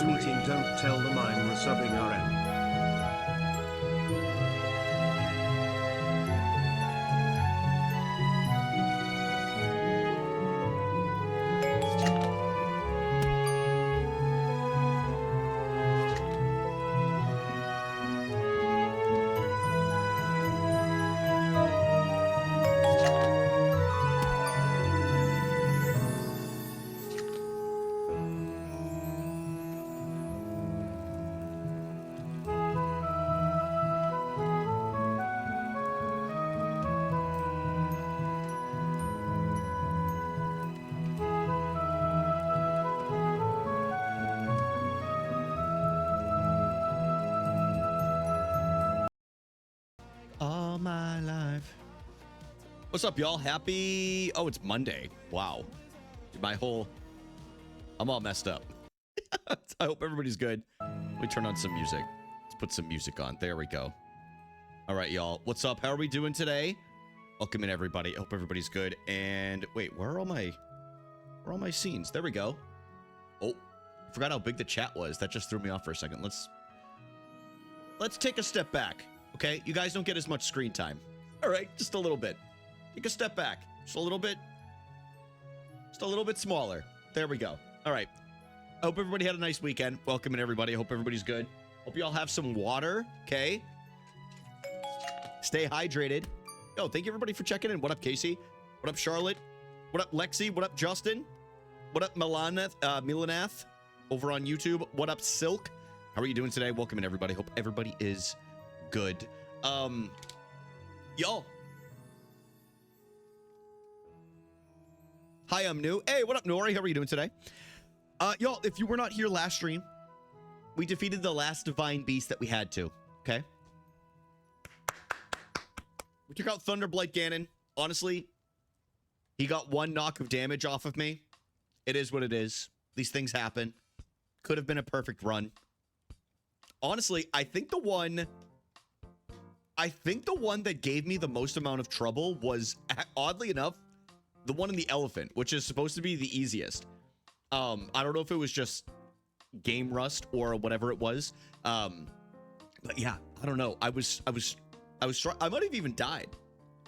Nice meeting. Don't tell them I'm resubbing RM. All my life. What's up, y'all? Happy... Oh, it's Monday. Wow. I'm all messed up. I hope everybody's good. Let me turn on some music. Let's put some music on. There we go. All right, y'all. What's up? How are we doing today? Welcome in, everybody. I hope everybody's good. And wait, where are all my scenes? There we go. Oh, I forgot how big the chat was. That just threw me off for a second. Let's take a step back. Okay, you guys don't get as much screen time. All right, just a little bit. Take a step back. Just a little bit smaller. There we go. All right. I hope everybody had a nice weekend. Welcome in, everybody. I hope everybody's good. Hope you all have some water, okay? Stay hydrated. Yo, thank you, everybody, for checking in. What up, Casey? What up, Charlotte? What up, Lexi? What up, Justin? What up, Milanath over on YouTube? What up, Silk? How are you doing today? Welcome in, everybody. Hope everybody is good. Y'all. Hi, I'm new. Hey, what up, Nori? How are you doing today? Y'all, if you were not here last stream, we defeated the last divine beast that we had to, okay? We took out Thunderblight Ganon. Honestly, he got one knock of damage off of me. It is what it is. These things happen. Could have been a perfect run. Honestly, I think the one that gave me the most amount of trouble was, oddly enough, the one in the elephant, which is supposed to be the easiest. I don't know if it was just game rust or whatever it was. But yeah, I don't know. I might have even died.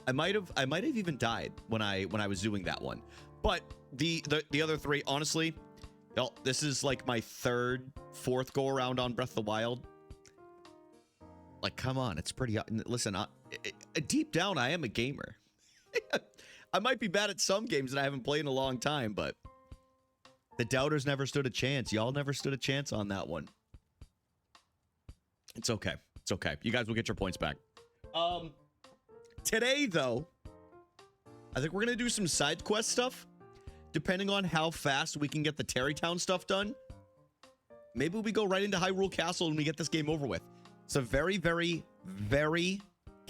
I might have even died when I was doing that one. But the other three, honestly, y'all, this is like my fourth go around on Breath of the Wild. Like, come on, it's pretty... Listen, deep down, I am a gamer. I might be bad at some games that I haven't played in a long time, but the doubters never stood a chance. Y'all never stood a chance on that one. It's okay. It's okay. You guys will get your points back. Today, though, I think we're going to do some side quest stuff. Depending on how fast we can get the Terrytown stuff done, maybe we go right into Hyrule Castle and we get this game over with. It's a very, very, very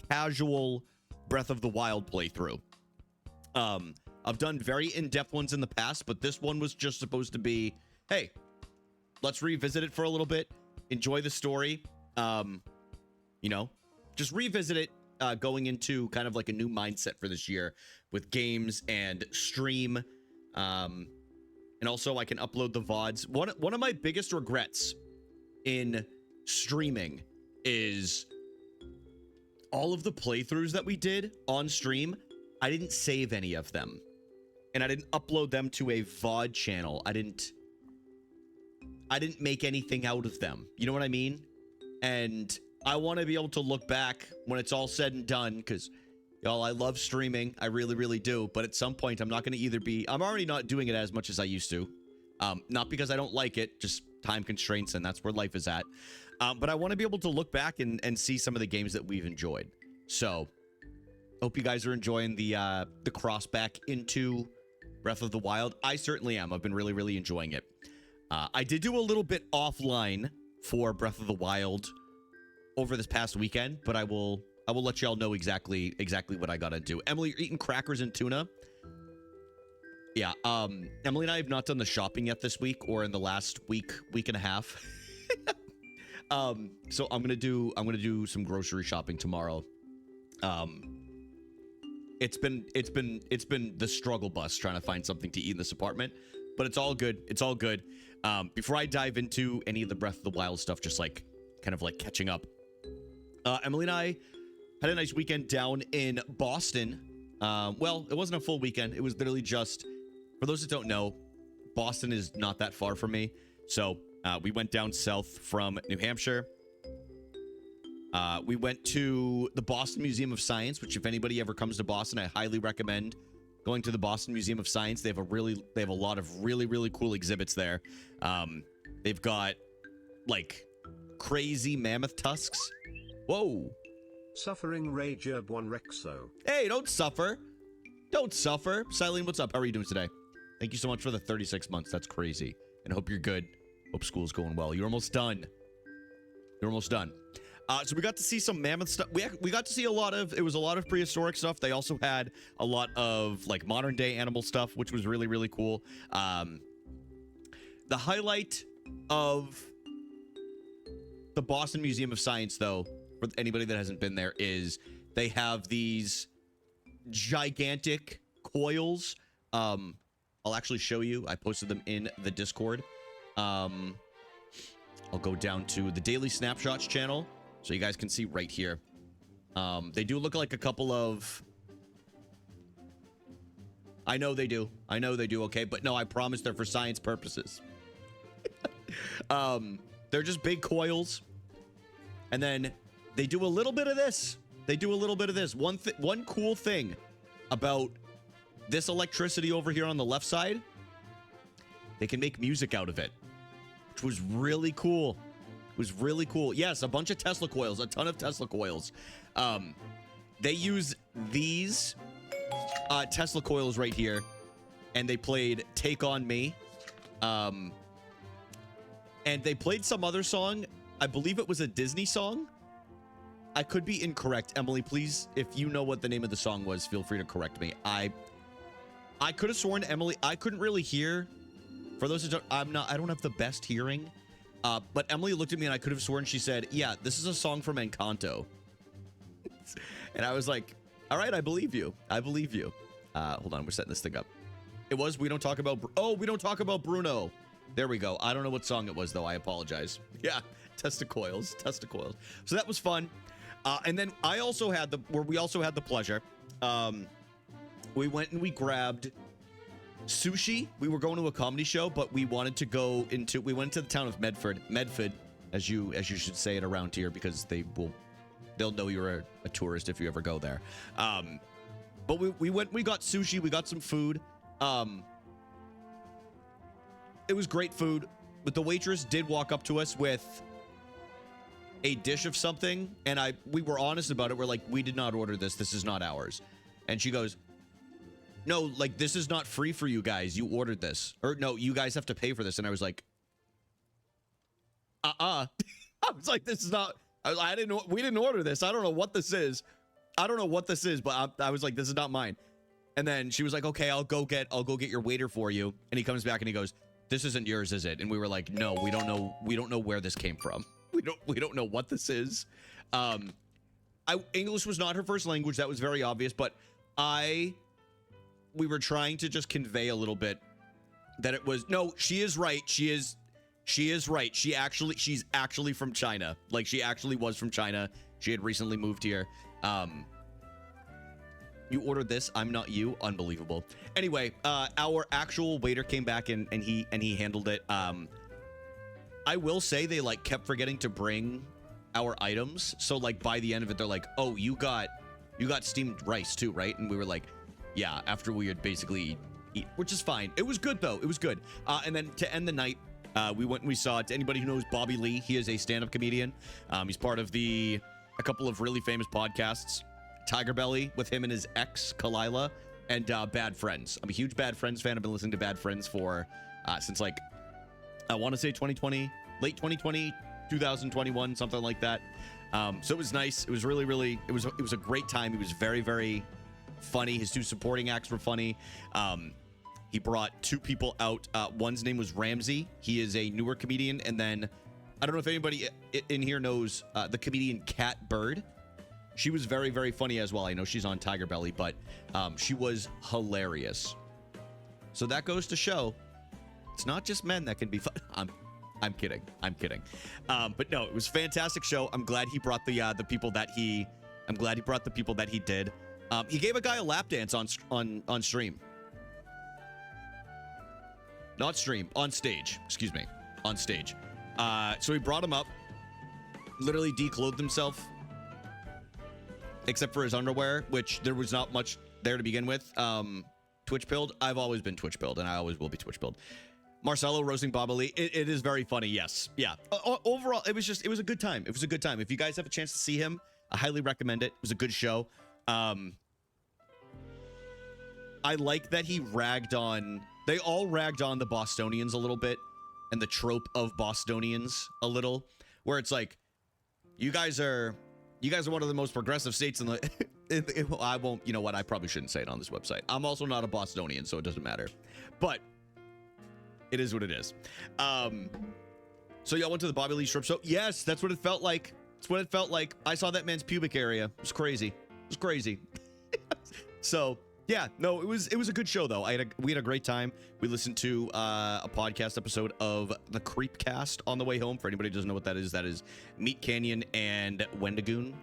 casual Breath of the Wild playthrough. I've done very in-depth ones in the past, but this one was just supposed to be, hey, let's revisit it for a little bit, enjoy the story, you know, just revisit it, going into kind of like a new mindset for this year with games and stream, and also I can upload the VODs. One of my biggest regrets in streaming is all of the playthroughs that we did on stream. I didn't save any of them, and I didn't upload them to a VOD channel. I didn't make anything out of them. You know what I mean? And I want to be able to look back when it's all said and done, because y'all, I love streaming. I really, really do. But at some point, I'm not going to either be... I'm already not doing it as much as I used to. Not because I don't like it, just time constraints, and that's where life is at. But I want to be able to look back and see some of the games that we've enjoyed. So, hope you guys are enjoying the cross back into Breath of the Wild. I certainly am. I've been really, really enjoying it. I did do a little bit offline for Breath of the Wild over this past weekend, but I will let y'all know exactly what I gotta do. Emily, you're eating crackers and tuna? Yeah, Emily and I have not done the shopping yet this week or in the last week and a half. So I'm gonna do some grocery shopping tomorrow. It's been the struggle bus trying to find something to eat in this apartment, but it's all good. It's all good. Before I dive into any of the Breath of the Wild stuff, just like kind of like catching up, Emily and I had a nice weekend down in Boston. Well, it wasn't a full weekend. It was literally just, for those that don't know, Boston is not that far from me. So we went down south from New Hampshire. We went to the Boston Museum of Science, which if anybody ever comes to Boston, I highly recommend going to the Boston Museum of Science. They have a lot of really cool exhibits there. They've got like crazy mammoth tusks. Whoa. Suffering Rage Herb 1 Rexo. Hey, don't suffer. Don't suffer. Silene, what's up? How are you doing today? Thank you so much for the 36 months. That's crazy. And hope you're good. Hope school's going well. You're almost done. You're almost done. So we got to see some mammoth stuff. We got to see a lot of prehistoric stuff. They also had a lot of like modern day animal stuff, which was really cool. The highlight of the Boston Museum of Science, though, for anybody that hasn't been there, is they have these gigantic coils. I'll actually show you. I posted them in the Discord. I'll go down to the Daily Snapshots channel so you guys can see right here. They do look like a couple of... I know they do, okay? But no, I promise they're for science purposes. They're just big coils. And then they do a little bit of this. One cool thing about this electricity over here on the left side, they can make music out of it, which was really cool. Yes, a bunch of Tesla coils, a ton of Tesla coils. They use these Tesla coils right here, and they played Take On Me. And they played some other song. I believe it was a Disney song. I could be incorrect. Emily, please, if you know what the name of the song was, feel free to correct me. I could have sworn, Emily, I couldn't really hear. For those who don't, I don't have the best hearing. But Emily looked at me and I could have sworn she said, yeah, this is a song from Encanto. And I was like, all right, I believe you. Hold on, we're setting this thing up. It was We Don't Talk About... We Don't Talk About Bruno. There we go. I don't know what song it was, though. I apologize. Yeah, Testicoils. So that was fun. And then we also had the pleasure. We went and we grabbed sushi. We were going to a comedy show, but we went to the town of Medford, as you should say it around here, because they'll know you're a tourist if you ever go there. But we got sushi, we got some food. It was great food, but the waitress did walk up to us with a dish of something, and we were honest about it. We're like, we did not order this. This is not ours. And she goes, no, like, this is not free for you guys. You ordered this. Or no, you guys have to pay for this. And I was like, I was like, this is not, we didn't order this. I don't know what this is. But I was like, this is not mine. And then she was like, okay, I'll go get your waiter for you. And he comes back and he goes, this isn't yours, is it? And we were like, no, we don't know where this came from. We don't know what this is. English was not her first language. That was very obvious, but we were trying to just convey a little bit that it was, no, she is right. She is right. She's actually from China. Like, she actually was from China. She had recently moved here. You ordered this. I'm not you. Unbelievable. Anyway, our actual waiter came back and he handled it. I will say they like kept forgetting to bring our items. So like by the end of it, they're like, oh, you got steamed rice too, right? And we were like, yeah, after we had basically eat, which is fine. It was good though. It was good. And then to end the night, we went and we saw, to anybody who knows Bobby Lee, he is a stand-up comedian. He's part of a couple of really famous podcasts, Tiger Belly with him and his ex Kalila, and Bad Friends. I'm a huge Bad Friends fan. I've been listening to Bad Friends for since like, I want to say 2020, late 2020, 2021, something like that. So it was nice. It was really, it was a great time. He was very, very funny. His two supporting acts were funny. He brought two people out. One's name was Ramsey. He is a newer comedian. And then I don't know if anybody in here knows the comedian Kat Bird. She was very, very funny as well. I know she's on Tiger Belly, but she was hilarious. So that goes to show It's not just men that can be fun. I'm kidding. I'm kidding. But no, it was a fantastic show. I'm glad he brought the people that he. I'm glad he brought the people that he did. He gave a guy a lap dance on stream. Not stream, on stage. Excuse me, on stage. So he brought him up, literally declothed himself, except for his underwear, which there was not much there to begin with. Twitch pilled. I've always been Twitch pilled, and I always will be Twitch pilled. Marcelo roasting Baba Lee. It is very funny. Yes. Yeah. Overall, it was a good time. It was a good time. If you guys have a chance to see him, I highly recommend it. It was a good show. I like that he ragged on. They all ragged on the Bostonians a little bit, and the trope of Bostonians a little, where it's like, you guys are one of the most progressive states in the. I won't. You know what? I probably shouldn't say it on this website. I'm also not a Bostonian, so it doesn't matter. But it is what it is. So y'all went to the Bobby Lee strip show? Yes, that's what it felt like. That's what it felt like. I saw that man's pubic area. It was crazy. It was crazy. So yeah, no, it was a good show though. We had a great time. We listened to a podcast episode of the Creepcast on the way home. For anybody who doesn't know what that is Meat Canyon and Wendigoon.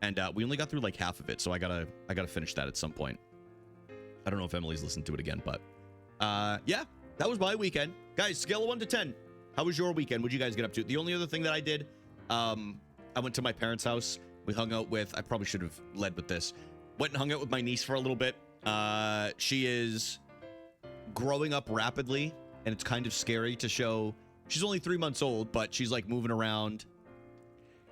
And we only got through like half of it, so I gotta finish that at some point. I don't know if Emily's listened to it again, but yeah, that was my weekend. Guys, scale of 1 to 10. How was your weekend? What'd you guys get up to? The only other thing that I did, I went to my parents' house. We hung out with, I probably should have led with this. Went and hung out with my niece for a little bit. She is growing up rapidly, and it's kind of scary to show. She's only 3 months old, but she's like moving around.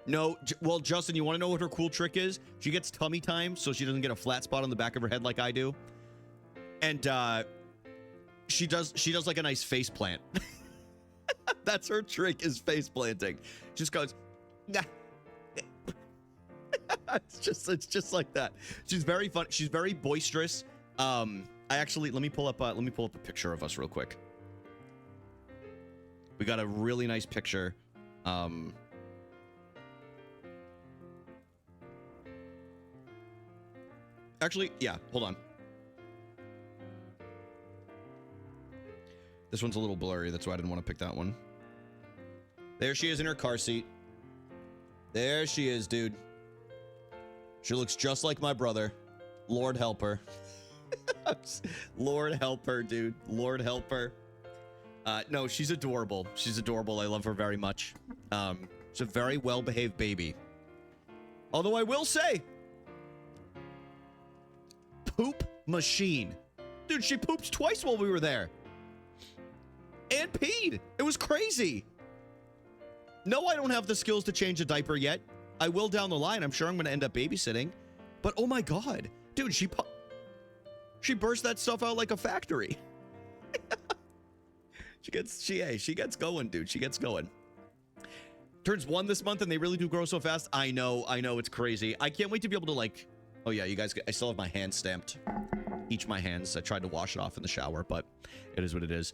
No, well, Justin, you want to know what her cool trick is? She gets tummy time, so she doesn't get a flat spot on the back of her head like I do. And she does like a nice face plant. That's her trick, is face planting. Just goes, nah. it's just like that. She's very fun. She's very boisterous. I actually let me pull up a picture of us real quick. We got a really nice picture. Actually, yeah, hold on. This one's a little blurry. That's why I didn't want to pick that one. There she is in her car seat. There she is, dude. She looks just like my brother. Lord help her. Lord help her, dude. Lord help her. No, she's adorable. She's adorable. I love her very much. She's a very well-behaved baby. Although I will say, poop machine. Dude, she pooped twice while we were there. And peed. It was crazy. No, I don't have the skills to change a diaper yet. I will down the line. I'm sure I'm going to end up babysitting. But oh my God. Dude, she burst that stuff out like a factory. She gets going, dude. She gets going. Turns 1 this month and they really do grow so fast. I know. It's crazy. I can't wait to be able to like, oh yeah, you guys, I still have my hands stamped. Each my hands. I tried to wash it off in the shower, but it is what it is.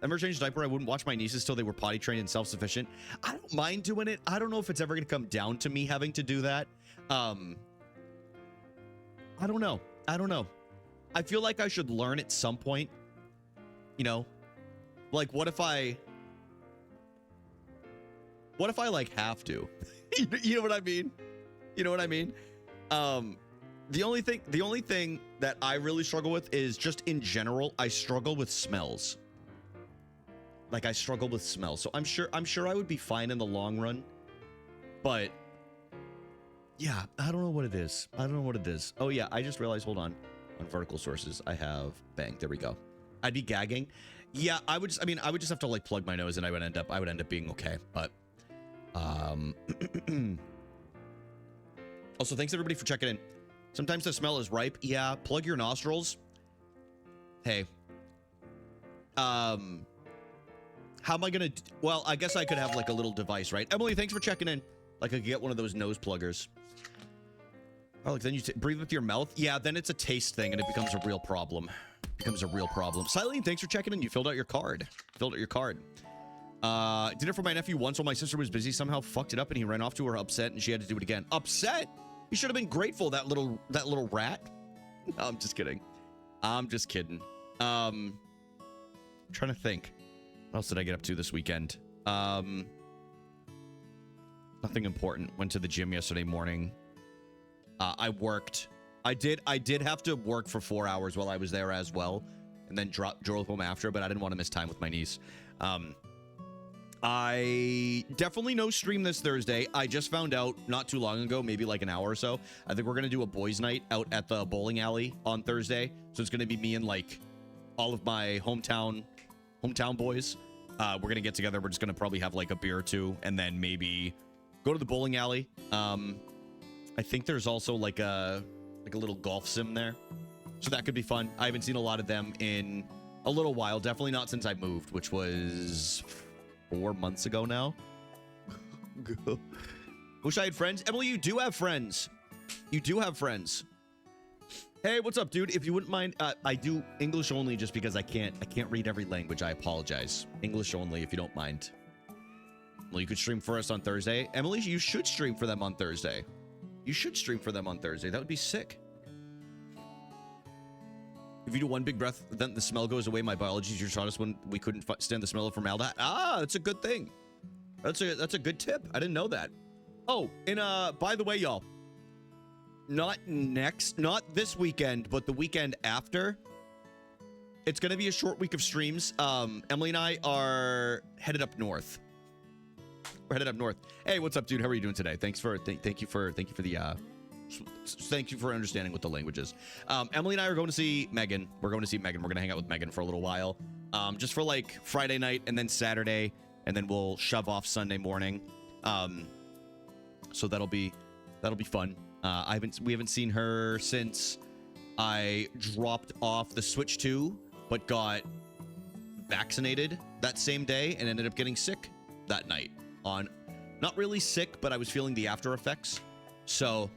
Ever changed a diaper? I wouldn't watch my nieces till they were potty trained and self-sufficient. I don't mind doing it. I don't know if it's ever going to come down to me having to do that. I don't know. I feel like I should learn at some point. You know, like what if I like have to? You know what I mean? You know what I mean? The only thing that I really struggle with is just in general, I struggle with smells. Like I struggle with smells. So I'm sure I would be fine in the long run. But yeah, I don't know what it is. Oh yeah, I just realized, hold on. On vertical sources, I have bang. There we go. I'd be gagging. Yeah, I would just have to like plug my nose and I would end up being okay. But also thanks everybody for checking in. Sometimes the smell is ripe. Yeah, plug your nostrils. Hey. How am I gonna well, I guess I could have like a little device, right? Emily, thanks for checking in. Like I could get one of those nose pluggers. Oh, like then you breathe with your mouth. Yeah, then it's a taste thing and it becomes a real problem. Silene, thanks for checking in. You filled out your card. Did it for my nephew once while my sister was busy. Somehow fucked it up and he ran off to her upset and she had to do it again. Upset? You should have been grateful, that little rat. No, I'm just kidding. trying to think. What else did I get up to this weekend? Nothing important. Went to the gym yesterday morning. I worked. I did have to work for 4 hours while I was there as well, and then drove home after, but I didn't want to miss time with my niece. I definitely no stream this Thursday. I just found out not too long ago, maybe like an hour or so. I think we're going to do a boys' night out at the bowling alley on Thursday. So it's going to be me and like all of my hometown boys. We're going to get together. We're just going to probably have like a beer or two and then maybe go to the bowling alley. I think there's also like a little golf sim there. So that could be fun. I haven't seen a lot of them in a little while. Definitely not since I moved, which was 4 months ago now. Wish I had friends. Emily, you do have friends. You do have friends. Hey, what's up, dude? If you wouldn't mind, I do English only just because I can't read every language. I apologize. English only, if you don't mind. Well, you could stream for us on Thursday. Emily, you should stream for them on Thursday. You should stream for them on Thursday. That would be sick. If you do one big breath, then the smell goes away. My biology teacher taught us when we couldn't stand the smell of formaldehyde. Ah, that's a good thing. That's a good tip. I didn't know that. Oh, and by the way, y'all, not this weekend, but the weekend after, it's gonna be a short week of streams. Emily and I are headed up north. We're headed up north. Hey, what's up, dude? How are you doing today? Thank you for understanding what the language is. Emily and I are going to see Megan. We're going to see Megan. We're going to hang out with Megan for a little while. Just for like Friday night and then Saturday, and then we'll shove off Sunday morning. So that'll be fun. We haven't seen her since I dropped off the Switch 2, but got vaccinated that same day and ended up getting sick that night. Not really sick, but I was feeling the after effects. So,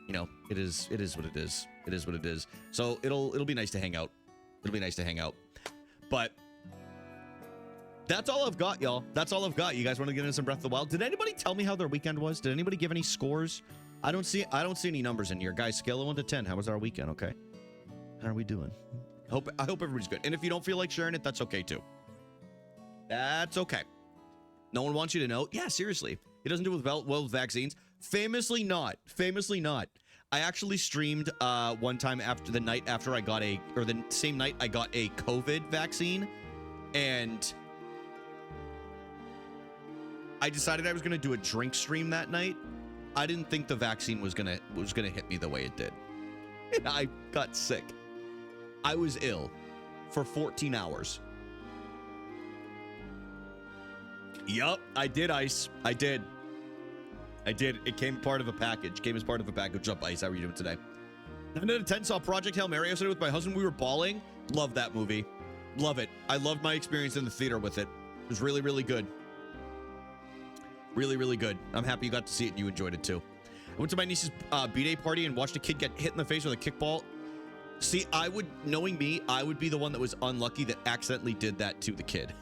you know, it is what it is. It is what it is. So it'll be nice to hang out. It'll be nice to hang out. But that's all I've got, y'all. That's all I've got. You guys want to get into some Breath of the Wild? Did anybody tell me how their weekend was? Did anybody give any scores? I don't see any numbers in here. Guys, scale of 1 to 10. How was our weekend? Okay. How are we doing? I hope everybody's good. And if you don't feel like sharing it, that's okay too. That's okay. No one wants you to know. Yeah, seriously. It doesn't do with vaccines. Famously not. Famously not. I actually streamed one time after the night after I got the same night I got a COVID vaccine, and I decided I was gonna do a drink stream that night. I didn't think the vaccine was gonna hit me the way it did. And I got sick. I was ill for 14 hours. Yup, I did, Ice. I did. It came part of a package. Came as part of a package. What's up, Ice? How are you doing today? 9 out of 10 saw Project Hail Mary yesterday with my husband. We were bawling. Love that movie. Love it. I loved my experience in the theater with it. It was really, really good. Really, really good. I'm happy you got to see it and you enjoyed it too. I went to my niece's B-Day party and watched a kid get hit in the face with a kickball. See, knowing me, I would be the one that was unlucky that accidentally did that to the kid.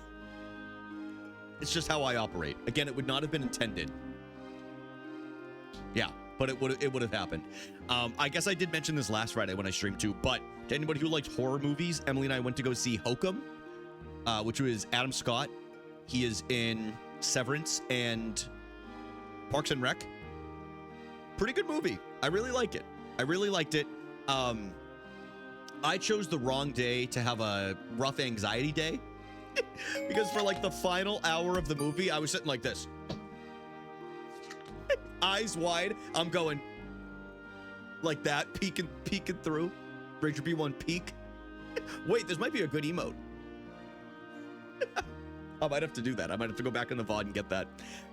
It's just how I operate. Again, it would not have been intended. Yeah, but it would have happened. I guess I did mention this last Friday when I streamed too, but to anybody who likes horror movies, Emily and I went to go see Hokum, which was Adam Scott. He is in Severance and Parks and Rec. Pretty good movie. I really like it. I really liked it. I chose the wrong day to have a rough anxiety day. Because for like the final hour of the movie, I was sitting like this. Eyes wide. I'm going like that, peeking through. Ranger B1 peek. Wait, this might be a good emote. I might have to do that. I might have to go back in the VOD and get that.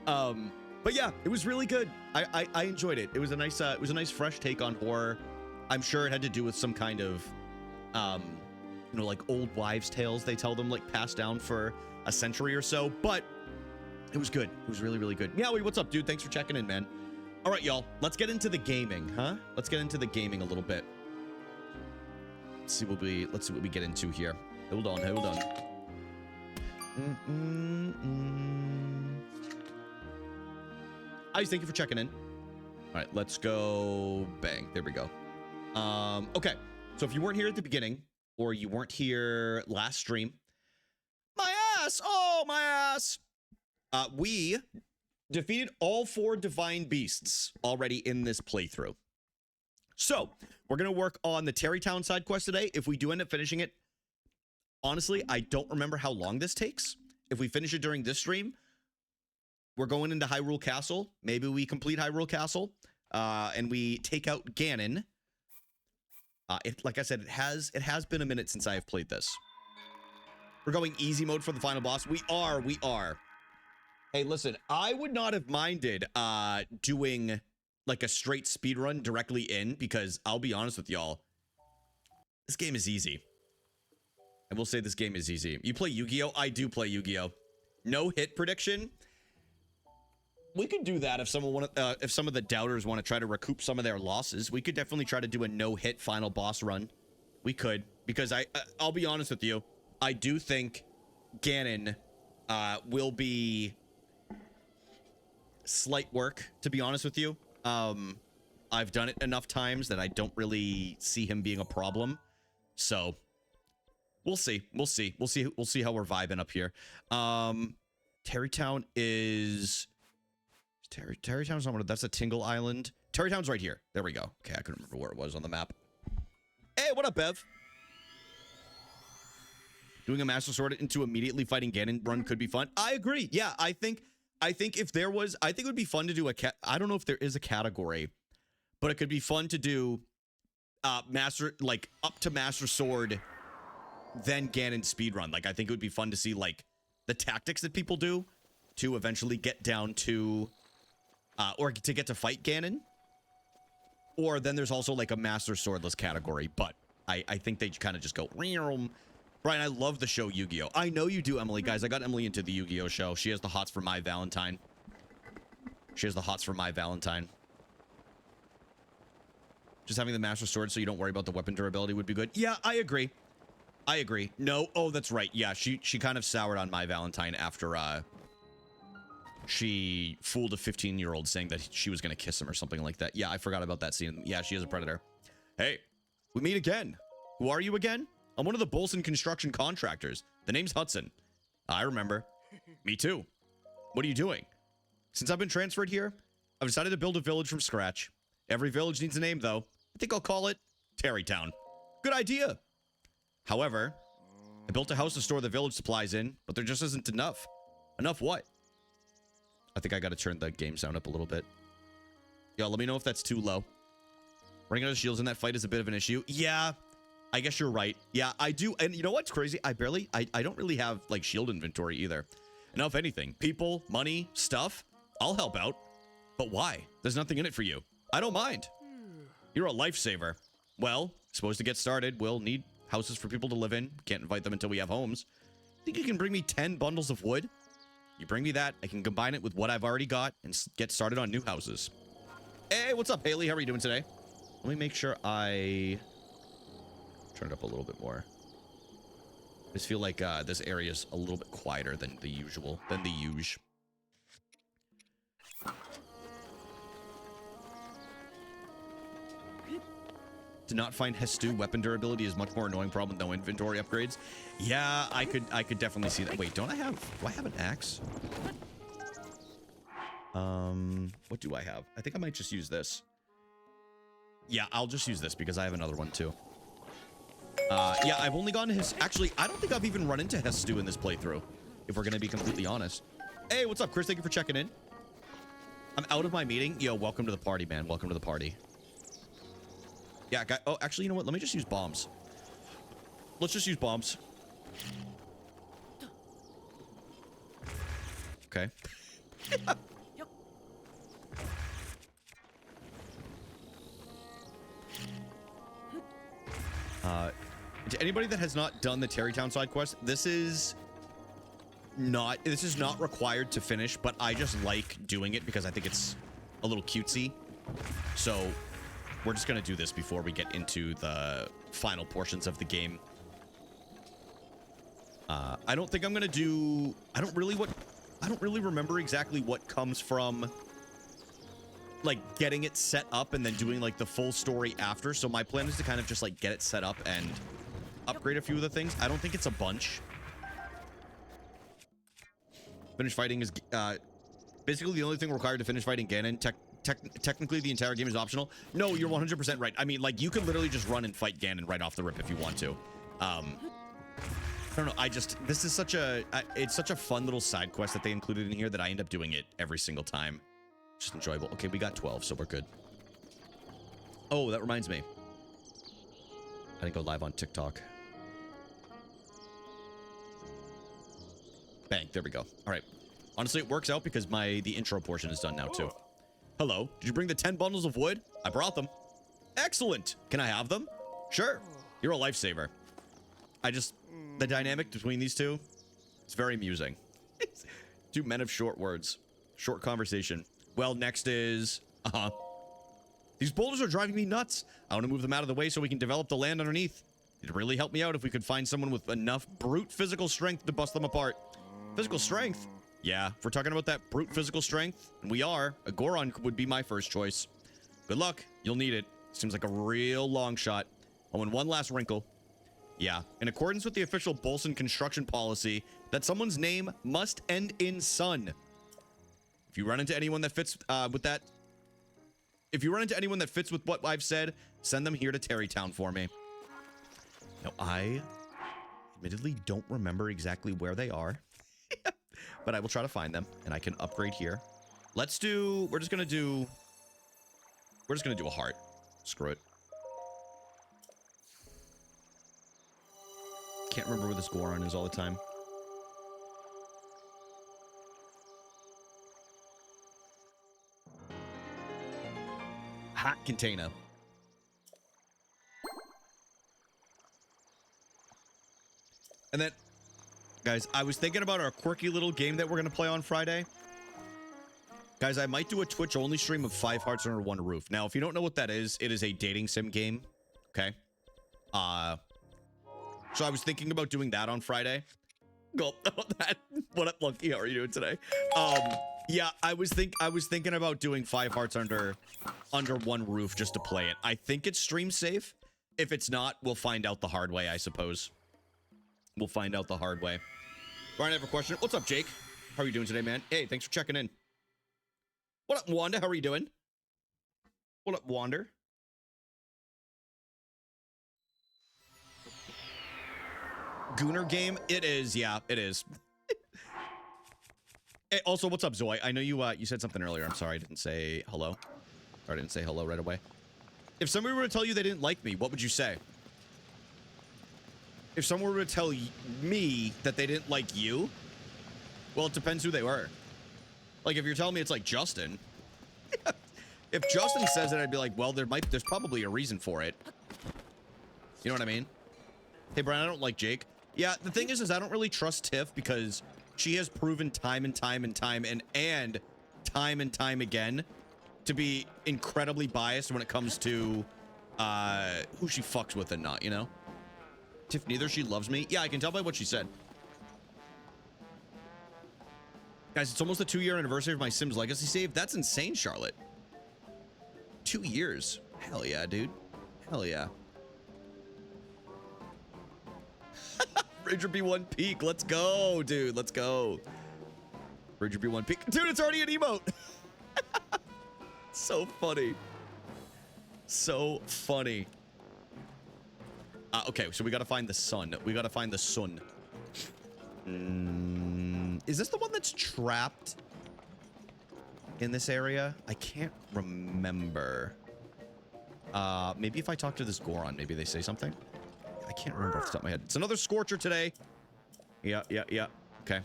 But yeah, it was really good. I enjoyed it. It was a nice fresh take on horror. I'm sure it had to do with some kind of like old wives' tales they tell them, like passed down for a century or so, but it was good. It was really, really good. Meowie, what's up, dude? Thanks for checking in, man. All right, y'all, let's get into the gaming, huh? Let's get into the gaming a little bit. Let's see what we get into here. Hold on. Ice, thank you for checking in. All right, let's go. Bang. There we go. Okay. So if you weren't here at the beginning, or you weren't here last stream, ass. Oh, my ass. We defeated all 4 divine beasts already in this playthrough. So we're going to work on the Terrytown side quest today. If we do end up finishing it, honestly, I don't remember how long this takes. If we finish it during this stream, we're going into Hyrule Castle. Maybe we complete Hyrule Castle and we take out Ganon. Like I said, it has been a minute since I have played this. We're going easy mode for the final boss. We are. Hey, listen, I would not have minded doing like a straight speed run directly in, because I'll be honest with y'all, this game is easy. I will say this game is easy. You play Yu-Gi-Oh? I do play Yu-Gi-Oh. No hit prediction. We could do that if if some of the doubters want to try to recoup some of their losses. We could definitely try to do a no-hit final boss run. We could, because I'll be honest with you, I do think Ganon will be slight work, to be honest with you. I've done it enough times that I don't really see him being a problem. So we'll see. We'll see how we're vibing up here. Terrytown is Terrytown's not one. That's a Tingle Island. Terrytown's right here. There we go. Okay, I couldn't remember where it was on the map. Hey, what up, Bev? Doing a Master Sword into immediately fighting Ganon run could be fun. I agree. Yeah, I think if there was, I think it would be fun to do I don't know if there is a category, but it could be fun to do master, like up to Master Sword, then Ganon speedrun. Like, I think it would be fun to see like the tactics that people do to eventually get down to, or to get to fight Ganon. Or then there's also like a Master Swordless category, but I think they kind of just go, Brian, I love the show Yu-Gi-Oh! I know you do, Emily. Guys, I got Emily into the Yu-Gi-Oh! Show. She has the hots for My Valentine. Just having the Master Sword so you don't worry about the weapon durability would be good. Yeah, I agree. No, oh, that's right. Yeah, she kind of soured on My Valentine after she fooled a 15-year-old saying that she was going to kiss him or something like that. Yeah, I forgot about that scene. Yeah, she is a predator. Hey, we meet again. Who are you again? I'm one of the Bolson construction contractors. The name's Hudson. I remember. Me too. What are you doing? Since I've been transferred here, I've decided to build a village from scratch. Every village needs a name, though. I think I'll call it Terrytown. Good idea. However, I built a house to store the village supplies in, but there just isn't enough. Enough what? I think I got to turn the game sound up a little bit. Yo, let me know if that's too low. Running out of shields in that fight is a bit of an issue. Yeah, I guess you're right. Yeah, I do. And you know what's crazy? I don't really have like shield inventory either. Now, if anything, people, money, stuff, I'll help out. But why? There's nothing in it for you. I don't mind. You're a lifesaver. Well, suppose to get started, we'll need houses for people to live in. Can't invite them until we have homes. Think you can bring me 10 bundles of wood? You bring me that, I can combine it with what I've already got and get started on new houses. Hey, what's up, Haley? How are you doing today? Let me make sure I turn it up a little bit more. I just feel like this area is a little bit quieter than the usual, To not find Hestu weapon durability is much more annoying problem than no inventory upgrades. Yeah, I could definitely see that. Wait, do I have an axe? What do I have? I think I might just use this. Yeah, I'll just use this because I have another one too. Yeah, I've only gone to actually, I don't think I've even run into Hestu in this playthrough, if we're gonna be completely honest. Hey, what's up, Chris? Thank you for checking in. I'm out of my meeting. Yo, welcome to the party, man. Welcome to the party. Yeah, oh, actually, you know what? Let me just use bombs. Let's just use bombs. Okay. To anybody that has not done the Terrytown side quest, this is not required to finish, but I just like doing it because I think it's a little cutesy. So we're just gonna do this before we get into the final portions of the game. I don't think I'm gonna do. I don't really remember exactly what comes from like getting it set up and then doing like the full story after. So my plan is to kind of just like get it set up and upgrade a few of the things. I don't think it's a bunch. Finish fighting is basically the only thing required to finish fighting Ganon. Technically, the entire game is optional. No, you're 100% right. I mean, like, you could literally just run and fight Ganon right off the rip if you want to. I don't know. This is such it's such a fun little side quest that they included in here that I end up doing it every single time. Just enjoyable. Okay, we got 12, so we're good. Oh, that reminds me. I didn't go live on TikTok. Bang, there we go. All right. Honestly, it works out because the intro portion is done now, too. Hello, did you bring the 10 bundles of wood? I brought them. Excellent. Can I have them? Sure. You're a lifesaver. The dynamic between these two, it's very amusing. Two men of short words. Short conversation. Well, next is... These boulders are driving me nuts. I want to move them out of the way so we can develop the land underneath. It'd really help me out if we could find someone with enough brute physical strength to bust them apart. Physical strength? Yeah, if we're talking about that brute physical strength, and we are, a Goron would be my first choice. Good luck. You'll need it. Seems like a real long shot. Oh, and one last wrinkle. Yeah, in accordance with the official Bolson construction policy, that someone's name must end in son. If you run into anyone that fits with what I've said, send them here to Terrytown for me. Now, I admittedly don't remember exactly where they are, but I will try to find them, and I can upgrade here. We're just gonna do a heart. Screw it. Can't remember where this Goron is all the time. Hot container. And then, guys, I was thinking about our quirky little game that we're going to play on Friday. Guys, I might do a Twitch-only stream of 5 Hearts Under One Roof. Now, if you don't know what that is, it is a dating sim game. Okay? So I was thinking about doing that on Friday. Go. What up, Lucky? How are you doing today? Yeah, I was thinking about doing 5 Hearts Under One Roof just to play it. I think it's stream safe. If it's not, we'll find out the hard way, I suppose. We'll find out the hard way. Brian, I have a question. What's up, Jake? How are you doing today, man? Hey, thanks for checking in. What up, Wanda? How are you doing? What up, Wander? Gooner game? It is, yeah, it is. Hey, also, what's up, Zoe? I know you said something earlier. I'm sorry I didn't say hello. Or I didn't say hello right away. If somebody were to tell you they didn't like me, what would you say? If someone were to tell me that they didn't like you, well, it depends who they were. Like, if you're telling me it's like Justin, if Justin says it, I'd be like, well, there's probably a reason for it. You know what I mean? Hey, Brian, I don't like Jake. Yeah, the thing is I don't really trust Tiff because she has proven time and time again to be incredibly biased when it comes to who she fucks with and not, you know? Tiff, neither she loves me. Yeah, I can tell by what she said. Guys, it's almost the 2-year anniversary of my Sims Legacy save. That's insane, Charlotte. 2 years. Hell yeah, dude. Hell yeah. Ranger B1 Peak. Let's go, dude. Let's go. Ranger B1 Peak. Dude, it's already an emote. So funny. So funny. Okay, so we gotta find the sun. We gotta find the sun. Is this the one that's trapped in this area? I can't remember. Maybe if I talk to this Goron, maybe they say something. I can't remember off the top of my head. It's another Scorcher today. Yeah. Okay.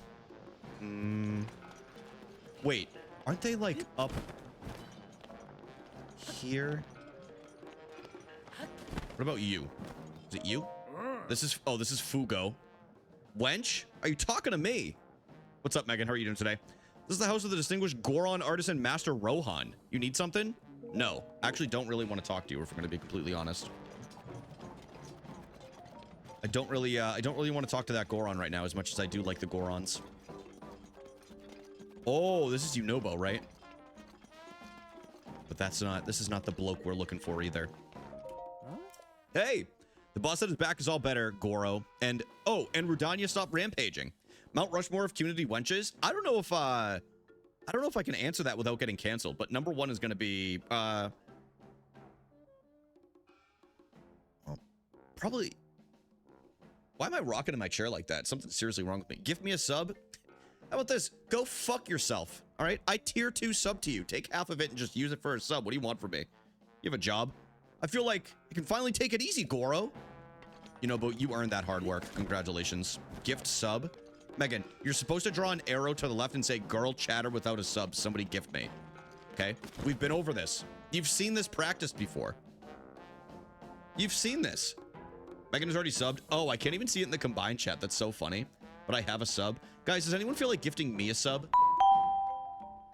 Wait, aren't they like up here? What about you? Is it you? This is Fugo. Wench? Are you talking to me? What's up, Megan? How are you doing today? This is the house of the distinguished Goron artisan Master Rohan. You need something? No. Actually, don't really want to talk to you if we're going to be completely honest. I don't really want to talk to that Goron right now as much as I do like the Gorons. Oh, this is Unobo, right? But this is not the bloke we're looking for either. Hey! The boss said his back is all better, Goro. And Rudania stopped rampaging. Mount Rushmore of community wenches. I don't know if I can answer that without getting canceled, but number one is going to be well, probably. Why am I rocking in my chair like that? Something's seriously wrong with me. Give me a sub. How about this? Go fuck yourself. All right, I tier 2 sub to you. Take half of it and just use it for a sub. What do you want from me? You have a job. I feel like you can finally take it easy, Goro. You know, but you earned that hard work. Congratulations. Gift sub. Megan, you're supposed to draw an arrow to the left and say, girl chatter without a sub. Somebody gift me. Okay? We've been over this. You've seen this practiced before. You've seen this. Megan has already subbed. Oh, I can't even see it in the combined chat. That's so funny. But I have a sub. Guys, does anyone feel like gifting me a sub?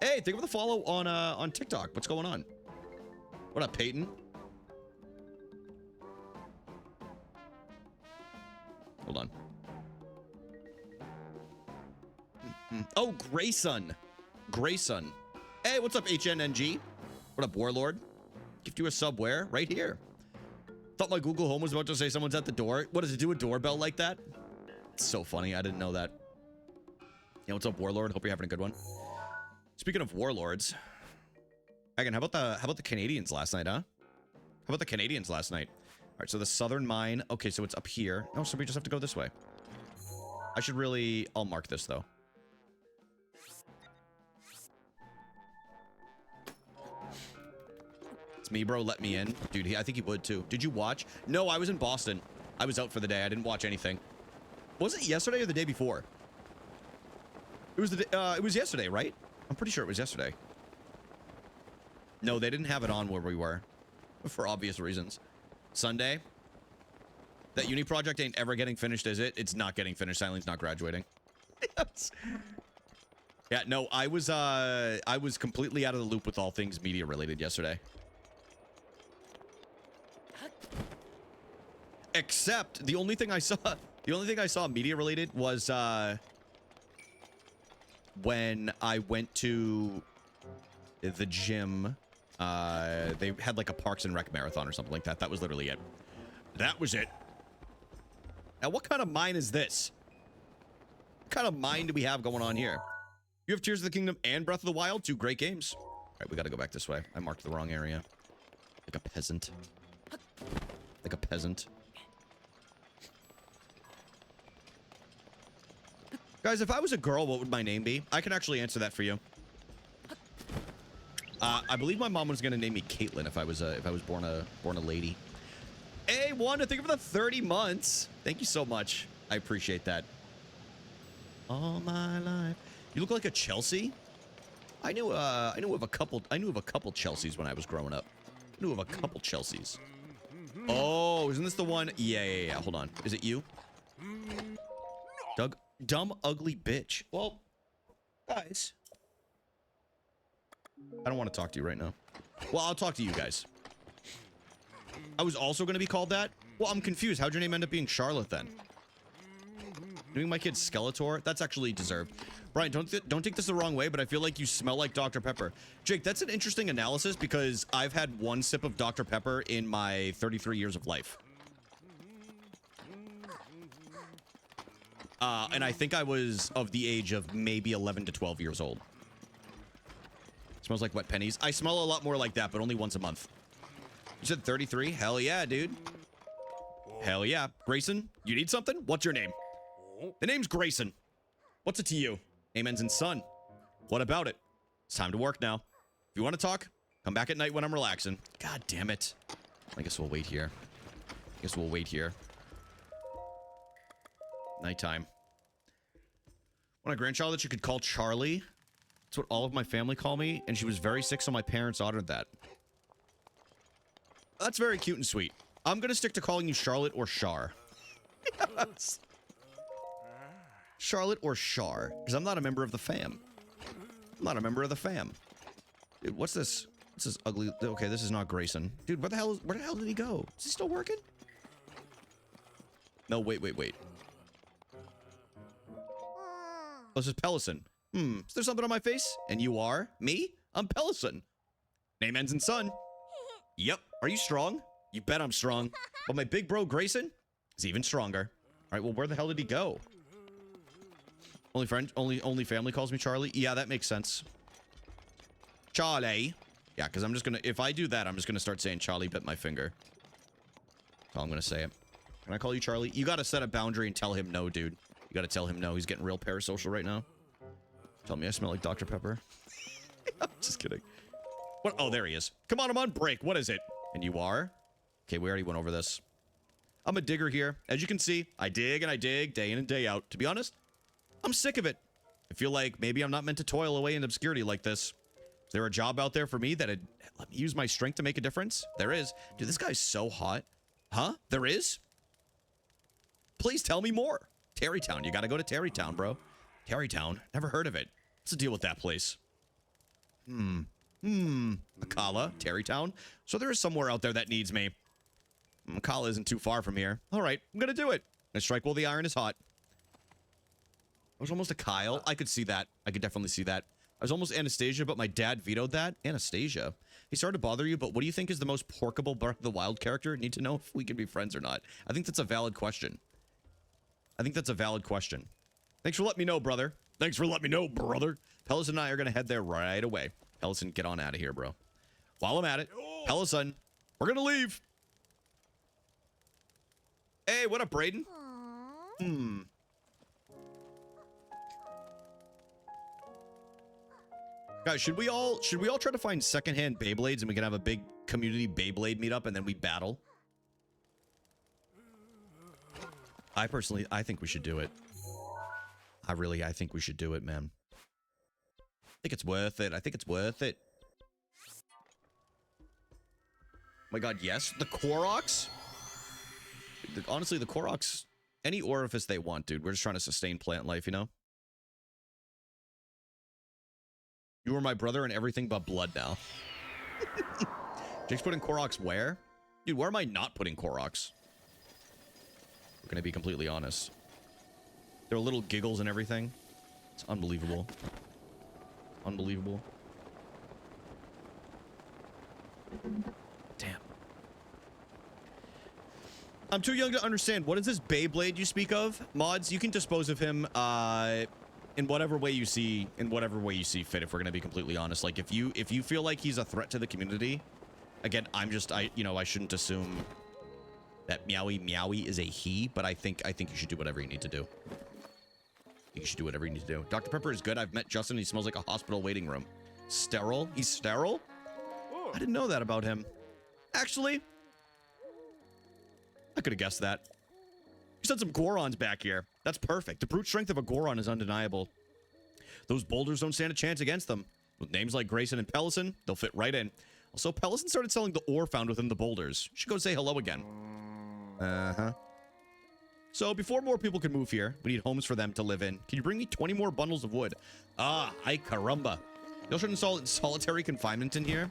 Hey, thank you for the follow on TikTok. What's going on? What up, Peyton? Hold on. Oh, Grayson. Grayson. Hey, what's up, HNNG? What up, Warlord? Gift you a sub where? Right here. Thought my Google Home was about to say someone's at the door. What, does it do a doorbell like that? It's so funny. I didn't know that. Yeah, what's up, Warlord? Hope you're having a good one. Speaking of warlords, Megan, how about the Canadians last night, huh? How about the Canadians last night? All right, so the southern mine. Okay, so it's up here. Oh, so we just have to go this way. I should really... I'll mark this, though. It's me, bro. Let me in. Dude, I think he would, too. Did you watch? No, I was in Boston. I was out for the day. I didn't watch anything. Was it yesterday or the day before? It was it was yesterday, right? I'm pretty sure it was yesterday. No, they didn't have it on where we were. For obvious reasons. Sunday? That uni project ain't ever getting finished, is it? It's not getting finished. Siling's not graduating. Yes. Yeah, no, I was completely out of the loop with all things media related yesterday. Except the only thing I saw media related was when I went to the gym. They had like a Parks and Rec marathon or something like that. That was literally it. That was it. Now, what kind of mine is this? What kind of mine do we have going on here? You have Tears of the Kingdom and Breath of the Wild, 2 great games. All right, we got to go back this way. I marked the wrong area. Like a peasant. Like a peasant. Guys, if I was a girl, what would my name be? I can actually answer that for you. I believe my mom was gonna name me Caitlin if I was born a lady. Hey, Wanda, thank you for the 30 months. Thank you so much. I appreciate that. All my life. You look like a Chelsea. I knew of a couple Chelseas when I was growing up. I knew of a couple Chelseas. Oh, isn't this the one? Yeah. Hold on. Is it you? Doug? Dumb, ugly bitch. Well, guys. I don't want to talk to you right now. Well, I'll talk to you guys. I was also going to be called that? Well, I'm confused. How'd your name end up being Charlotte then? Doing my kid Skeletor? That's actually deserved. Brian, don't take this the wrong way, but I feel like you smell like Dr. Pepper. Jake, that's an interesting analysis because I've had 1 sip of Dr. Pepper in my 33 years of life. And I think I was of the age of maybe 11 to 12 years old. Smells like wet pennies. I smell a lot more like that, but only once a month. You said 33? Hell yeah, dude. Hell yeah. Grayson, you need something? What's your name? The name's Grayson. What's it to you? Name ends in son. What about it? It's time to work now. If you want to talk, come back at night when I'm relaxing. God damn it. I guess we'll wait here. Nighttime. Want a grandchild that you could call Charlie? That's what all of my family call me, and she was very sick, so my parents honored that. That's very cute and sweet. I'm gonna stick to calling you Charlotte or Char. Yes. Charlotte or Char, because I'm not a member of the fam. Dude, what's this? What's this ugly? Okay, this is not Grayson. Dude, where the hell did he go? Is he still working? No, wait. Oh, this is Pellison. Is there something on my face? And you are? Me? I'm Pellison. Name ends in son. Yep. Are you strong? You bet I'm strong. But my big bro Grayson is even stronger. All right, well, where the hell did he go? Only family calls me Charlie. Yeah, that makes sense. Charlie. Yeah, because I'm just gonna, if I do that, I'm just gonna start saying Charlie bit my finger. That's all I'm gonna say it. Can I call you Charlie? You gotta set a boundary and tell him no, dude. You gotta tell him no. He's getting real parasocial right now. Tell me I smell like Dr. Pepper. I'm just kidding. What? Oh, there he is. Come on, I'm on break. What is it? And you are? Okay, we already went over this. I'm a digger here. As you can see, I dig and I dig day in and day out. To be honest, I'm sick of it. I feel like maybe I'm not meant to toil away in obscurity like this. Is there a job out there for me that'd let me use my strength to make a difference? There is. Dude, this guy's so hot. Huh? There is? Please tell me more. Terrytown. You gotta go to Terrytown, bro. Terrytown. Never heard of it. What's the deal with that place? Akala. Terrytown. So there is somewhere out there that needs me. Akala isn't too far from here. All right. I'm gonna do it. I strike while the iron is hot. I was almost a Kyle. I could see that. I could definitely see that. I was almost Anastasia, but my dad vetoed that. Anastasia. He started to bother you, but what do you think is the most porkable Breath of the Wild character? Need to know if we can be friends or not. I think that's a valid question. Thanks for letting me know, brother. Pellison and I are going to head there right away. Pellison, get on out of here, bro. While I'm at it, Pellison, we're going to leave. Hey, what up, Brayden? Guys, should we all try to find secondhand Beyblades and we can have a big community Beyblade meetup and then we battle? I think we should do it. I think we should do it, man. I think it's worth it. Oh my god, yes. The Koroks? Honestly, the Koroks, any orifice they want, dude. We're just trying to sustain plant life, you know? You were my brother and everything but blood now. Jake's putting Koroks where? Dude, where am I not putting Koroks? We're gonna be completely honest. There are little giggles and everything. It's unbelievable. Unbelievable. Damn. I'm too young to understand. What is this Beyblade you speak of? Mods, you can dispose of him in whatever way you see fit, if we're gonna be completely honest. Like if you feel like he's a threat to the community, again, I shouldn't assume that Meowie is a he, but I think you should do whatever you need to do. Dr. Pepper is good. I've met Justin. He smells like a hospital waiting room. Sterile? He's sterile? I didn't know that about him. Actually, I could have guessed that. You said some Gorons back here. That's perfect. The brute strength of a Goron is undeniable. Those boulders don't stand a chance against them. With names like Grayson and Pellison, they'll fit right in. Also, Pellison started selling the ore found within the boulders. You should go say hello again. So, before more people can move here, we need homes for them to live in. Can you bring me 20 more bundles of wood? Ah, ay caramba. Y'all should install solitary confinement in here.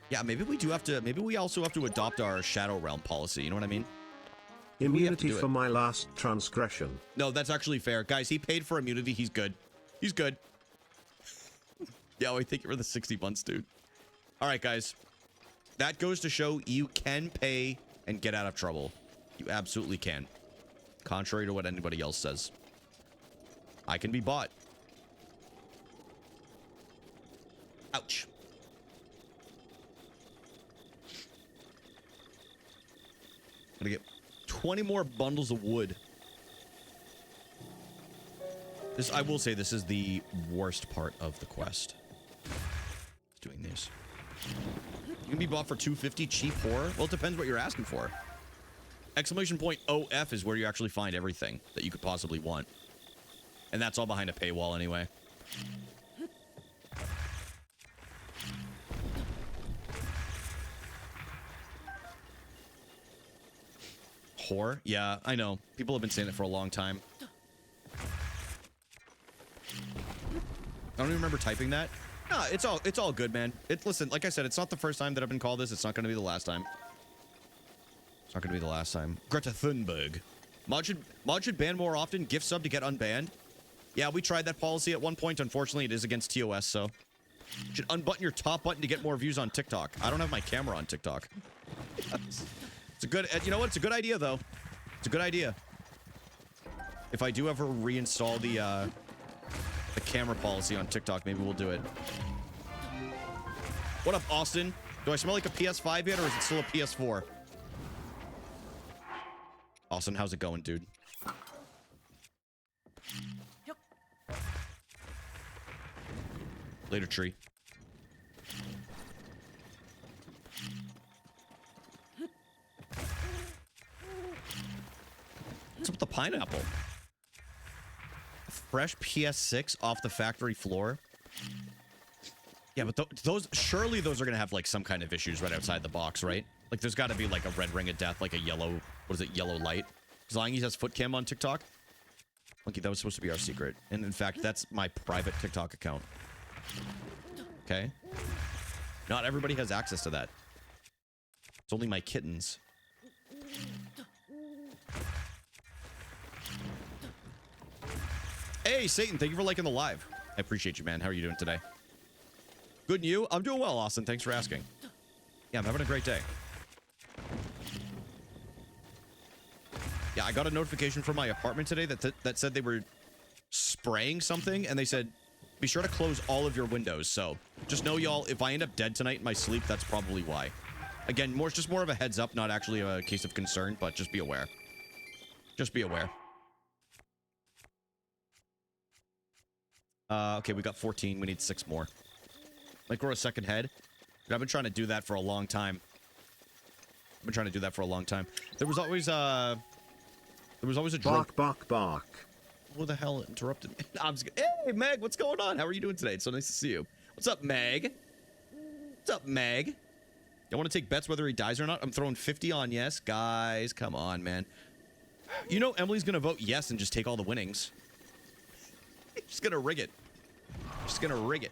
Yeah, maybe we also have to adopt our Shadow Realm policy, you know what I mean? Immunity for my last transgression. No, that's actually fair. Guys, he paid for immunity. He's good. Yeah, wait, thank you for the 60 months, dude. All right, guys. That goes to show you can pay and get out of trouble. You absolutely can. Contrary to what anybody else says. I can be bought. Ouch. I'm gonna get 20 more bundles of wood. I will say this is the worst part of the quest. Doing this. You can be bought for $250 cheap horror? Well, it depends what you're asking for. Exclamation point OF is where you actually find everything that you could possibly want. And that's all behind a paywall anyway. Whore? Yeah, I know. People have been saying it for a long time. I don't even remember typing that. Nah, it's all good, man. Listen, like I said, it's not the first time that I've been called this. It's not going to be the last time. Greta Thunberg. Mod should ban more often. Gift sub to get unbanned. Yeah, we tried that policy at one point. Unfortunately, it is against TOS, so. Should unbutton your top button to get more views on TikTok. I don't have my camera on TikTok. It's a good, you know what? It's a good idea, though. It's a good idea. If I do ever reinstall the the camera policy on TikTok. Maybe we'll do it. What up, Austin? Do I smell like a PS5 yet, or is it still a PS4? Austin, how's it going, dude? Later, tree. What's up with the pineapple? A fresh PS6 off the factory floor? Yeah, but those surely those are gonna have like some kind of issues right outside the box, right? Like there's got to be like a red ring of death, like a yellow, what is it, yellow light? Because Langy has foot cam on TikTok. Monkey, that was supposed to be our secret, and in fact, that's my private TikTok account. Okay, not everybody has access to that. It's only my kittens. Hey, Satan, thank you for liking the live. I appreciate you, man. How are you doing today? Good, and you? I'm doing well, Austin. Thanks for asking. Yeah, I'm having a great day. Yeah, I got a notification from my apartment today that said they were spraying something, and they said, be sure to close all of your windows. So just know, y'all, if I end up dead tonight in my sleep, that's probably why. Again, just more of a heads up, not actually a case of concern, but just be aware. Just be aware. Okay, we got 14. We need 6 more. Might grow a second head. But I've been trying to do that for a long time. There was always a drone. Bark, bark, bark. Who the hell interrupted me? I'm just, hey, Meg, what's going on? How are you doing today? It's so nice to see you. What's up, Meg? What's up, Meg? I want to take bets whether he dies or not. I'm throwing 50 on yes. Guys, come on, man. You know Emily's going to vote yes and just take all the winnings. She's going to rig it. She's going to rig it.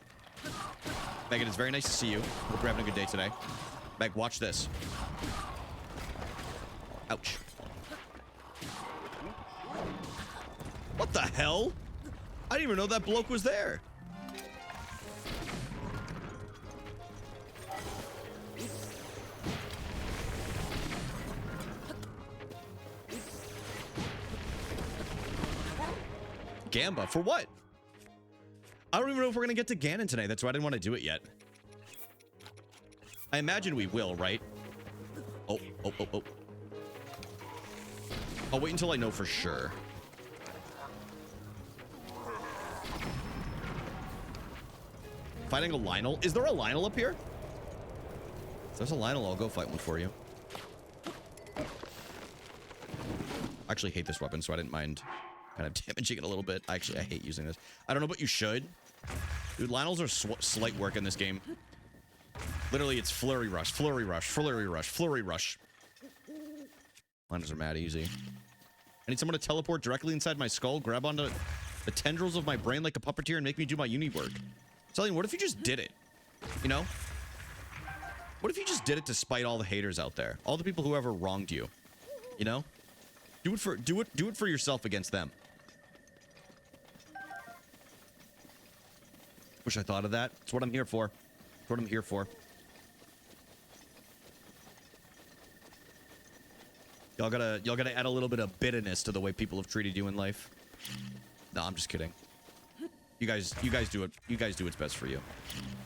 Megan, it's very nice to see you. Hope you're having a good day today. Meg, watch this. Ouch. What the hell? I didn't even know that bloke was there. Gamba, for what? I don't even know if we're gonna get to Ganon today. That's why I didn't want to do it yet. I imagine we will, right? Oh. I'll wait until I know for sure. Fighting a Lionel? Is there a Lionel up here? If there's a Lionel, I'll go fight one for you. I actually hate this weapon, so I didn't mind kind of damaging it a little bit. I hate using this. I don't know, but you should. Dude, Lionels are slight work in this game. Literally, it's flurry rush, flurry rush, flurry rush, flurry rush. Lionels are mad easy. I need someone to teleport directly inside my skull, grab onto the tendrils of my brain like a puppeteer, and make me do my uni work. Selling, what if you just did it? You know? What if you just did it to spite all the haters out there? All the people who ever wronged you. You know? Do it for yourself against them. Wish I thought of that. That's what I'm here for. That's what I'm here for. Y'all gotta add a little bit of bitterness to the way people have treated you in life. No, I'm just kidding. You guys do it. You guys do what's best for you.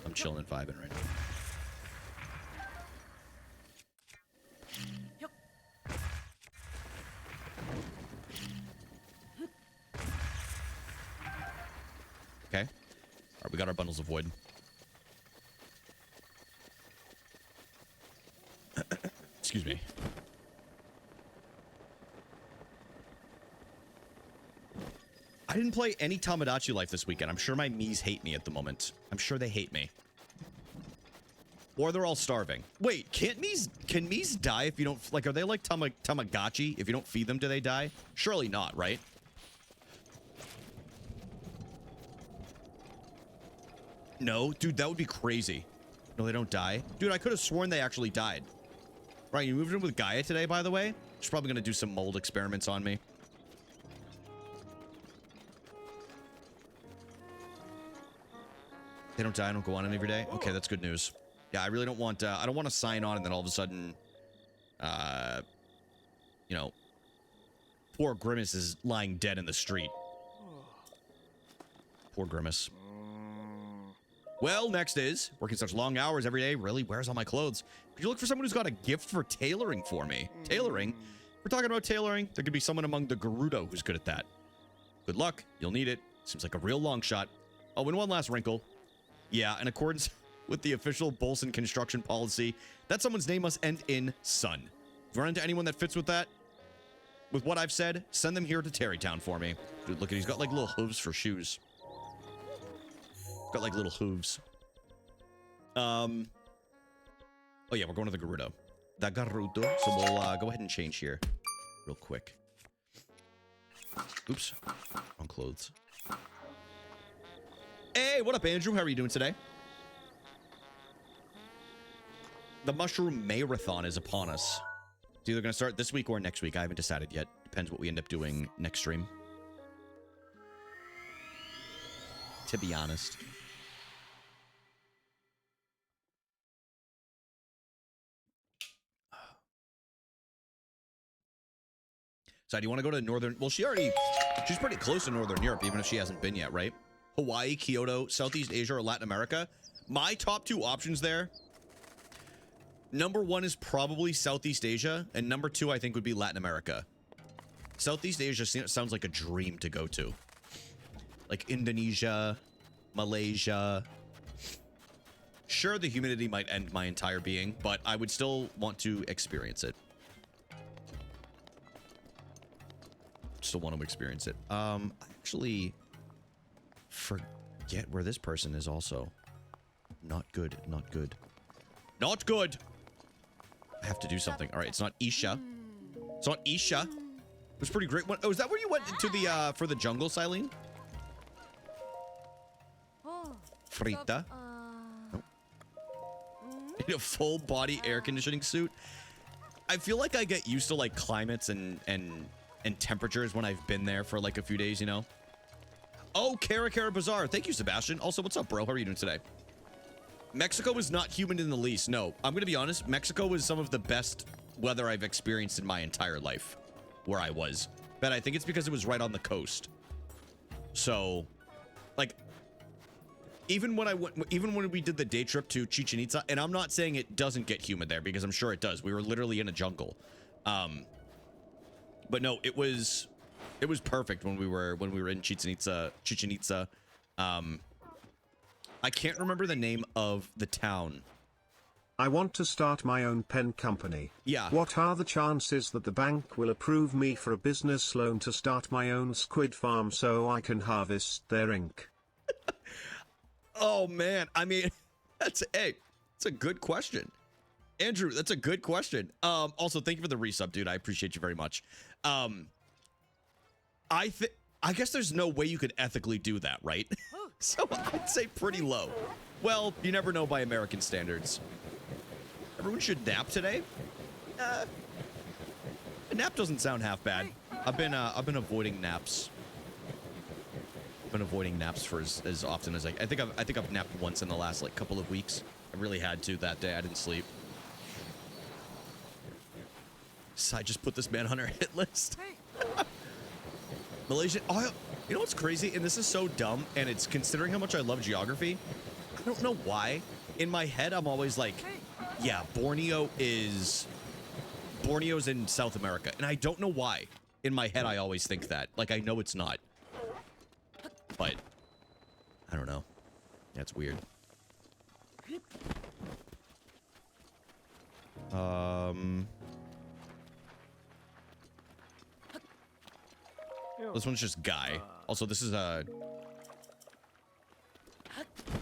I'm chilling and vibing right now. Okay. All right, we got our bundles of wood. Excuse me. I didn't play any Tamagotchi Life this weekend. I'm sure my Miis hate me at the moment. I'm sure they hate me. Or they're all starving. Wait, can Miis die if you don't, like, are they like Tamagotchi? If you don't feed them, do they die? Surely not, right? No, dude, that would be crazy. No, they don't die. Dude, I could have sworn they actually died. Right, you moved in with Gaia today, by the way? She's probably going to do some mold experiments on me. They don't die, I don't go on every day? Okay, that's good news. Yeah, I really don't want, I don't want to sign on and then all of a sudden, you know, poor Grimace is lying dead in the street. Poor Grimace. Well, next is working such long hours every day really wears all my clothes. Could you look for someone who's got a gift for tailoring for me? Tailoring? We're talking about tailoring. There could be someone among the Gerudo who's good at that. Good luck. You'll need it. Seems like a real long shot. Oh, and one last wrinkle. Yeah, in accordance with the official Bolson construction policy, that someone's name must end in son. If you run into anyone that fits with that, with what I've said, send them here to Terrytown for me. Dude, look at, he's got like little hooves for shoes. Got like little hooves. Oh yeah, we're going to the Gerudo. The Gerudo. So we'll go ahead and change here real quick. Oops. Wrong clothes. Hey, what up, Andrew? How are you doing today? The Mushroom Marathon is upon us. It's either going to start this week or next week. I haven't decided yet. Depends what we end up doing next stream. To be honest. So do you want to go to Northern... Well, she's pretty close to Northern Europe, even if she hasn't been yet, right? Hawaii, Kyoto, Southeast Asia, or Latin America. My top 2 options there. Number 1 is probably Southeast Asia, and number 2, I think, would be Latin America. Southeast Asia sounds like a dream to go to. Like Indonesia, Malaysia. Sure, the humidity might end my entire being, but I would still want to experience it. Still want to experience it. I actually forget where this person is also. Not good, not good. Not good! I have to do something. Alright, it's not Isha. It's not Isha. It was pretty great. Oh, is that where you went to the, for the jungle, Silene? Frita. Nope. In a full body air conditioning suit. I feel like I get used to, like, climates and temperatures when I've been there for like a few days, you know? Oh, Kara Bazaar. Thank you, Sebastian. Also, what's up, bro? How are you doing today? Mexico is not humid in the least. No, I'm going to be honest. Mexico was some of the best weather I've experienced in my entire life where I was. But I think it's because it was right on the coast. So, like, even when we did the day trip to Chichen Itza, and I'm not saying it doesn't get humid there because I'm sure it does. We were literally in a jungle. But no, it was perfect when we were in Chichen Itza. I can't remember the name of the town. I want to start my own pen company. Yeah. What are the chances that the bank will approve me for a business loan to start my own squid farm so I can harvest their ink? Oh man, I mean, that's a good question. Andrew, that's a good question. Also, thank you for the resub, dude. I appreciate you very much. I guess there's no way you could ethically do that, right? So I'd say pretty low. Well, you never know by American standards. Everyone should nap today. A nap doesn't sound half bad. I've been avoiding naps. I've been avoiding naps for as often as I think I've napped once in the last like couple of weeks. I really had to that day. I didn't sleep. So I just put this man on our hit list. Malaysia. Oh, you know what's crazy? And this is so dumb. And it's considering how much I love geography. I don't know why. In my head, I'm always like, yeah, Borneo's in South America. And I don't know why. In my head, I always think that. Like, I know it's not. But, I don't know. That's weird. This one's just Guy. Also, this is a...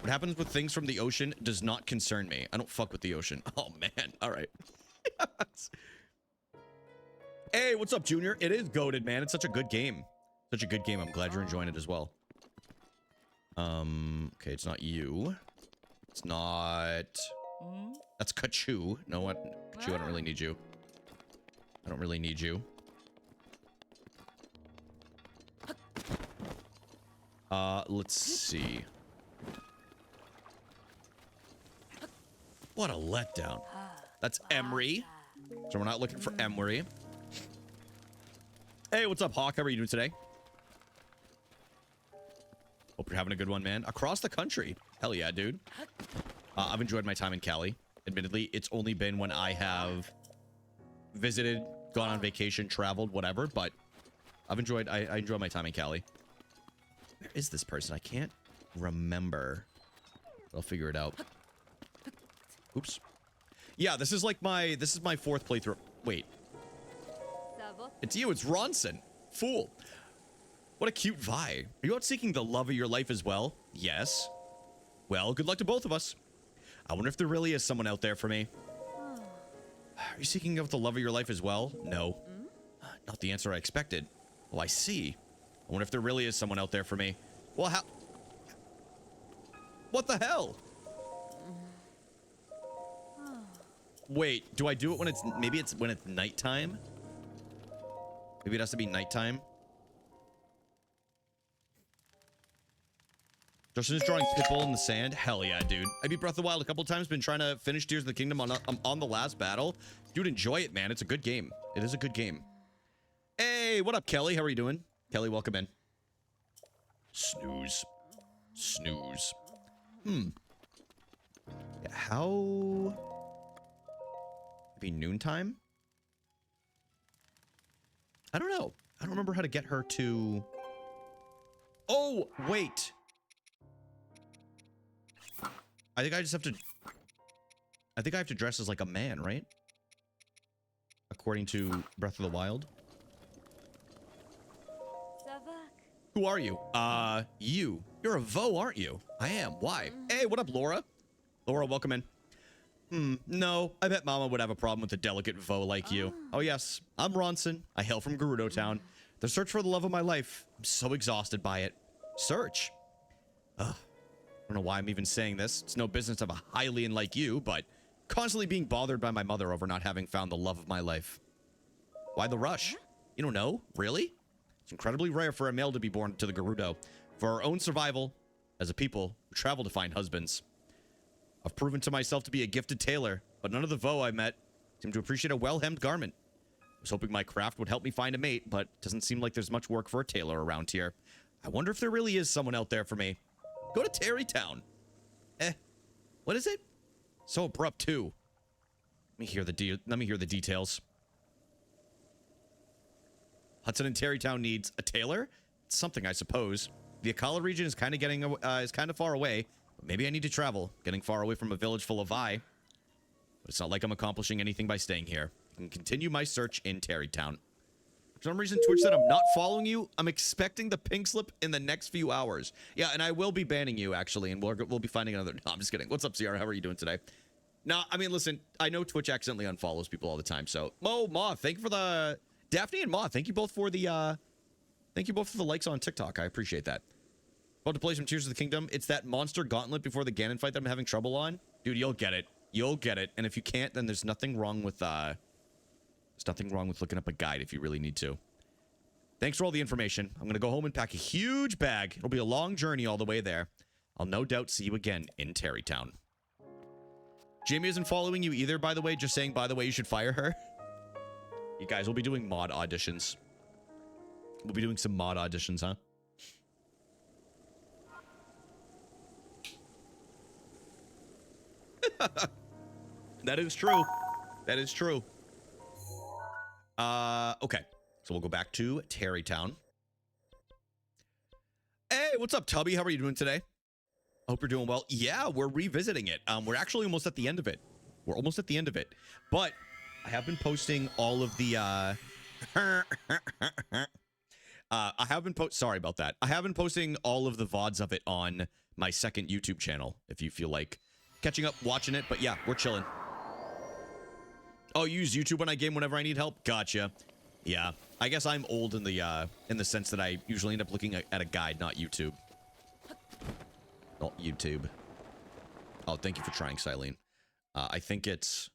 What happens with things from the ocean does not concern me. I don't fuck with the ocean. Oh, man. All right. Hey, what's up, Junior? It is goated, man. It's such a good game. Such a good game. I'm glad you're enjoying it as well. Okay, it's not you. It's not... That's Kachu. No, what? Kachu, I don't really need you. I don't really need you. Let's see. What a letdown. That's Emery. So we're not looking for Emery. Hey, what's up, Hawk? How are you doing today? Hope you're having a good one, man. Across the country. Hell yeah, dude. I've enjoyed my time in Cali. Admittedly, it's only been when I have visited, gone on vacation, traveled, whatever, but I enjoy my time in Cali. Where is this person? I can't remember. I'll figure it out. Oops. Yeah, this is my fourth playthrough. Wait. It's you, it's Ronson. Fool. What a cute Vi. Are you out seeking the love of your life as well? Yes. Well, good luck to both of us. I wonder if there really is someone out there for me. Are you seeking out the love of your life as well? No. Not the answer I expected. Oh, I see. I wonder if there really is someone out there for me. Well, how? What the hell? Wait, do I do it when it's... Maybe it's when it's nighttime? Maybe it has to be nighttime? Justin's drawing Pitbull in the sand. Hell yeah, dude. I beat Breath of the Wild a couple times. Been trying to finish Tears of the Kingdom on the last battle. Dude, enjoy it, man. It's a good game. It is a good game. Hey, what up, Kelly? How are you doing? Kelly, welcome in. Snooze. Snooze. Yeah, how... Maybe noontime? I don't know. I don't remember how to get her to... Oh, wait. I think I just have to... I think I have to dress as like a man, right? According to Breath of the Wild. Who are you? You. You're a Vo, aren't you? I am. Why? Hey, what up, Laura? Laura, welcome in. No. I bet Mama would have a problem with a delicate Vo like you. Oh, yes. I'm Ronson. I hail from Gerudo Town. The search for the love of my life. I'm so exhausted by it. Search? Ugh. I don't know why I'm even saying this. It's no business of a Hylian like you, but constantly being bothered by my mother over not having found the love of my life. Why the rush? You don't know? Really? It's incredibly rare for a male to be born to the Gerudo. For our own survival, as a people, we travel to find husbands. I've proven to myself to be a gifted tailor, but none of the Vo I met seem to appreciate a well-hemmed garment. I was hoping my craft would help me find a mate, but it doesn't seem like there's much work for a tailor around here. I wonder if there really is someone out there for me. Go to Terrytown. What is it? So abrupt too. Let me hear the details. Hudson and Terrytown needs a tailor. It's something, I suppose. The Akala region is kind of far away. But maybe I need to travel. Getting far away from a village full of Vi. But it's not like I'm accomplishing anything by staying here. I can continue my search in Terrytown. For some reason, Twitch said I'm not following you. I'm expecting the pink slip in the next few hours. Yeah, and I will be banning you, actually, and we'll be finding another... No, I'm just kidding. What's up, CR? How are you doing today? No, I mean, listen, I know Twitch accidentally unfollows people all the time, so... Mo, Ma, thank you for the... Daphne and Ma, thank you both for the, likes on TikTok. I appreciate that. About to play some Tears of the Kingdom. It's that monster gauntlet before the Ganon fight that I'm having trouble on. Dude, you'll get it. You'll get it. And if you can't, then there's nothing wrong with, looking up a guide if you really need to. Thanks for all the information. I'm going to go home and pack a huge bag. It'll be a long journey all the way there. I'll no doubt see you again in Terrytown. Jamie isn't following you either, by the way. Just saying, by the way, you should fire her. You guys, we'll be doing mod auditions. We'll be doing some mod auditions, huh? That is true. That is true. Okay. So we'll go back to Terrytown. Hey, what's up, Tubby? How are you doing today? I hope you're doing well. Yeah, we're revisiting it. We're actually almost at the end of it. We're almost at the end of it. But I have been posting all of the, sorry about that. I have been posting all of the VODs of it on my second YouTube channel, if you feel like catching up, watching it. But yeah, we're chilling. Oh, you use YouTube when I game whenever I need help? Gotcha. Yeah, I guess I'm old in the sense that I usually end up looking at a guide, not YouTube. Not YouTube. Oh, thank you for trying, Silene. I think it's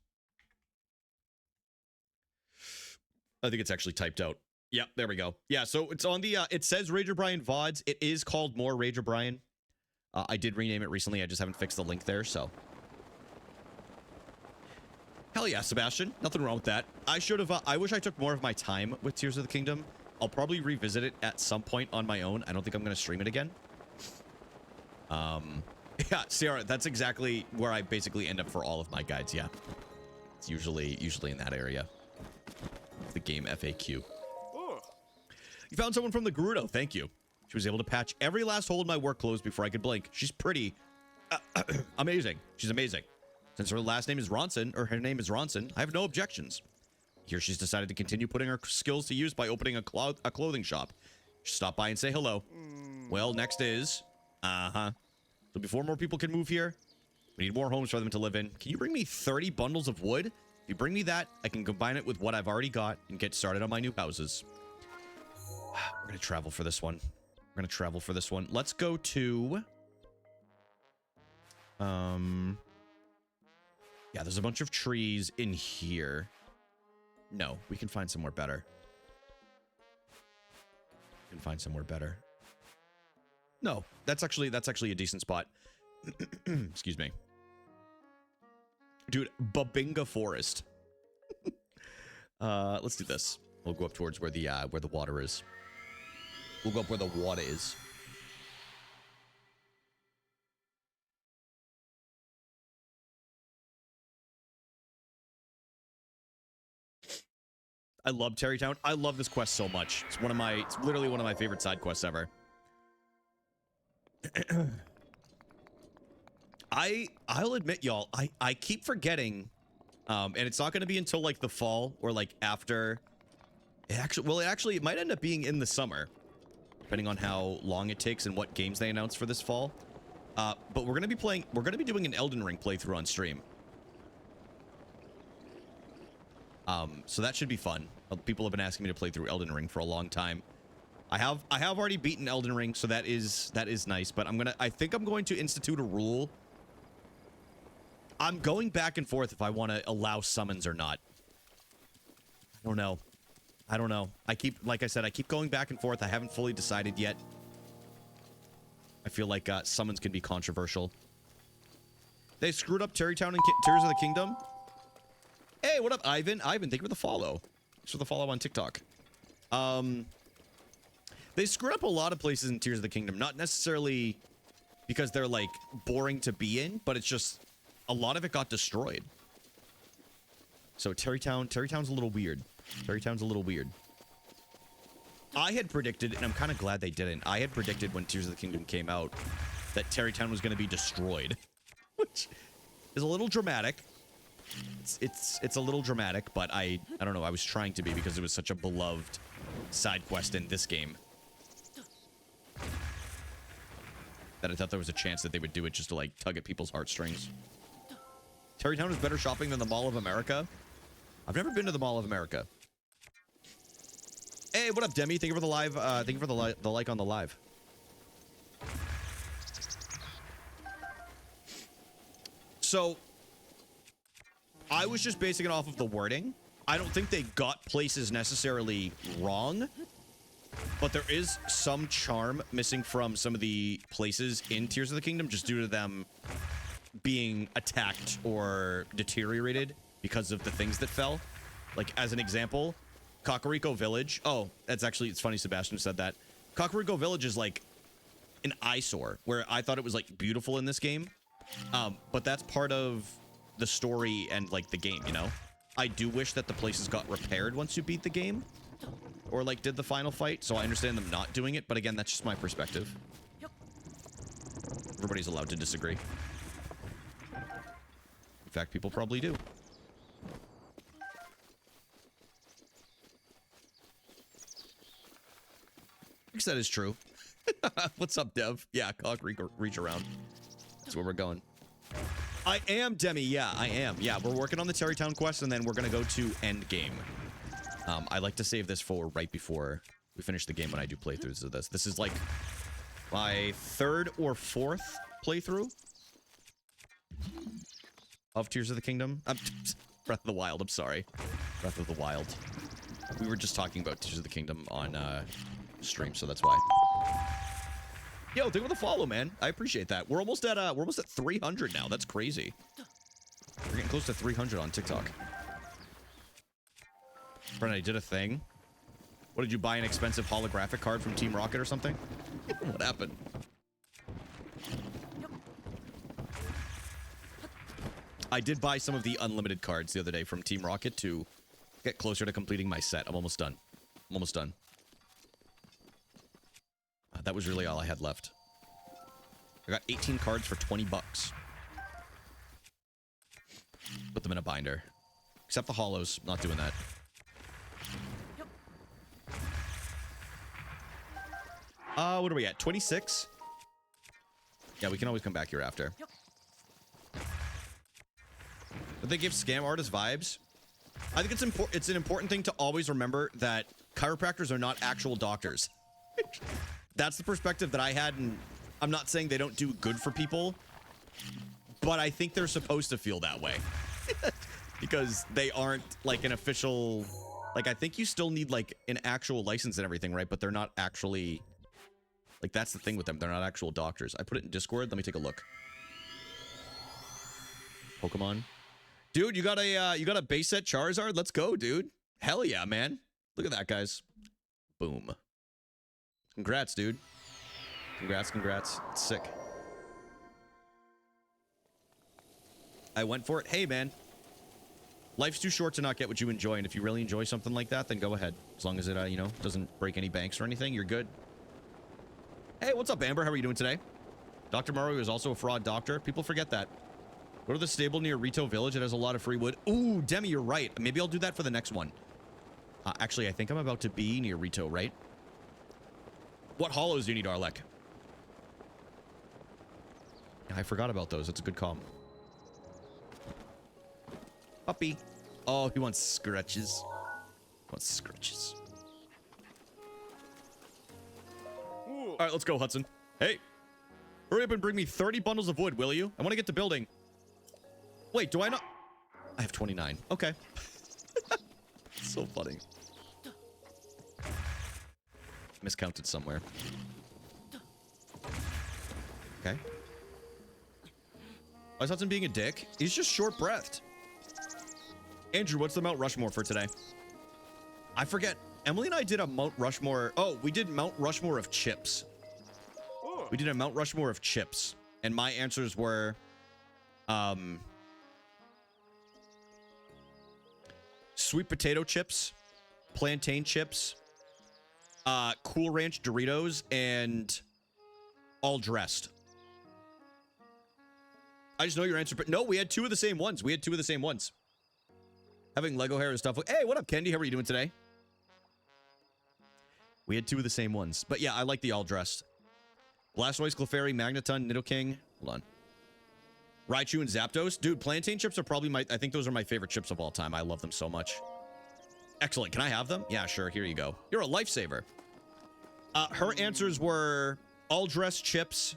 actually typed out. Yeah, there we go. Yeah, so it's on the, it says Rager Brian VODs. It is called More Rager Brian. I did rename it recently. I just haven't fixed the link there, so. Hell yeah, Sebastian. Nothing wrong with that. I should have, I wish I took more of my time with Tears of the Kingdom. I'll probably revisit it at some point on my own. I don't think I'm going to stream it again. Yeah, Sierra, that's exactly where I basically end up for all of my guides. Yeah, it's usually in that area. The game FAQ. You found someone from the Gerudo. Thank you. She was able to patch every last hole in my work clothes before I could blink. She's pretty amazing. She's amazing. Since her last name is Ronson, or her name is Ronson, I have no objections. Here she's decided to continue putting her skills to use by opening a clothing shop. She stopped by and say hello. Well, next is... So before more people can move here, we need more homes for them to live in. Can you bring me 30 bundles of wood? If you bring me that, I can combine it with what I've already got and get started on my new houses. We're going to travel for this one. Let's go to... Yeah, there's a bunch of trees in here. No, we can find somewhere better. No, that's actually a decent spot. Excuse me. Dude, Babinga Forest. Let's do this. We'll go up towards where the water is. We'll go up where the water is. I love Terrytown. I love this quest so much. It's literally one of my favorite side quests ever. I'll admit, y'all, I keep forgetting, and it's not going to be until like the fall or like after. It might end up being in the summer, depending on how long it takes and what games they announce for this fall. But we're going to be doing an Elden Ring playthrough on stream. So that should be fun. People have been asking me to play through Elden Ring for a long time. I have already beaten Elden Ring, so that is nice, but I think I'm going to institute a rule. I'm going back and forth if I want to allow summons or not. I don't know. Like I said, I keep going back and forth. I haven't fully decided yet. I feel like summons can be controversial. They screwed up Terrytown and Tears of the Kingdom. Hey, what up, Ivan? Ivan, thank you for the follow. Thanks for the follow on TikTok. They screwed up a lot of places in Tears of the Kingdom. Not necessarily because they're, like, boring to be in, but it's just a lot of it got destroyed. So Terrytown's a little weird. I had predicted, and I'm kind of glad they didn't, I had predicted when Tears of the Kingdom came out that Terrytown was going to be destroyed. Which is a little dramatic. It's a little dramatic, but I don't know, I was trying to be because it was such a beloved side quest in this game. That I thought there was a chance that they would do it just to, like, tug at people's heartstrings. Terrytown is better shopping than the Mall of America. I've never been to the Mall of America. Hey, what up, Demi? Thank you for the live. Thank you for the like on the live. So, I was just basing it off of the wording. I don't think they got places necessarily wrong, but there is some charm missing from some of the places in Tears of the Kingdom just due to them being attacked or deteriorated because of the things that fell. Like, as an example, Kakariko Village. Oh, it's funny Sebastian said that. Kakariko Village is like an eyesore, where I thought it was like beautiful in this game. But that's part of the story and like the game, you know? I do wish that the places got repaired once you beat the game. Or like did the final fight, so I understand them not doing it, but again, that's just my perspective. Everybody's allowed to disagree. In fact, people probably do. I guess that is true. What's up, Dev? Yeah, cock reach around. That's where we're going. I am, Demi. Yeah, I am. Yeah, we're working on the Terrytown quest, and then we're going to go to Endgame. I like to save this for right before we finish the game when I do playthroughs of this. This is like my 3rd or 4th playthrough of Tears of the Kingdom. Breath of the Wild, I'm sorry. Breath of the Wild. We were just talking about Tears of the Kingdom on stream, so that's why. Yo, thank you for the follow, man. I appreciate that. We're almost at 300 now. That's crazy. We're getting close to 300 on TikTok. Friend, I did a thing. What, did you buy an expensive holographic card from Team Rocket or something? What happened? I did buy some of the unlimited cards the other day from Team Rocket to get closer to completing my set. I'm almost done. I'm almost done. That was really all I had left. I got 18 cards for 20 bucks. Put them in a binder. Except the hollows. Not doing that. What are we at? 26? Yeah, we can always come back here after. But they give scam artist vibes. I think it's an important thing to always remember that chiropractors are not actual doctors. That's the perspective that I had, and I'm not saying they don't do good for people, but I think they're supposed to feel that way. Because they aren't like an official, like I think you still need like an actual license and everything, right? But they're not actually, like that's the thing with them. They're not actual doctors. I put it in Discord. Let me take a look. Pokemon. Dude, you got a base set Charizard? Let's go, dude. Hell yeah, man. Look at that, guys. Boom. Congrats, dude. Congrats, congrats. It's sick. I went for it. Hey, man. Life's too short to not get what you enjoy, and if you really enjoy something like that, then go ahead. As long as it, you know, doesn't break any banks or anything, you're good. Hey, what's up, Amber? How are you doing today? Dr. Mario is also a fraud doctor. People forget that. Go to the stable near Rito Village. It has a lot of free wood. Ooh, Demi, you're right. Maybe I'll do that for the next one. Actually, I think I'm about to be near Rito, right? What hollows do you need, Arlek? I forgot about those. That's a good call. Puppy. Oh, he wants scratches. He wants scratches. All right, let's go, Hudson. Hey, hurry up and bring me 30 bundles of wood, will you? I want to get to building. Wait, do I not? I have 29. Okay. So funny. Miscounted somewhere. Okay. Why is Hudson being a dick? He's just short-breathed. Andrew, what's the Mount Rushmore for today? I forget. Emily and I did a Mount Rushmore. Oh, we did Mount Rushmore of chips. We did a Mount Rushmore of chips. And my answers were... sweet potato chips, plantain chips, Cool Ranch Doritos, and all dressed. I just know your answer, but no, we had two of the same ones. We had two of the same ones. Having Lego hair and stuff. Hey, what up, Candy? How are you doing today? We had two of the same ones. But yeah, I like the all dressed. Blastoise, Clefairy, Magneton, Nidoking. Hold on. Raichu and Zapdos. Dude, plantain chips are probably I think those are my favorite chips of all time. I love them so much. Excellent. Can I have them? Yeah, sure. Here you go. You're a lifesaver. Her answers were all dressed chips.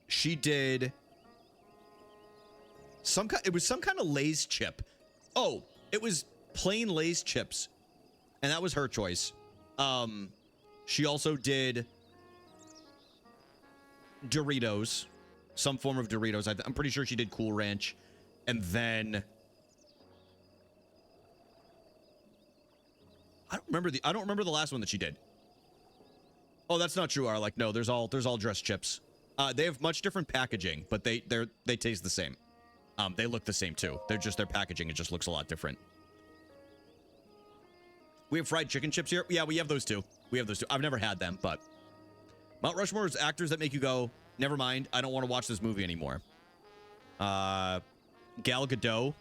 She did some kind. It was some kind of Lay's chip. Oh, it was plain Lay's chips, and that was her choice. She also did Doritos, some form of Doritos. I'm pretty sure she did Cool Ranch, and then I don't remember the last one that she did. Oh, that's not true, Arlek. No, there's all dressed chips. They have much different packaging, but they taste the same. They look the same too. Their packaging, it just looks a lot different. We have fried chicken chips here. Yeah, we have those too. We have those too. I've never had them, but Mount Rushmore is actors that make you go, never mind, I don't want to watch this movie anymore. Gal Gadot.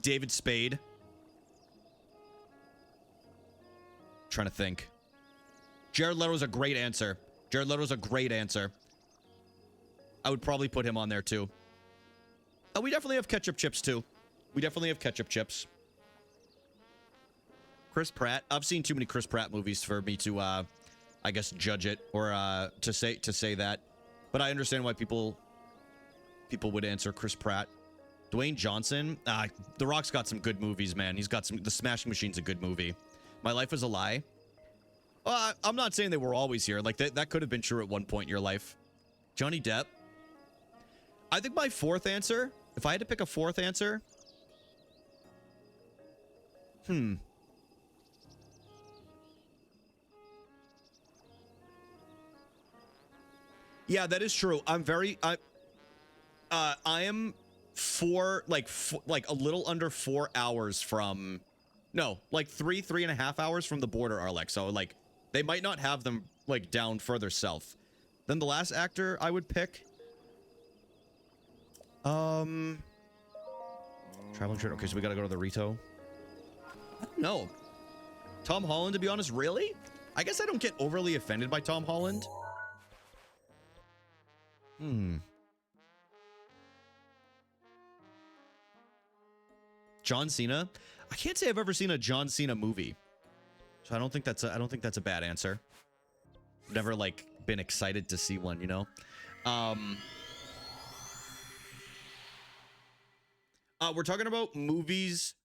David Spade. Trying to think. Jared Leto's a great answer. Jared Leto's a great answer. I would probably put him on there too. We definitely have ketchup chips too. We definitely have ketchup chips. Chris Pratt. I've seen too many Chris Pratt movies for me to, I guess, judge it or to say that. But I understand why people would answer Chris Pratt. Dwayne Johnson. The Rock's got some good movies, man. He's got some. The Smashing Machine's a good movie. My Life is a Lie. I'm not saying they were always here. Like that could have been true at one point in your life. Johnny Depp. I think my fourth answer, if I had to pick a fourth answer, Hmm. Yeah, that is true. I am like a little under 4 hours from, no, like 3.5 hours from the border, Arlex. So like they might not have them like down further south. Then the last actor I would pick, traveling shirt. Okay, so we gotta go to the Rito. I don't know. Tom Holland, to be honest, really? I guess I don't get overly offended by Tom Holland. Hmm. John Cena? I can't say I've ever seen a John Cena movie. So I don't think that's a bad answer. Never like been excited to see one, you know? We're talking about movies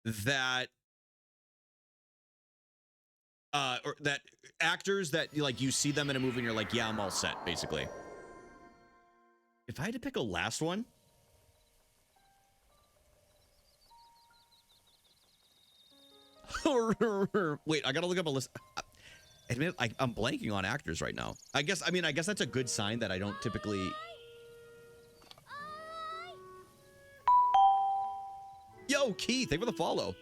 that or that actors that like you see them in a movie and you're like, yeah, I'm all set, basically. If I had to pick a last one, wait, I gotta look up a list. Admit, I'm blanking on actors right now. I guess that's a good sign that I don't typically. Yo, Keith, thank you for the follow.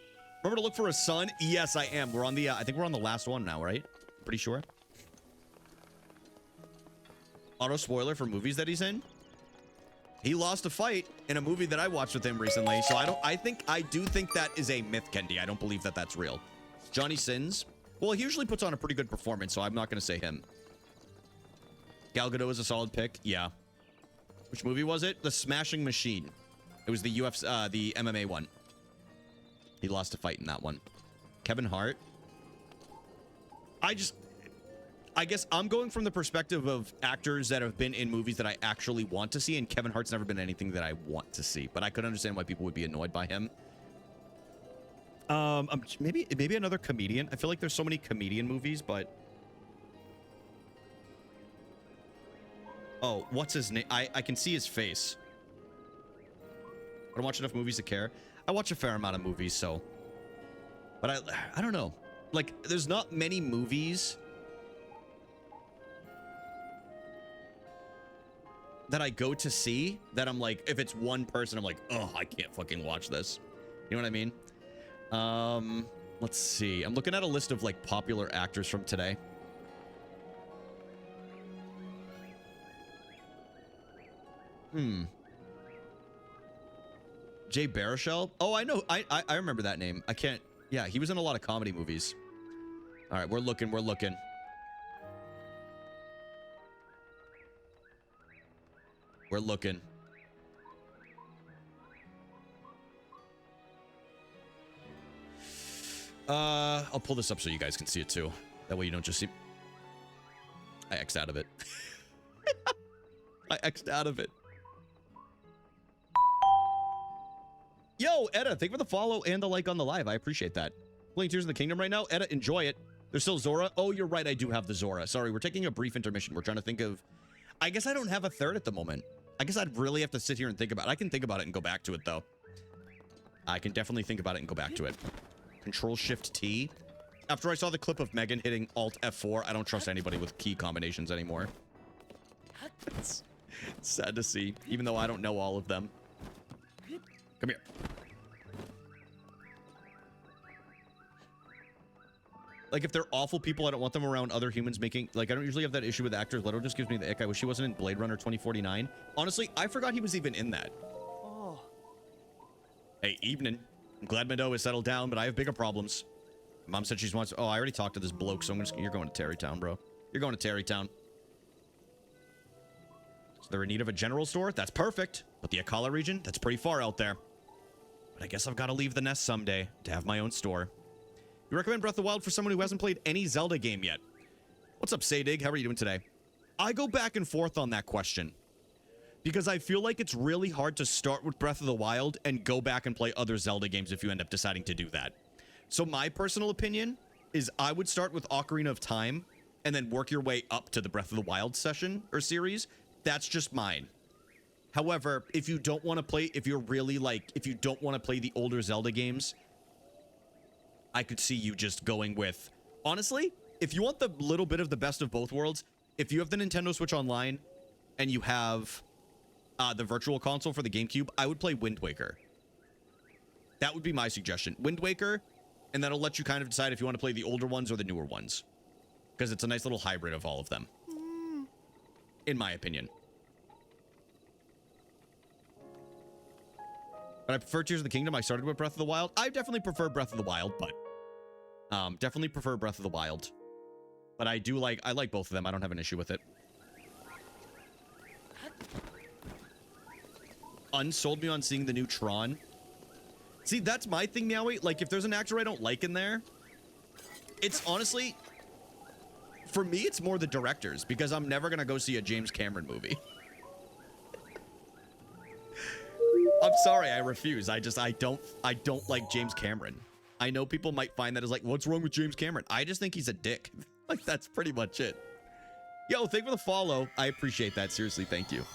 Remember to look for a son? Yes, I am. We're on the, I think we're on the last one now, right? Pretty sure. Auto spoiler for movies that he's in. He lost a fight in a movie that I watched with him recently. So I do think that is a myth, Kendi. I don't believe that that's real. Johnny Sins. Well, he usually puts on a pretty good performance, so I'm not going to say him. Gal Gadot is a solid pick. Yeah. Which movie was it? The Smashing Machine. It was the UFC, the MMA one. He lost a fight in that one. Kevin Hart. I guess I'm going from the perspective of actors that have been in movies that I actually want to see, and Kevin Hart's never been anything that I want to see, but I could understand why people would be annoyed by him. Maybe another comedian. I feel like there's so many comedian movies, but oh, what's his name? I can see his face. I don't watch enough movies to care. I watch a fair amount of movies, so, but I don't know. Like, there's not many movies that I go to see that I'm like, if it's one person, I'm like, oh, I can't fucking watch this. You know what I mean? Let's see. I'm looking at a list of like popular actors from today. Jay Baruchel? Oh, I know. I remember that name. I can't. Yeah, he was in a lot of comedy movies. All right, we're looking. We're looking. We're looking. I'll pull this up so you guys can see it too. That way you don't just see. I X'd out of it. I X'd out of it. Yo, Edda, thank you for the follow and the like on the live. I appreciate that. Playing Tears of the Kingdom right now. Edda, enjoy it. There's still Zora. Oh, you're right. I do have the Zora. Sorry, we're taking a brief intermission. We're trying to think of. I guess I don't have a third at the moment. I guess I'd really have to sit here and think about it. I can think about it and go back to it, though. I can definitely think about it and go back to it. Control-Shift-T. After I saw the clip of Megan hitting Alt-F4, I don't trust anybody with key combinations anymore. It's sad to see, even though I don't know all of them. Come here. Like, if they're awful people, I don't want them around other humans making... Like, I don't usually have that issue with actors. Leto just gives me the ick. I wish he wasn't in Blade Runner 2049. Honestly, I forgot he was even in that. Oh. Hey, evening. I'm glad Mado is settled down, but I have bigger problems. Mom said she wants... Oh, I already talked to this bloke, so I'm just... You're going to Terrytown, bro. You're going to Terrytown. So they're in need of a general store? That's perfect. But the Akala region? That's pretty far out there. But I guess I've got to leave the nest someday to have my own store. You recommend Breath of the Wild for someone who hasn't played any Zelda game yet? What's up, Saydig? How are you doing today? I go back and forth on that question. Because I feel like it's really hard to start with Breath of the Wild and go back and play other Zelda games if you end up deciding to do that. So my personal opinion is I would start with Ocarina of Time and then work your way up to the Breath of the Wild session or series. That's just mine. However, if you don't want to play, if you're really like, if you don't want to play the older Zelda games, I could see you just going with, honestly, if you want the little bit of the best of both worlds, if you have the Nintendo Switch Online and you have the Virtual Console for the GameCube, I would play Wind Waker. That would be my suggestion. Wind Waker, and that'll let you kind of decide if you want to play the older ones or the newer ones. Because it's a nice little hybrid of all of them. In my opinion. But I prefer Tears of the Kingdom. I started with Breath of the Wild. I definitely prefer Breath of the Wild, but... definitely prefer Breath of the Wild. But I like both of them. I don't have an issue with it. Unsold me on seeing the new Tron. See, that's my thing, Meowie. Like, if there's an actor I don't like in there, it's honestly... For me, it's more the directors, because I'm never going to go see a James Cameron movie. I'm sorry, I refuse. I don't like James Cameron. I know people might find that as like, what's wrong with James Cameron? I just think he's a dick. Like, that's pretty much it. Yo, thank you for the follow. I appreciate that. Seriously, thank you.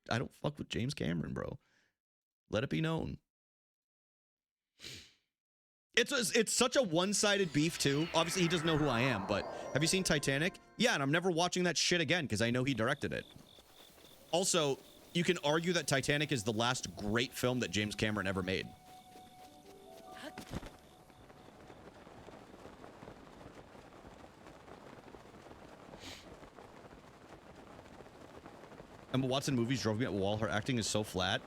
I don't fuck with James Cameron, bro. Let it be known. It's such a one-sided beef, too. Obviously, he doesn't know who I am, but have you seen Titanic? Yeah, and I'm never watching that shit again because I know he directed it. Also, you can argue that Titanic is the last great film that James Cameron ever made. Emma Watson movies drove me at wall. Her acting is so flat.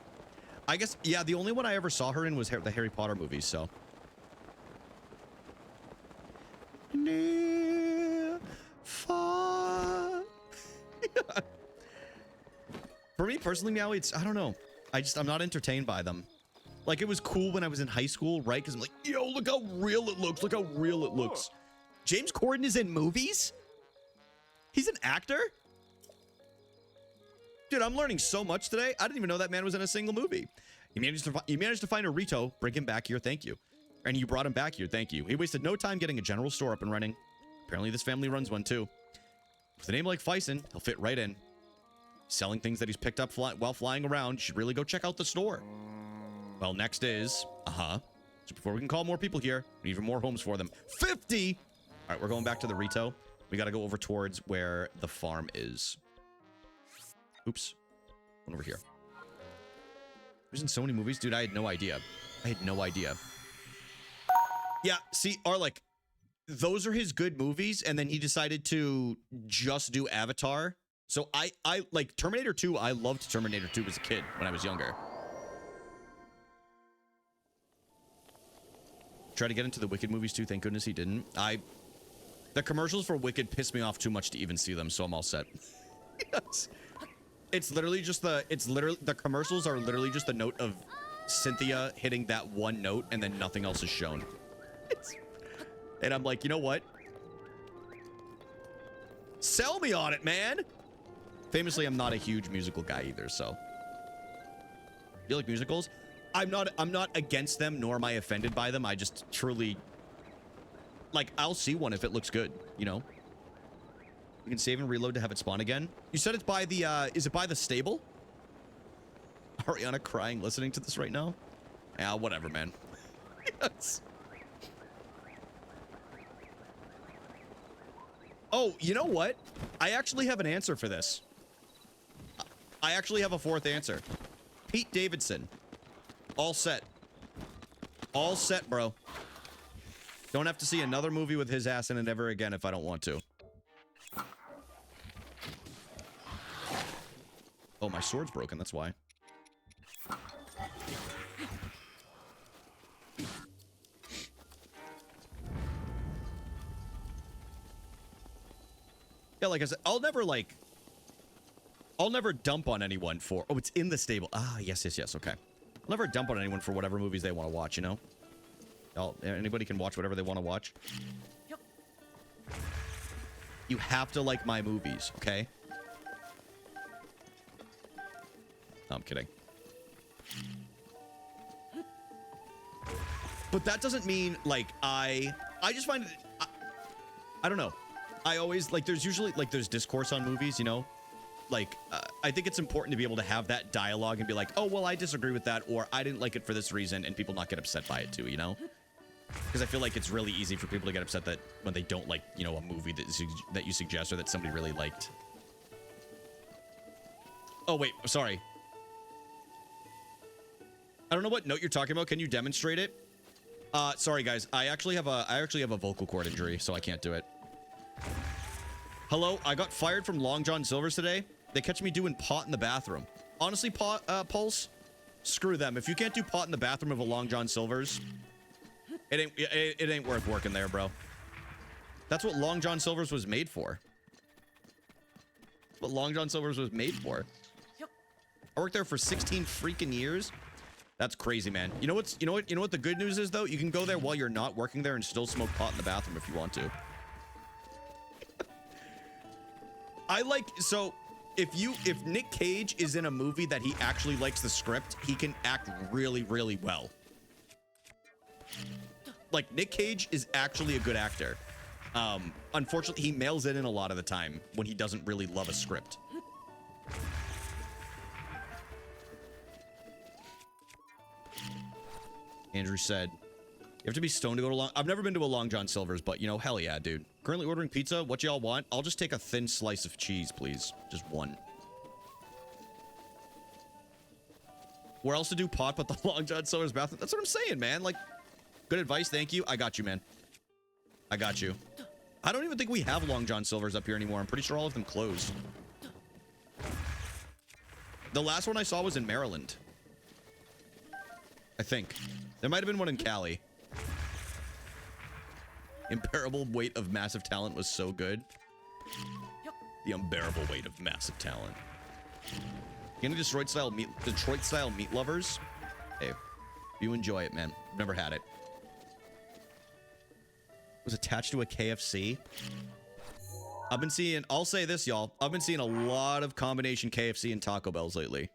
I guess, yeah, the only one I ever saw her in was the Harry Potter movies, so... Near, far. For me personally, Meowie, I don't know. I'm not entertained by them. Like, it was cool when I was in high school, right? Because I'm like, yo, look how real it looks. Look how real it looks. James Corden is in movies? He's an actor? Dude, I'm learning so much today. I didn't even know that man was in a single movie. You managed to find a Rito. Bring him back here. Thank you. And you brought him back here. Thank you. He wasted no time getting a general store up and running. Apparently this family runs one too. With a name like Fison, he'll fit right in. Selling things that he's picked up while flying around. You should really go check out the store. Well, next is... So before we can call more people here, we need even more homes for them. 50! All right, we're going back to the Rito. We got to go over towards where the farm is. Oops. One over here. He was in so many movies. Dude, I had no idea. I had no idea. Yeah, see, Arlick, those are his good movies, and then he decided to just do Avatar. So I like Terminator 2. I loved Terminator 2 as a kid when I was younger. Tried to get into the Wicked movies too. Thank goodness he didn't. The commercials for Wicked pissed me off too much to even see them, so I'm all set. Yes. It's literally just the commercials are literally just the note of Cynthia hitting that one note, and then nothing else is shown. And I'm like, you know what? Sell me on it, man. Famously, I'm not a huge musical guy either, so. You like musicals? I'm not against them, nor am I offended by them. I just truly, like, I'll see one if it looks good, you know? You can save and reload to have it spawn again. You said it's by the, is it by the stable? Ariana crying listening to this right now? Yeah, whatever, man. Yes. Oh, you know what? I actually have an answer for this. I actually have a fourth answer. Pete Davidson. All set. All set, bro. Don't have to see another movie with his ass in it ever again if I don't want to. Oh, my sword's broken, that's why. Yeah, like I said, I'll never dump on anyone for... Oh, it's in the stable. Ah, yes, okay. I'll never dump on anyone for whatever movies they want to watch, you know? Anybody can watch whatever they want to watch. Yep. You have to like my movies, okay? No, I'm kidding. But that doesn't mean, like, I just find it... I don't know. I always, like, there's usually, like, there's discourse on movies, you know? Like, I think it's important to be able to have that dialogue and be like, oh, well, I disagree with that, or I didn't like it for this reason, and people not get upset by it too, you know? Because I feel like it's really easy for people to get upset that when they don't like, you know, a movie that you suggest or that somebody really liked. Oh, wait, sorry. I don't know what note you're talking about. Can you demonstrate it? Sorry, guys. I actually have a vocal cord injury, so I can't do it. Hello, I got fired from Long John Silver's today. They catch me doing pot in the bathroom. Honestly, Pulse, screw them. If you can't do pot in the bathroom of a Long John Silver's, it ain't worth working there, bro. That's what Long John Silver's was made for. That's what Long John Silver's was made for. I worked there for 16 freaking years. That's crazy, man. You know what the good news is though? You can go there while you're not working there and still smoke pot in the bathroom if you want to. So if Nick Cage is in a movie that he actually likes the script, he can act really, really well. Like, Nick Cage is actually a good actor. Unfortunately, he mails it in a lot of the time when he doesn't really love a script. Andrew said, you have to be stoned to go to Long... I've never been to a Long John Silver's, but, you know, hell yeah, dude. Currently ordering pizza. What y'all want? I'll just take a thin slice of cheese, please. Just one. Where else to do pot but the Long John Silver's bathroom? That's what I'm saying, man. Like, good advice. Thank you. I got you, man. I got you. I don't even think we have Long John Silver's up here anymore. I'm pretty sure all of them closed. The last one I saw was in Maryland. I think. There might have been one in Cali. Unbearable weight of massive talent was so good. The unbearable weight of massive talent. Any Detroit style meat lovers? Hey, you enjoy it, man. Never had it. Was attached to a KFC. I've been seeing, I'll say this, y'all. I've been seeing a lot of combination KFC and Taco Bells lately.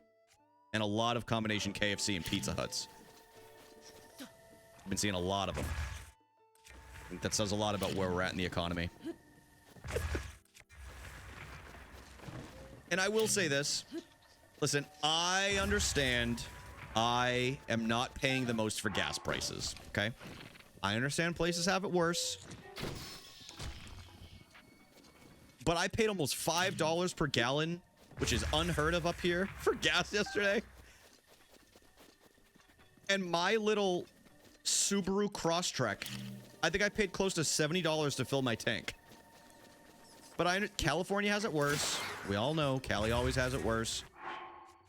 And a lot of combination KFC and Pizza Huts. I've been seeing a lot of them. I think that says a lot about where we're at in the economy. And I will say this. Listen, I understand I am not paying the most for gas prices, okay? I understand places have it worse. But I paid almost $5 per gallon, which is unheard of up here, for gas yesterday. And my little Subaru Crosstrek, I think I paid close to $70 to fill my tank. But California has it worse. We all know Cali always has it worse.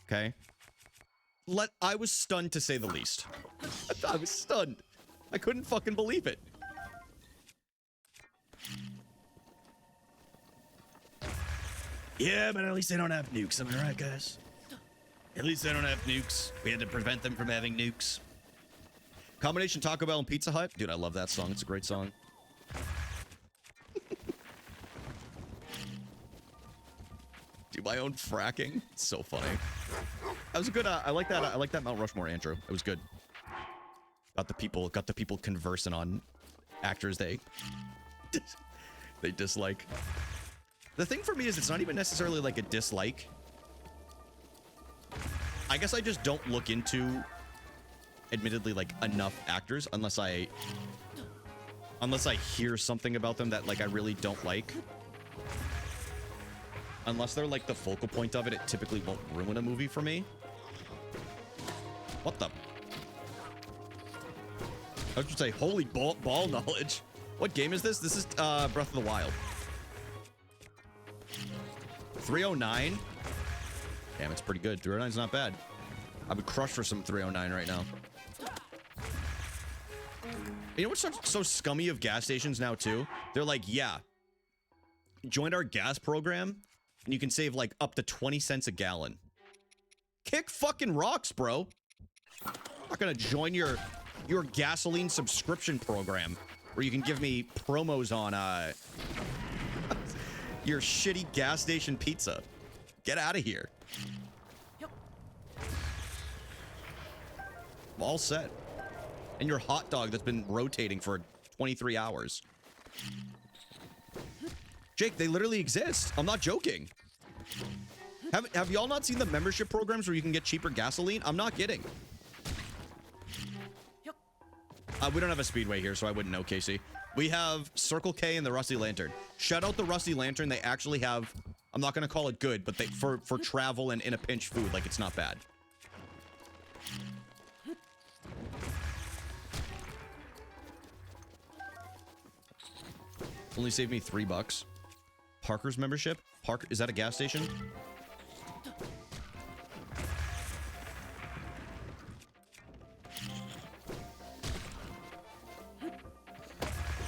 Okay. I was stunned, to say the least. I was stunned. I couldn't fucking believe it. Yeah, but at least they don't have nukes. Am I right, guys? At least they don't have nukes. We had to prevent them from having nukes. Combination Taco Bell and Pizza Hut. Dude, I love that song. It's a great song. Do my own fracking. It's so funny. That was a good. I like that. I like that Mount Rushmore intro. It was good. Got the people conversing on actors they dislike. The thing for me is it's not even necessarily like a dislike. I guess I just don't look into, admittedly, like enough actors unless I hear something about them that like I really don't like. Unless they're like the focal point of it, it typically won't ruin a movie for me. What the? I was gonna say, holy ball knowledge. What game is this? This is Breath of the Wild. 309? Damn, it's pretty good. 309 is not bad. I would crush for some 309 right now. You know what's so scummy of gas stations now, too? They're like, yeah, join our gas program, and you can save, like, up to 20 cents a gallon. Kick fucking rocks, bro. I'm not gonna join your gasoline subscription program where you can give me promos on, your shitty gas station pizza. Get out of here. I'm all set. And your hot dog that's been rotating for 23 hours. Jake, they literally exist. I'm not joking. Have y'all not seen the membership programs where you can get cheaper gasoline? I'm not kidding. We don't have a Speedway here, so I wouldn't know, Casey. We have Circle K and the Rusty Lantern. Shout out the Rusty Lantern. They actually have, I'm not going to call it good, but they for travel and in a pinch food, like it's not bad. Only saved me $3. Parker's membership? Parker, is that a gas station?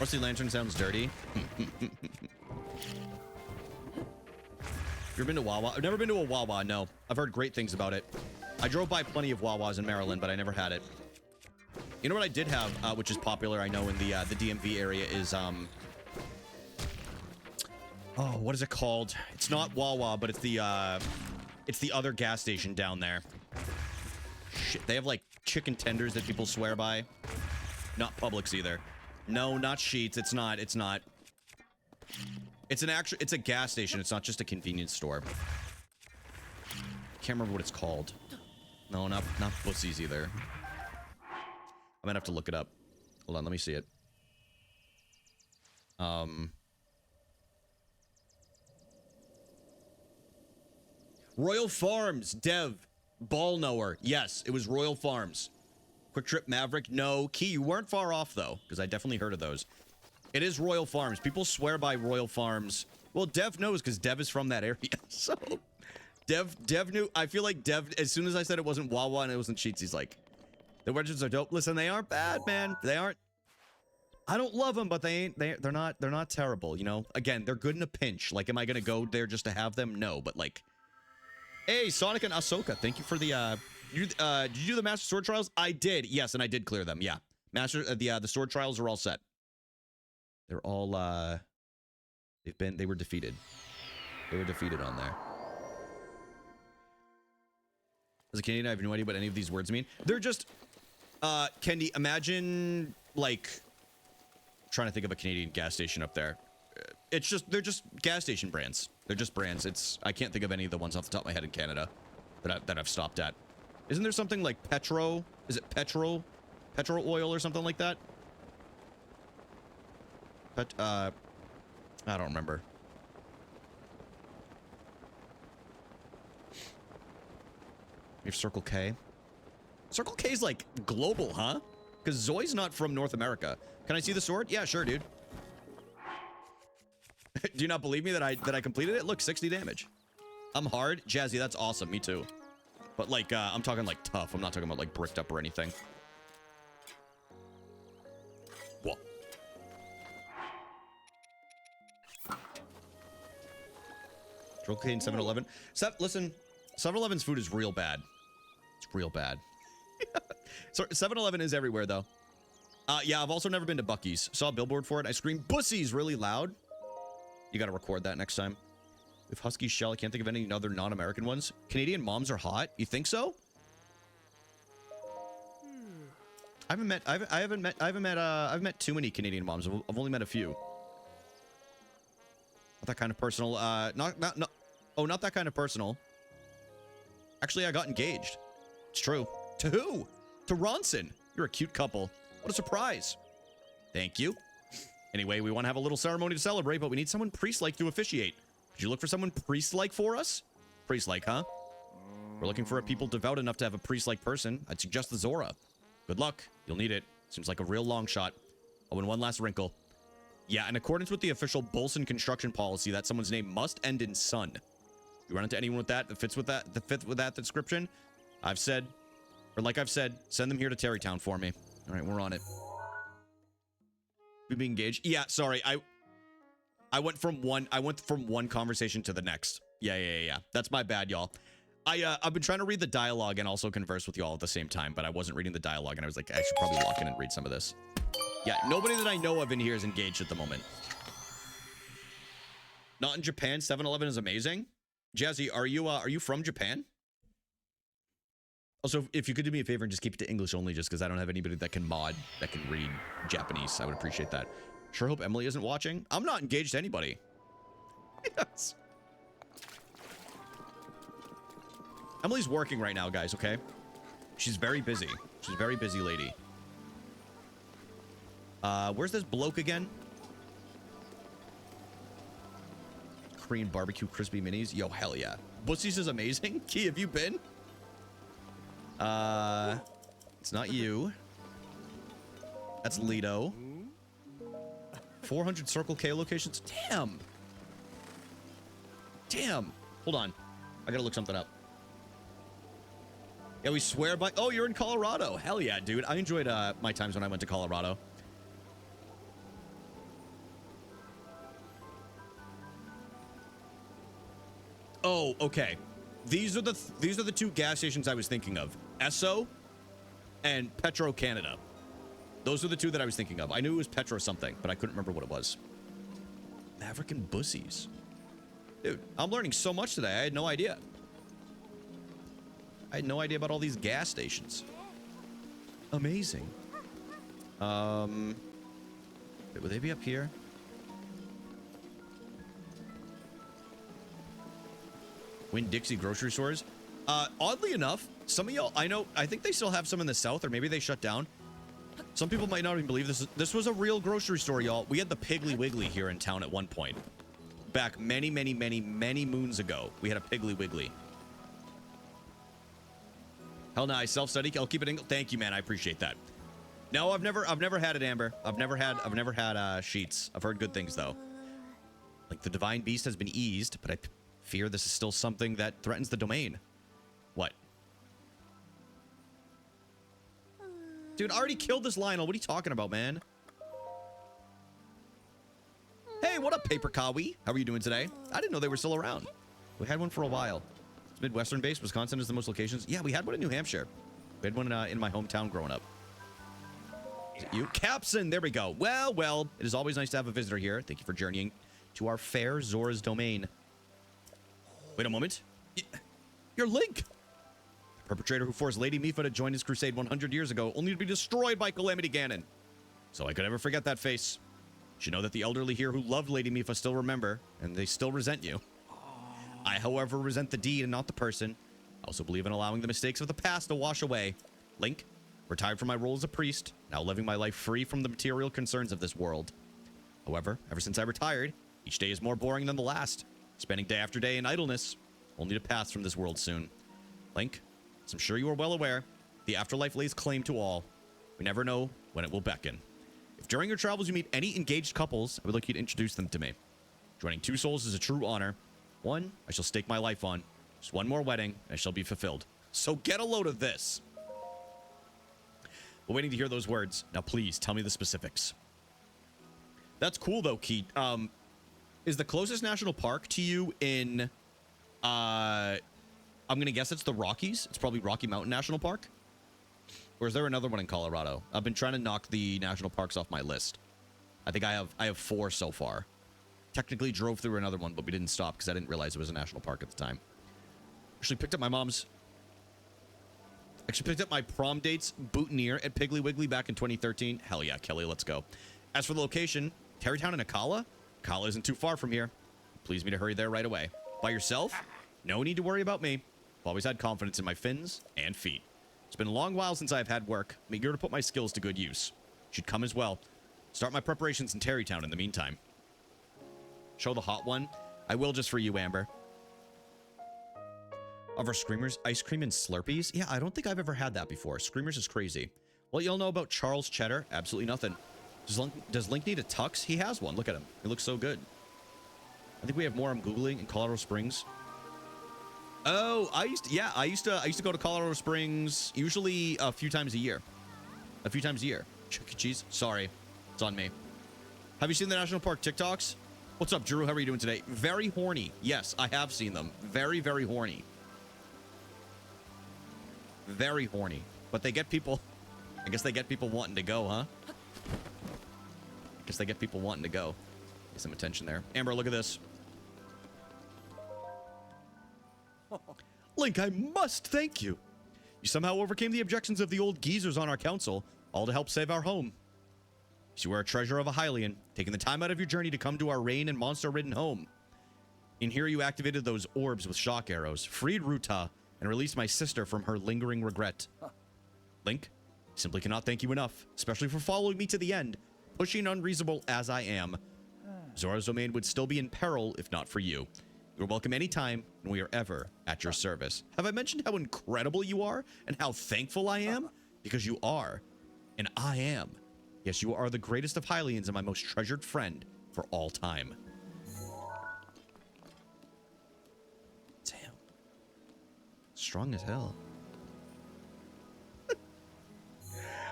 Rusty Lantern sounds dirty. You ever been to Wawa? I've never been to a Wawa, no. I've heard great things about it. I drove by plenty of Wawas in Maryland, but I never had it. You know what I did have, which is popular, I know, in the DMV area is, oh, what is it called? It's not Wawa, but it's the other gas station down there. Shit, they have, like, chicken tenders that people swear by. Not Publix either. No, not Sheetz. It's not. It's not. It's a gas station. It's not just a convenience store. Can't remember what it's called. No, not Bussies either. I might have to look it up. Hold on, let me see it. Royal Farms, Dev, Ball Knower. Yes, it was Royal Farms. Quick Trip Maverick, no. Key, you weren't far off, though, because I definitely heard of those. It is Royal Farms. People swear by Royal Farms. Well, Dev knows, because Dev is from that area, so... Dev knew. I feel like Dev, as soon as I said it wasn't Wawa and it wasn't Sheetz, he's like, the wedges are dope. Listen, they aren't bad, man. They aren't... I don't love them, but they're not terrible, you know? Again, they're good in a pinch. Like, am I gonna go there just to have them? No, but like... Hey, Sonic and Ahsoka, thank you for the, did you do the Master Sword Trials? I did, yes, and I did clear them, yeah. The Sword Trials are all set. They're all, they were defeated. They were defeated on there. As a Canadian, I have no idea what any of these words mean. They're just, Kendi, imagine, like, trying to think of a Canadian gas station up there. It's just, they're just gas station brands. They're just brands. I can't think of any of the ones off the top of my head in Canada that I've stopped at. Isn't there something like Petro? Is it Petro oil or something like that? I don't remember. We have Circle K. Circle K is like global, huh? Because Zoe's not from North America. Can I see the sword? Yeah, sure, dude. Do you not believe me that I completed it? Look, 60 damage. I'm hard. Jazzy, that's awesome. Me too. But like, I'm talking like tough. I'm not talking about like bricked up or anything. Whoa. Circle K and 7-Eleven. Listen, 7-Eleven's food is real bad. It's real bad. So 7-Eleven is everywhere though. Yeah, I've also never been to Buc-ee's. Saw a billboard for it. I screamed "Bussies" really loud. You gotta record that next time. With Husky Shell, I can't think of any other non-American ones. Canadian moms are hot. You think so? I haven't met too many Canadian moms. I've only met a few. Not that kind of personal. Not that kind of personal. Actually, I got engaged. It's true. To who? To Ronson. You're a cute couple. What a surprise. Thank you. Anyway, we want to have a little ceremony to celebrate, but we need someone priest-like to officiate. Could you look for someone priest-like for us? Priest-like, huh? We're looking for a people devout enough to have a priest-like person. I'd suggest the Zora. Good luck. You'll need it. Seems like a real long shot. Oh, and one last wrinkle. Yeah, in accordance with the official Bolson construction policy, that someone's name must end in son. You run into anyone with that fits with that description? I've said, send them here to Terrytown for me. All right, we're on it. We be engaged. Yeah, sorry. I went from one conversation to the next. Yeah. That's my bad, y'all. I've been trying to read the dialogue and also converse with y'all at the same time, but I wasn't reading the dialogue, and I was like, I should probably walk in and read some of this. Yeah, nobody that I know of in here is engaged at the moment. Not in Japan. 7-Eleven is amazing. Jazzy, are you from Japan? Also, if you could do me a favor and just keep it to English only, just because I don't have anybody that can mod, that can read Japanese, I would appreciate that. Sure hope Emily isn't watching. I'm not engaged to anybody. Yes. Emily's working right now, guys, okay? She's very busy. She's a very busy lady. Where's this bloke again? Korean barbecue crispy minis. Yo, hell yeah. Bussies is amazing. Key, have you been? It's not you. That's Lido. 400 Circle K locations. Damn. Damn. Hold on. I gotta look something up. Yeah, we swear by... Oh, you're in Colorado. Hell yeah, dude. I enjoyed my times when I went to Colorado. Oh, okay. These are the two gas stations I was thinking of. Esso and Petro Canada. Those are the two that I was thinking of. I knew it was Petro something, but I couldn't remember what it was. African bussies. Dude, I'm learning so much today. I had no idea. I had no idea about all these gas stations. Amazing. Wait, would they be up here? Winn-Dixie grocery stores. Oddly enough, some of y'all, I think they still have some in the south, or maybe they shut down. Some people might not even believe this. This was a real grocery store, y'all. We had the Piggly Wiggly here in town at one point. Back many, many, many, many moons ago, we had a Piggly Wiggly. Hell no, I self-study. I'll keep it in. Thank you, man. I appreciate that. No, I've never had it, Amber. I've never had sheets. I've heard good things though. Like the divine beast has been eased, but I fear this is still something that threatens the domain. What? Dude, I already killed this Lionel. What are you talking about, man? Hey, what up, Paper Kawi? How are you doing today? I didn't know they were still around. We had one for a while. It's Midwestern based. Wisconsin is the most locations. Yeah, we had one in New Hampshire. We had one in my hometown growing up. Is it you? Capson, there we go. Well, it is always nice to have a visitor here. Thank you for journeying to our fair Zora's domain. Wait a moment. You're Link! The perpetrator who forced Lady Mipha to join his crusade 100 years ago, only to be destroyed by Calamity Ganon. So I could never forget that face. You should know that the elderly here who loved Lady Mipha still remember, and they still resent you. I, however, resent the deed and not the person. I also believe in allowing the mistakes of the past to wash away. Link, retired from my role as a priest, now living my life free from the material concerns of this world. However, ever since I retired, each day is more boring than the last, spending day after day in idleness, only to pass from this world soon. Link, as I'm sure you are well aware, the afterlife lays claim to all. We never know when it will beckon. If during your travels you meet any engaged couples, I would like you to introduce them to me. Joining two souls is a true honor. One, I shall stake my life on. Just one more wedding, and I shall be fulfilled. So get a load of this. We're waiting to hear those words. Now, please, tell me the specifics. That's cool, though, Keith. Is the closest national park to you in... I'm going to guess it's the Rockies? It's probably Rocky Mountain National Park? Or is there another one in Colorado? I've been trying to knock the national parks off my list. I think I have 4 so far. Technically drove through another one, but we didn't stop because I didn't realize it was a national park at the time. Actually picked up my prom date's boutonniere at Piggly Wiggly back in 2013. Hell yeah, Kelly, let's go. As for the location, Tarrytown and Akala? Akala isn't too far from here. Please me to hurry there right away. By yourself? No need to worry about me. I've always had confidence in my fins and feet. It's been a long while since I've had work. I'm eager to put my skills to good use. Should come as well. Start my preparations in Tarrytown in the meantime. Show the hot one. I will just for you, Amber. Of our Screamers, ice cream and Slurpees? Yeah, I don't think I've ever had that before. Screamers is crazy. What y'all know about Charles Cheddar? Absolutely nothing. Does Link need a tux? He has one. Look at him. He looks so good. I think we have more. I'm Googling in Colorado Springs. Oh, I used to go to Colorado Springs usually a few times a year. Chuck E. Cheese. Sorry. It's on me. Have you seen the National Park TikToks? What's up, Drew? How are you doing today? Very horny. Yes, I have seen them. Very, very horny. Very horny. But they get people... I guess they get people wanting to go, huh? I guess they get people wanting to go. Get some attention there. Amber, look at this. Link, I must thank you. You somehow overcame the objections of the old geezers on our council, all to help save our home. You are a treasure of a Hylian, taking the time out of your journey to come to our rain and monster-ridden home. In here, you activated those orbs with shock arrows, freed Ruta, and release my sister from her lingering regret. Link, I simply cannot thank you enough, especially for following me to the end, pushing unreasonable as I am. Zora's domain would still be in peril if not for you. You're welcome anytime, and we are ever at your service. Have I mentioned how incredible you are and how thankful I am? Because you are, and I am. Yes, you are the greatest of Hylians and my most treasured friend for all time. Damn. Strong as hell.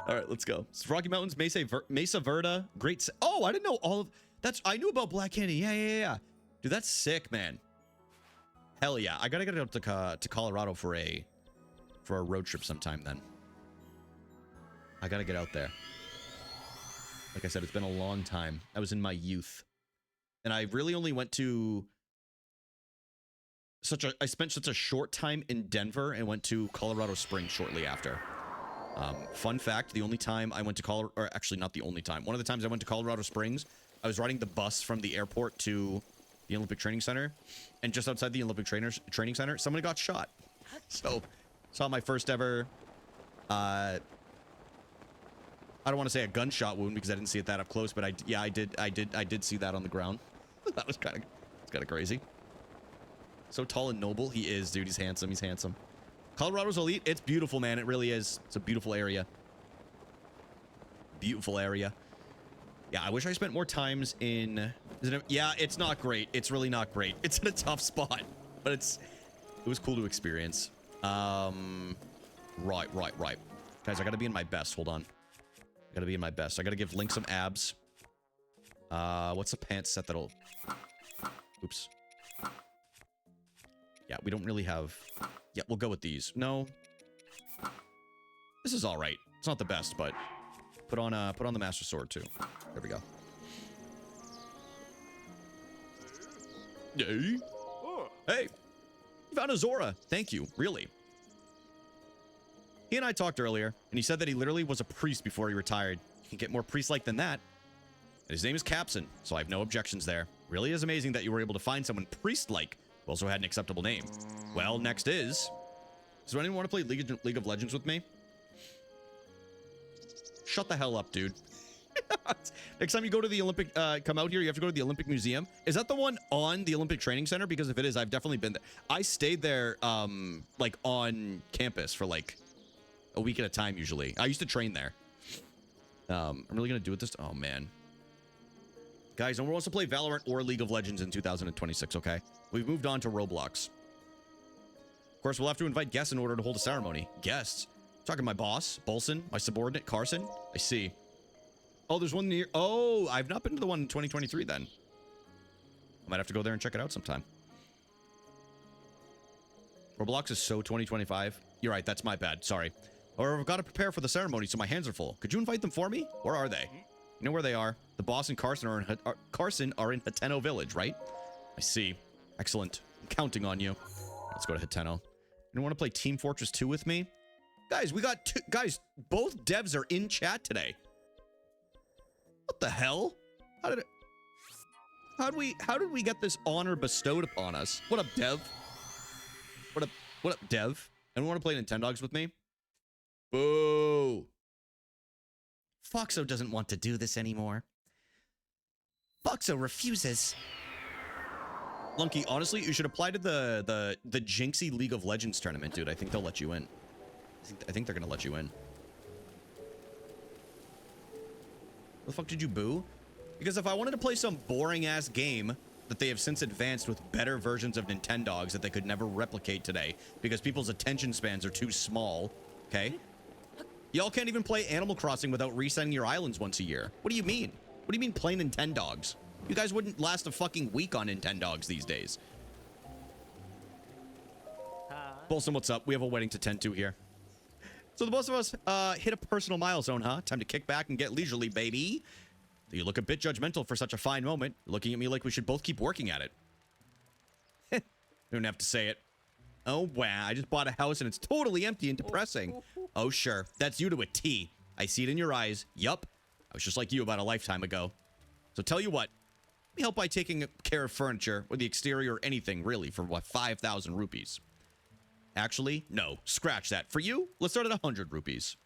All right, let's go. It's Rocky Mountains, Mesa Verde, Great... Oh, I didn't know all of... I knew about Black Candy. Yeah. Dude, that's sick, man. Hell yeah. I gotta get up to Colorado for a road trip sometime then. I gotta get out there. Like I said, it's been a long time. I was in my youth. And I really only went to... I spent such a short time in Denver and went to Colorado Springs shortly after. Fun fact, the only time I went to Colorado... Or actually, not the only time. One of the times I went to Colorado Springs, I was riding the bus from the airport to the Olympic Training Center. And just outside the Olympic Training Center, somebody got shot. So, saw my first ever... I don't want to say a gunshot wound because I didn't see it that up close, but I did see that on the ground. That was kind of crazy. So tall and noble he is, dude. He's handsome. He's handsome. Colorado's elite. It's beautiful, man. It really is. It's a beautiful area. Beautiful area. Yeah, I wish I spent more times in... Yeah, it's not great. It's really not great. It's in a tough spot, but it was cool to experience. Right. Guys, I gotta be in my best. Hold on. I gotta be in my best. I gotta give Link some abs. What's a pants set that'll... Oops. Yeah, we don't really have... Yeah, we'll go with these. No. This is all right. It's not the best, but put on the Master Sword too. There we go. Hey. Hey. You found a Zora. Thank you. Really. He and I talked earlier, and he said that he literally was a priest before he retired. You can get more priest-like than that. And his name is Capson, so I have no objections there. Really is amazing that you were able to find someone priest-like who also had an acceptable name. Well, next is... Does anyone want to play League of Legends with me? Shut the hell up, dude. Next time you go to the Olympic... come out here, you have to go to the Olympic Museum. Is that the one on the Olympic Training Center? Because if it is, I've definitely been there. I stayed there, like, on campus for, like... a week at a time, usually. I used to train there. I'm really gonna do it this... Oh, man. Guys, no one wants to play Valorant or League of Legends in 2026, okay? We've moved on to Roblox. Of course, we'll have to invite guests in order to hold a ceremony. Guests? Talking my boss, Bolson, my subordinate, Carson. I see. Oh, there's one near... Oh, I've not been to the one in 2023, then. I might have to go there and check it out sometime. Roblox is so 2025. You're right, that's my bad. Sorry. Or I've got to prepare for the ceremony, so my hands are full. Could you invite them for me? Where are they? You know where they are. The boss and Carson are in Hateno Village, right? I see. Excellent. I'm counting on you. Let's go to Hateno. You want to play Team Fortress 2 with me? Guys, we got two... Guys, both devs are in chat today. What the hell? How did we get this honor bestowed upon us? What up, Dev? What up, Dev? Anyone want to play Nintendogs with me? Boo! Foxo doesn't want to do this anymore. Foxo refuses. Lunky, honestly, you should apply to the Jinxie League of Legends tournament, dude. I think they'll let you in. I think they're gonna let you in. What the fuck did you boo? Because if I wanted to play some boring-ass game that they have since advanced with better versions of Nintendogs that they could never replicate today because people's attention spans are too small, okay? Y'all can't even play Animal Crossing without resetting your islands once a year. What do you mean? What do you mean play Nintendogs? You guys wouldn't last a fucking week on Nintendogs these days. Bolson, what's up? We have a wedding to tend to here. So the both of us hit a personal milestone, huh? Time to kick back and get leisurely, baby. You look a bit judgmental for such a fine moment, looking at me like we should both keep working at it. You don't have to say it. Oh, wow. I just bought a house and it's totally empty and depressing. Oh, sure. That's you to a T. I see it in your eyes. Yup. I was just like you about a lifetime ago. So tell you what. Let me help by taking care of furniture or the exterior or anything, really, for what, 5,000 rupees. Actually, no. Scratch that. For you, let's start at 100 rupees.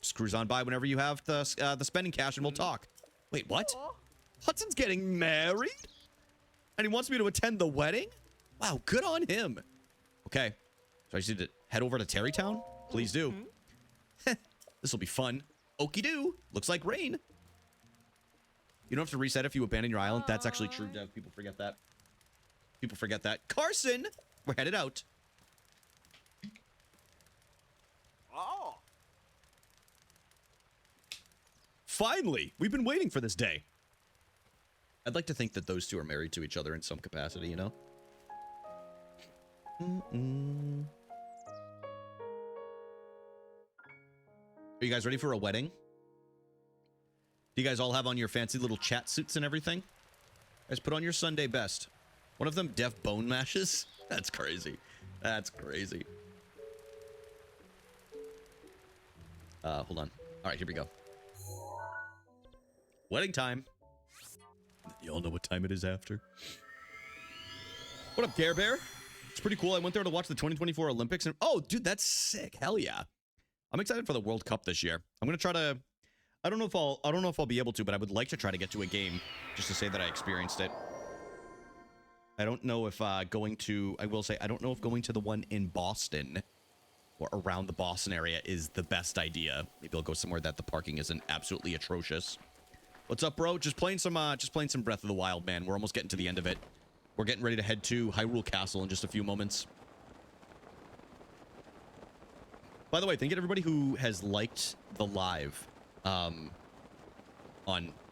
Just cruise on by whenever you have the spending cash and we'll talk. Wait, what? Hudson's getting married? And he wants me to attend the wedding? Wow, good on him. Okay. So I just need to head over to Terrytown? Please do. This will be fun. Okie doo. Looks like rain. You don't have to reset if you abandon your island. That's actually true, Dev. People forget that. People forget that. Carson! We're headed out. Oh. Finally! We've been waiting for this day. I'd like to think that those two are married to each other in some capacity, you know? Are you guys ready for a wedding? Do you guys all have on your fancy little chat suits and everything? Guys, put on your Sunday best. One of them deaf bone mashes? That's crazy. That's crazy. Hold on. All right, here we go. Wedding time. You all know what time it is after. What up, Care Bear? It's pretty cool. I went there to watch the 2024 Olympics and oh, dude, that's sick. Hell yeah. I'm excited for the World Cup this year. I'm gonna try to. I don't know if I'll be able to, but I would like to try to get to a game just to say that I experienced it. I don't know if going to. I will say I don't know if going to the one in Boston or around the Boston area is the best idea. Maybe I'll go somewhere that the parking isn't absolutely atrocious. What's up, bro? Just playing some Breath of the Wild, man. We're almost getting to the end of it. We're getting ready to head to Hyrule Castle in just a few moments. By the way, thank you to everybody who has liked the live on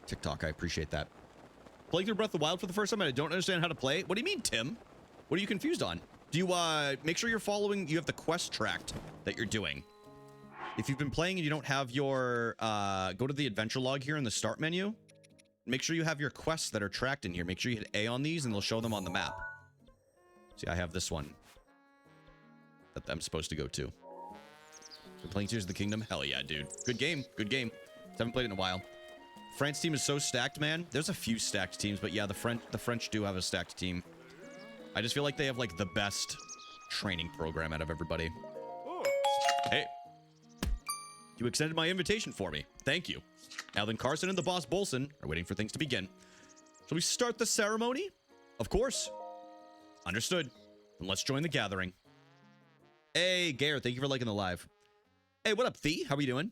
TikTok. I appreciate that. Playing through Breath of the Wild for the first time and I don't understand how to play. What do you mean, Tim? What are you confused on? Do you make sure you're following, you have the quest tracked that you're doing. If you've been playing and you don't have your, go to the adventure log here in the start menu. Make sure you have your quests that are tracked in here. Make sure you hit A on these and they'll show them on the map. See, I have this one that I'm supposed to go to. Been playing Tears of the Kingdom? Hell yeah, dude. Good game. Good game. Haven't played it in a while. France team is so stacked, man. There's a few stacked teams, but yeah, the French do have a stacked team. I just feel like they have like the best training program out of everybody. Hey. You extended my invitation for me. Thank you. Now then, Carson and the boss Bolson are waiting for things to begin. Shall we start the ceremony? Of course. Understood. Then let's join the gathering. Hey, Garrett, thank you for liking the live. Hey, what up, Thee? How are you doing?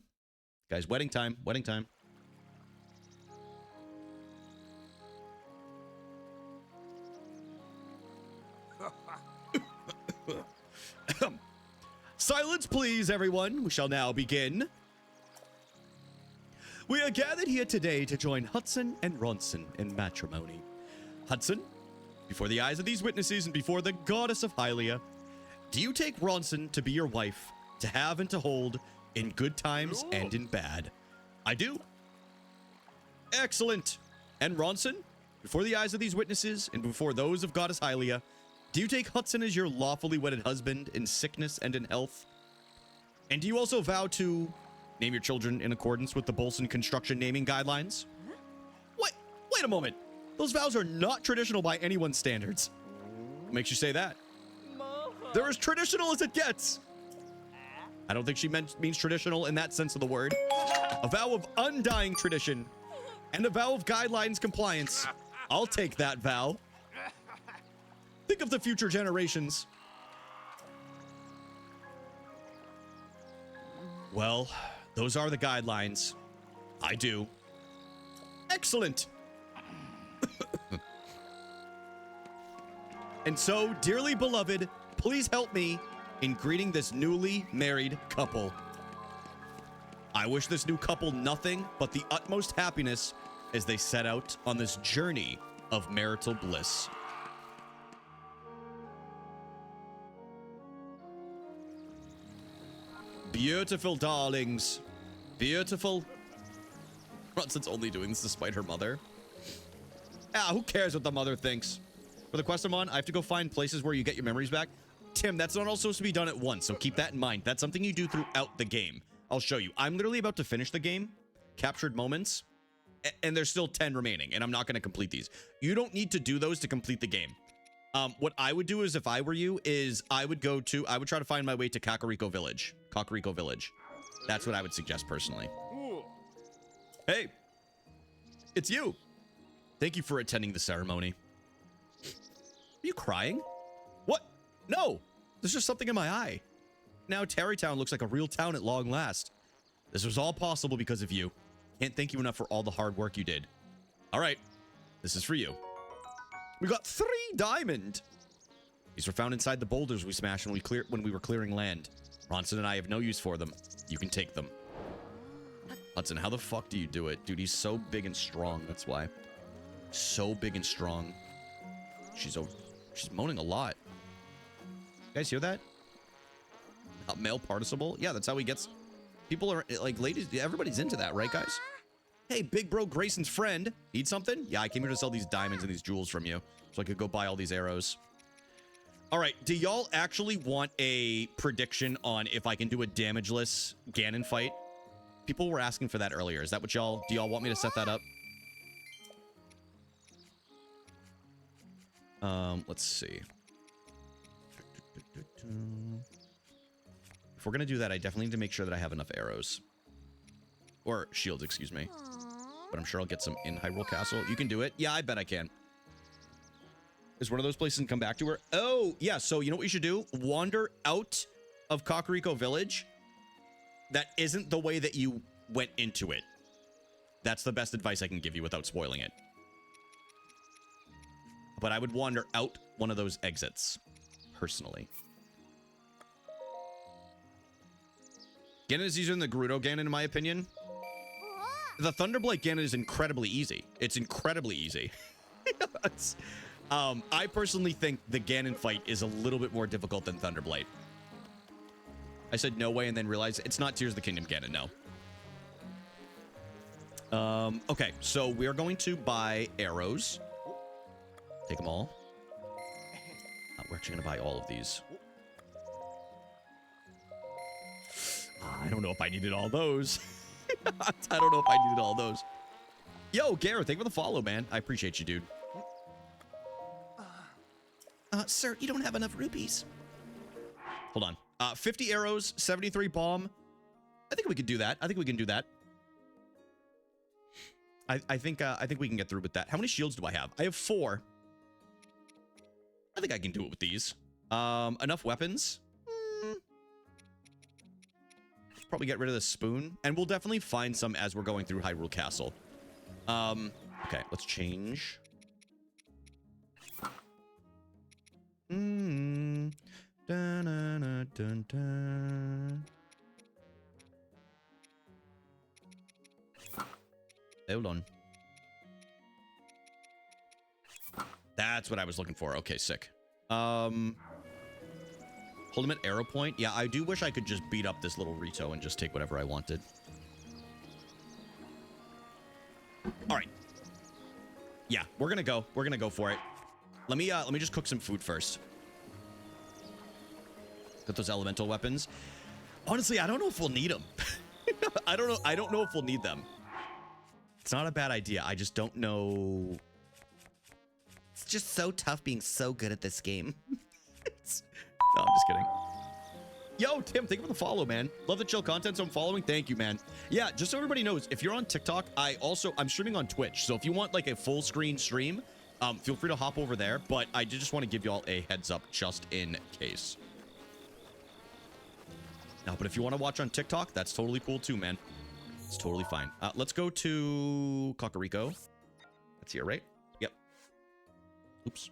Guys, wedding time. Wedding time. Silence, please, everyone. We shall now begin. We are gathered here today to join Hudson and Ronson in matrimony. Hudson, before the eyes of these witnesses and before the goddess of Hylia, do you take Ronson to be your wife, to have and to hold, in good times and in bad? I do. Excellent. And Ronson, before the eyes of these witnesses and before those of goddess Hylia, do you take Hudson as your lawfully wedded husband in sickness and in health? And do you also vow to name your children in accordance with the Bolson construction naming guidelines? Wait a moment. Those vows are not traditional by anyone's standards. What makes you say that? They're as traditional as it gets. I don't think she means traditional in that sense of the word. A vow of undying tradition and a vow of guidelines compliance. I'll take that vow. Think of the future generations. Well, those are the guidelines. I do. Excellent. And so, dearly beloved, please help me in greeting this newly married couple. I wish this new couple nothing but the utmost happiness as they set out on this journey of marital bliss. Beautiful darlings. Beautiful. Ronson's only doing this despite her mother. Ah, who cares what the mother thinks? For the quest I'm on, I have to go find places where you get your memories back. Tim, that's not all supposed to be done at once, so keep that in mind. That's something you do throughout the game. I'll show you. I'm literally about to finish the game. Captured moments. And there's still 10 remaining, and I'm not going to complete these. You don't need to do those to complete the game. What I would do is, if I were you, is I would try to find my way to Kakariko Village. Kakariko Village. That's what I would suggest personally. Ooh. Hey, it's you. Thank you for attending the ceremony. Are you crying? What? No, there's just something in my eye. Now Terrytown looks like a real town at long last. This was all possible because of you. Can't thank you enough for all the hard work you did. All right, this is for you. We got 3 diamond. These were found inside the boulders we smashed when we were clearing land. Ronson and I have no use for them. You can take them. Hudson, how the fuck do you do it? Dude, he's so big and strong, that's why. So big and strong. She's moaning a lot. You guys hear that? Male participle? Yeah, that's how he gets... People are, like, ladies, everybody's into that, right, guys? Hey, big bro Grayson's friend. Need something? Yeah, I came here to sell these diamonds and these jewels from you, so I could go buy all these arrows. All right, do y'all actually want a prediction on if I can do a damageless Ganon fight? People were asking for that earlier. Is that what y'all... Do y'all want me to set that up? Let's see. If we're gonna do that, I definitely need to make sure that I have enough arrows. Or shields, excuse me. But I'm sure I'll get some in Hyrule Castle. You can do it. Yeah, I bet I can. Is one of those places and come back to her? Oh, yeah. So you know what we should do? Wander out of Kakariko Village. That isn't the way that you went into it. That's the best advice I can give you without spoiling it. But I would wander out one of those exits, personally. Ganon is easier than the Gerudo Ganon, in my opinion. The Thunderblight Ganon is incredibly easy. It's incredibly easy. I personally think the Ganon fight is a little bit more difficult than Thunderblight. I said no way and then realized it's not Tears of the Kingdom Ganon, no. Okay, so we're going to buy arrows. Take them all. We're actually going to buy all of these. I don't know if I needed all those. I don't know if I needed all those. Yo, Garrett, thank you for the follow, man. I appreciate you, dude. Sir, you don't have enough rupees. Hold on. 50 arrows, 73 bomb. I think we could do that. I think we can do that. I think we can get through with that. How many shields do I have? I have 4. I think I can do it with these. Enough weapons. Probably get rid of the spoon, and we'll definitely find some as we're going through Hyrule Castle. Okay, let's change. Dun, dun, dun, dun. Hold on. That's what I was looking for. Okay, sick. Hold him at arrow point. Yeah, I do wish I could just beat up this little Rito and just take whatever I wanted. All right. Yeah, we're gonna go. We're gonna go for it. Let me just cook some food first. Got those elemental weapons. Honestly, I don't know if we'll need them. I don't know if we'll need them. It's not a bad idea. I just don't know. It's just so tough being so good at this game. No, I'm just kidding. Yo, Tim, thank you for the follow, man. Love the chill content, so I'm following. Thank you, man. Yeah, just so everybody knows, if you're on TikTok, I'm streaming on Twitch. So if you want like a full screen stream, feel free to hop over there. But I did just want to give you all a heads up just in case. No, but if you want to watch on TikTok, that's totally cool too, man. It's totally fine. Let's go to Kakariko. That's here, right? Yep. Oops.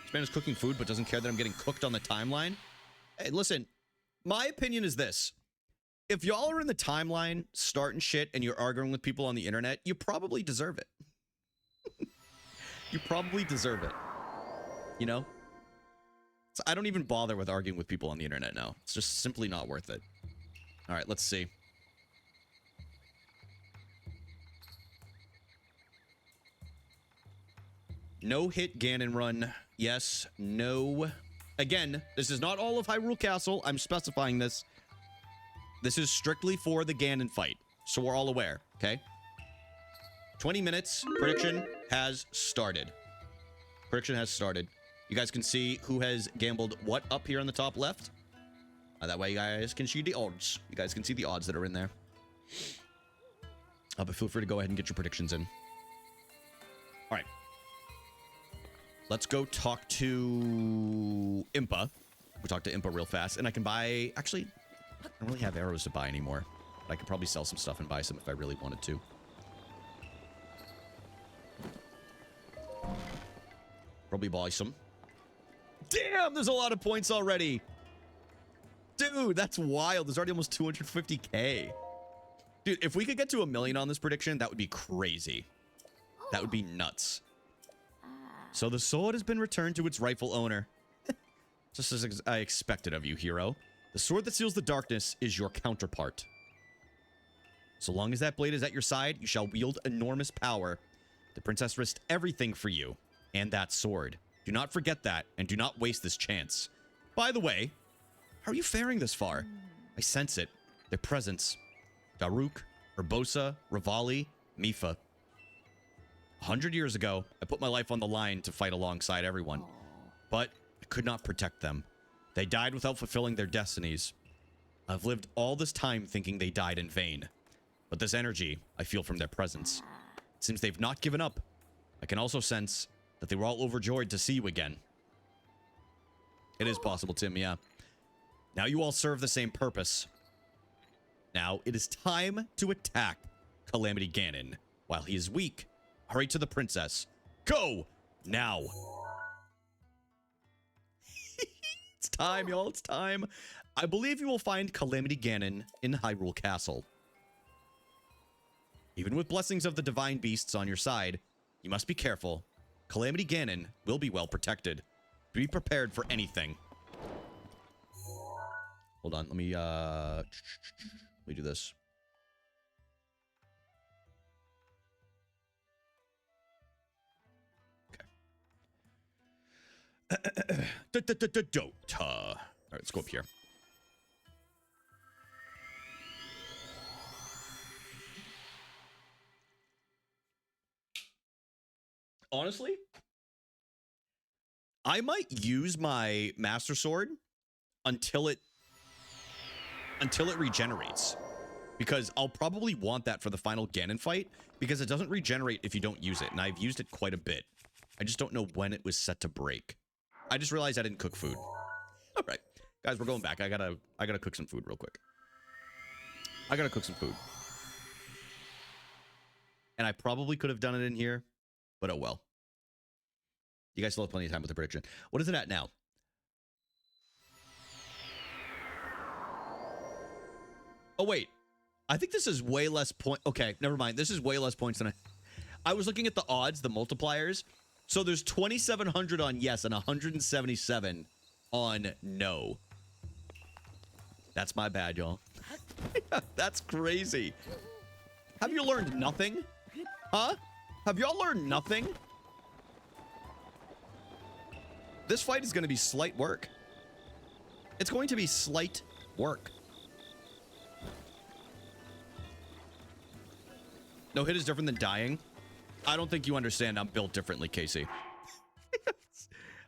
This man is cooking food but doesn't care that I'm getting cooked on the timeline. Hey, listen. My opinion is this. If y'all are in the timeline starting shit and you're arguing with people on the internet, you probably deserve it. You probably deserve it. You know? So I don't even bother with arguing with people on the internet now. It's just simply not worth it. All right, let's see. No hit Ganon run. Yes, no. Again, this is not all of Hyrule Castle. I'm specifying this. This is strictly for the Ganon fight. So we're all aware, okay? 20 minutes. Prediction has started. Prediction has started. You guys can see who has gambled what up here on the top left. That way you guys can see the odds. You guys can see the odds that are in there. But feel free to go ahead and get your predictions in. All right. Let's go talk to Impa. We'll talk to Impa real fast. And I can buy... Actually, I don't really have arrows to buy anymore. But I could probably sell some stuff and buy some if I really wanted to. Probably buy some. Damn, there's a lot of points already. Dude, that's wild. There's already almost 250k. Dude, if we could get to 1 million on this prediction, that would be crazy. That would be nuts. So the sword has been returned to its rightful owner. Just as I expected of you, hero. The sword that seals the darkness is your counterpart. So long as that blade is at your side, you shall wield enormous power. The princess risked everything for you and that sword. Do not forget that, and do not waste this chance. By the way, how are you faring this far? I sense it. Their presence. Daruk, Urbosa, Rivali, Mifa. 100 years ago, I put my life on the line to fight alongside everyone. But I could not protect them. They died without fulfilling their destinies. I've lived all this time thinking they died in vain. But this energy I feel from their presence. It seems they've not given up. I can also sense that they were all overjoyed to see you again. It is possible, Tim, yeah. Now you all serve the same purpose. Now it is time to attack Calamity Ganon. While he is weak, hurry to the princess. Go! Now! It's time, y'all. It's time. I believe you will find Calamity Ganon in Hyrule Castle. Even with blessings of the divine beasts on your side, you must be careful. Calamity Ganon will be well protected. Be prepared for anything. Hold on, let me do this. Okay. Dota. All right, let's go up here. Honestly, I might use my Master Sword until it regenerates. Because I'll probably want that for the final Ganon fight, because it doesn't regenerate if you don't use it, and I've used it quite a bit. I just don't know when it was set to break. I just realized I didn't cook food. All right, guys, we're going back. I gotta cook some food real quick. I gotta cook some food. And I probably could have done it in here, but oh well. You guys still have plenty of time with the prediction. What is it at now? Oh, wait. I think this is way less point. Okay, never mind. This is way less points than I was looking at the odds, the multipliers. So there's 2,700 on yes and 177 on no. That's my bad, y'all. That's crazy. Have you learned nothing? Huh? Have y'all learned nothing? This fight is going to be slight work. It's going to be slight work. No hit is different than dying. I don't think you understand. I'm built differently, Casey.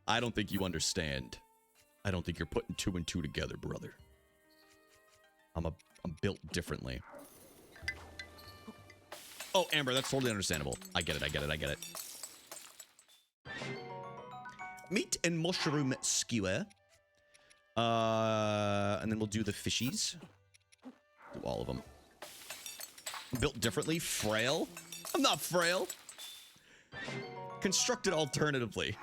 I don't think you understand. I don't think you're putting 2 and 2 together, brother. I'm built differently. Oh, Amber, that's totally understandable. I get it, I get it, I get it. Meat and mushroom skewer. And then we'll do the fishies. Do all of them. Built differently. Frail. I'm not frail. Constructed alternatively.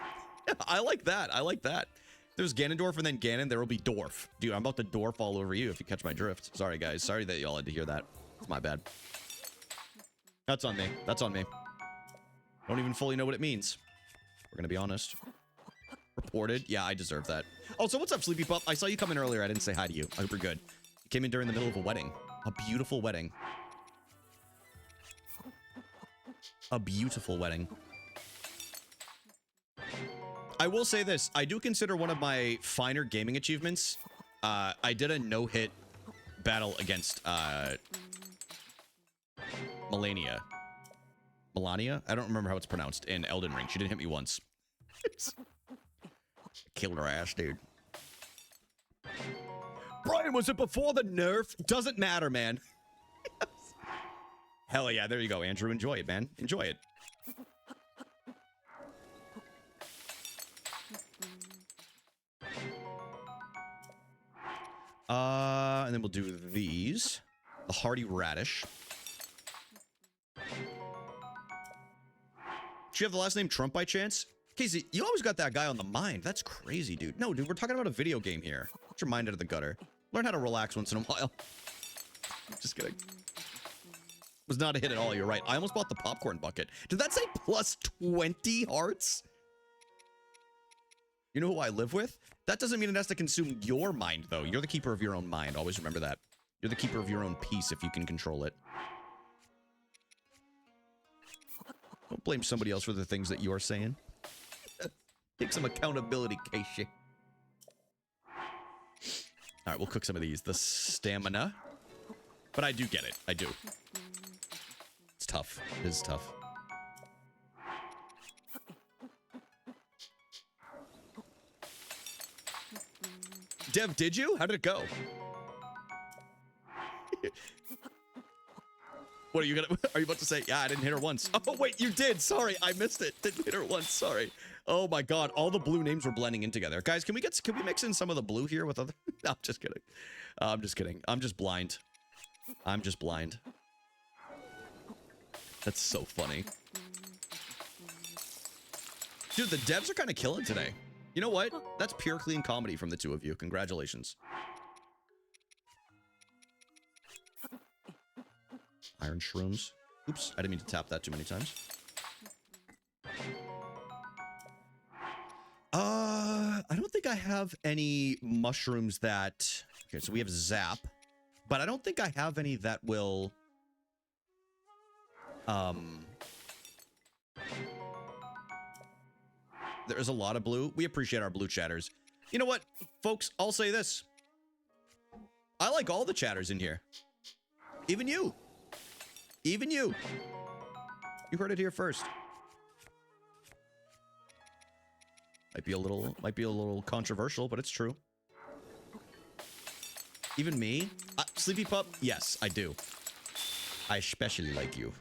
I like that. I like that. There's Ganondorf and then Ganon. There will be Dwarf. Dude, I'm about to Dwarf all over you if you catch my drift. Sorry, guys. Sorry that y'all had to hear that. It's my bad. That's on me. That's on me. Don't even fully know what it means. We're going to be honest. Reported. Yeah, I deserve that. Oh, so what's up, Sleepy Pup? I saw you come in earlier. I didn't say hi to you. I hope you're good. You came in during the middle of a wedding. A beautiful wedding. A beautiful wedding. I will say this. I do consider one of my finer gaming achievements. I did a no-hit battle against Melania. Melania? I don't remember how it's pronounced in Elden Ring. She didn't hit me once. Killed her ass, dude. Brian, was it before the nerf? Doesn't matter, man. Hell yeah, there you go, Andrew. Enjoy it, man. Enjoy it. And then we'll do these. The hearty radish. Do you have the last name Trump by chance? Casey, you always got that guy on the mind. That's crazy, dude. No, dude, we're talking about a video game here. Get your mind out of the gutter. Learn how to relax once in a while. Just kidding. Was not a hit at all, you're right. I almost bought the popcorn bucket. Did that say plus 20 hearts? You know who I live with? That doesn't mean it has to consume your mind, though. You're the keeper of your own mind. Always remember that. You're the keeper of your own peace if you can control it. Don't blame somebody else for the things that you're saying. Take some accountability, Casey. All right, we'll cook some of these. The stamina. But I do get it. I do. It's tough. It is tough. Dev, did you? How did it go? What are you gonna? Are you about to say? Yeah, I didn't hit her once. Oh wait, you did. Sorry, I missed it. Didn't hit her once. Sorry. Oh my God, all the blue names were blending in together. Guys, can we mix in some of the blue here with other? No, I'm just kidding. I'm just kidding. I'm just blind. I'm just blind. That's so funny. Dude, the devs are kind of killing today. You know what? That's pure clean comedy from the two of you. Congratulations. Iron shrooms. Oops, I didn't mean to tap that too many times. I don't think I have any mushrooms that... Okay, so we have zap. But I don't think I have any that will... There's a lot of blue. We appreciate our blue chatters. You know what, folks? I'll say this. I like all the chatters in here. Even you. Even you. You heard it here first. Might be a little controversial, but it's true. Even me? Sleepy Pup? Yes, I do. I especially like you.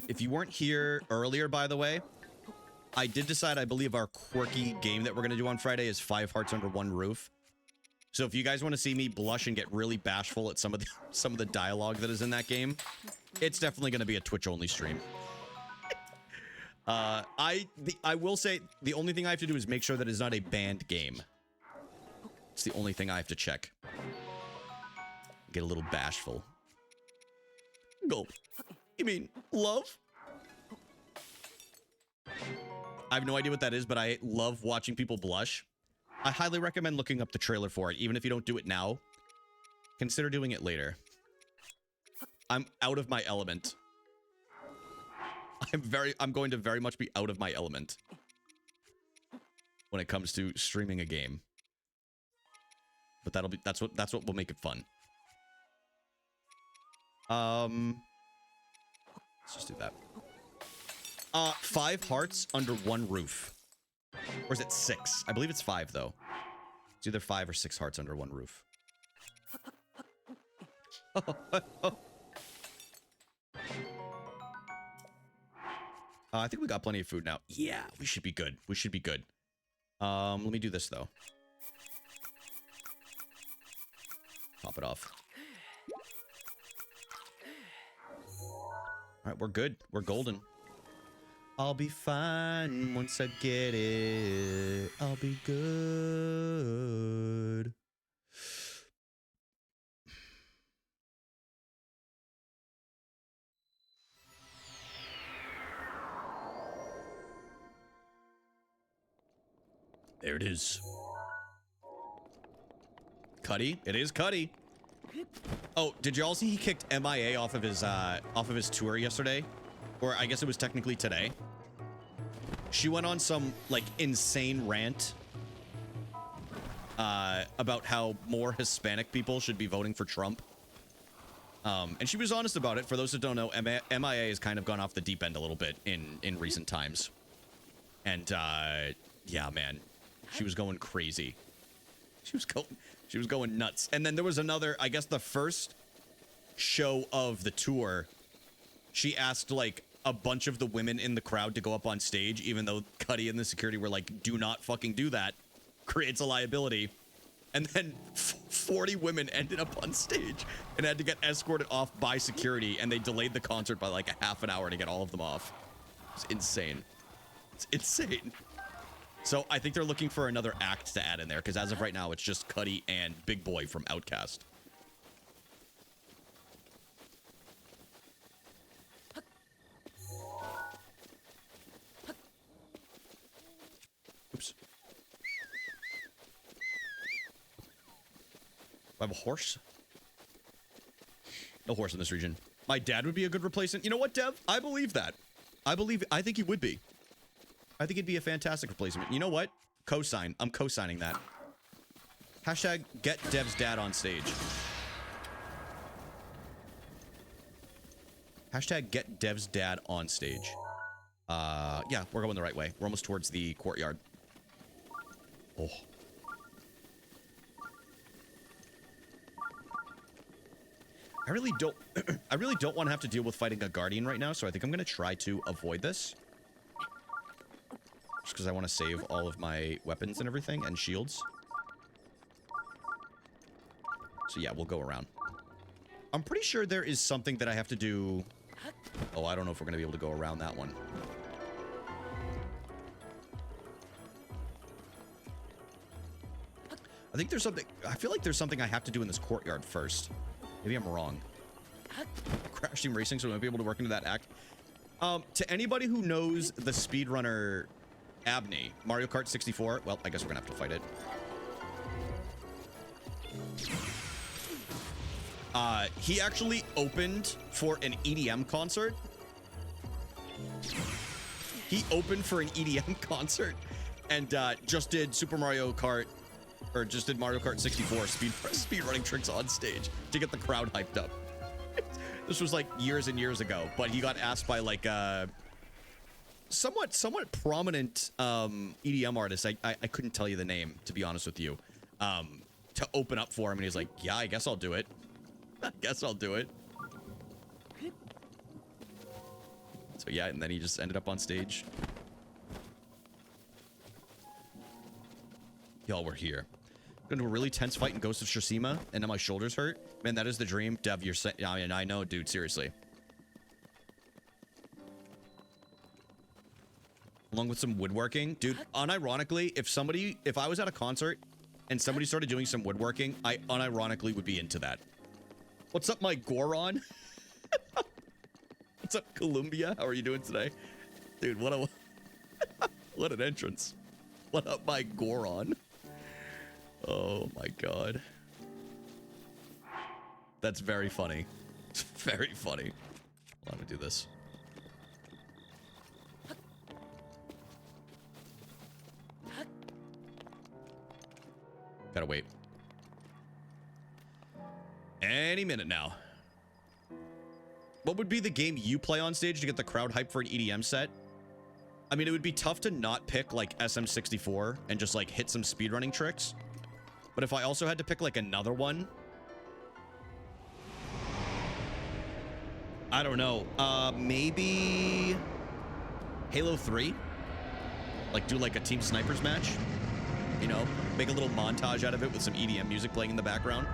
If you weren't here earlier, by the way, I did decide, I believe our quirky game that we're going to do on Friday is 5 Hearts Under One Roof. So if you guys want to see me blush and get really bashful at some of the dialogue that is in that game, it's definitely going to be a Twitch-only stream. I will say the only thing I have to do is make sure that it's not a banned game. It's the only thing I have to check. Get a little bashful. Go. You mean love? I have no idea what that is, but I love watching people blush. I highly recommend looking up the trailer for it, even if you don't do it now. Consider doing it later. I'm out of my element. I'm going to very much be out of my element when it comes to streaming a game. But that's what will make it fun. Let's just do that. 5 hearts under one roof. Or is it 6? I believe it's 5, though. It's either 5 or 6 hearts under one roof. I think we got plenty of food now. Yeah, we should be good. We should be good. Let me do this, though. Pop it off. All right, we're good. We're golden. I'll be fine once I get it. I'll be good. There it is. Cuddy. It is Cuddy. Oh, did y'all see he kicked MIA off of his tour yesterday? Or I guess it was technically today. She went on some, like, insane rant about how more Hispanic people should be voting for Trump. And she was honest about it. For those that don't know, MIA has kind of gone off the deep end a little bit in recent times. And yeah, man, she was going crazy. She was going nuts. And then there was another, I guess the first show of the tour, she asked like a bunch of the women in the crowd to go up on stage, even though Cuddy and the security were like, do not fucking do that. Creates a liability. And then 40 women ended up on stage and had to get escorted off by security, and they delayed the concert by like a half an hour to get all of them off. It's insane. It's insane. So I think they're looking for another act to add in there, because as of right now, it's just Cuddy and Big Boy from Outkast. Oops. I have a horse? No horse in this region. My dad would be a good replacement. You know what, Dev? I believe that. I think he would be. I think he'd be a fantastic replacement. You know what? Cosign. I'm co-signing that. Hashtag get Dev's dad on stage. Hashtag get Dev's dad on stage. Yeah, we're going the right way. We're almost towards the courtyard. Oh. I really don't want to have to deal with fighting a guardian right now, so I think I'm going to try to avoid this. Just because I want to save all of my weapons and everything, and shields. So yeah, we'll go around. I'm pretty sure there is something that I have to do. Oh, I don't know if we're going to be able to go around that one. I think there's something. I feel like there's something I have to do in this courtyard first. Maybe I'm wrong. Crash Team Racing, so we might be able to work into that act. To anybody who knows the speedrunner Abney, Mario Kart 64, well, I guess we're gonna have to fight it. He actually opened for an EDM concert. He opened for an EDM concert and just did Super Mario Kart, or just did Mario Kart 64 speed running tricks on stage to get the crowd hyped up. This was like years and years ago, but he got asked by like somewhat prominent EDM artist. I couldn't tell you the name, to be honest with you, to open up for him, and he's like, yeah, I guess I'll do it. I guess I'll do it. So yeah, and then he just ended up on stage. Y'all were here. Got into a really tense fight in Ghost of Tsushima, and now my shoulders hurt. Man, that is the dream. Dev, you're saying, I mean, I know, dude, seriously. Along with some woodworking. Dude, unironically, if I was at a concert and somebody started doing some woodworking, I unironically would be into that. What's up, my Goron? What's up, Columbia? How are you doing today? Dude, what what an entrance. What up, my Goron? Oh my god. That's very funny. It's very funny. Well, I'm gonna do this. Gotta wait. Any minute now. What would be the game you play on stage to get the crowd hyped for an EDM set? I mean, it would be tough to not pick like SM64 and just like hit some speedrunning tricks. But if I also had to pick like another one, I don't know. Maybe Halo 3. Like do like a Team Snipers match. You know, make a little montage out of it with some EDM music playing in the background.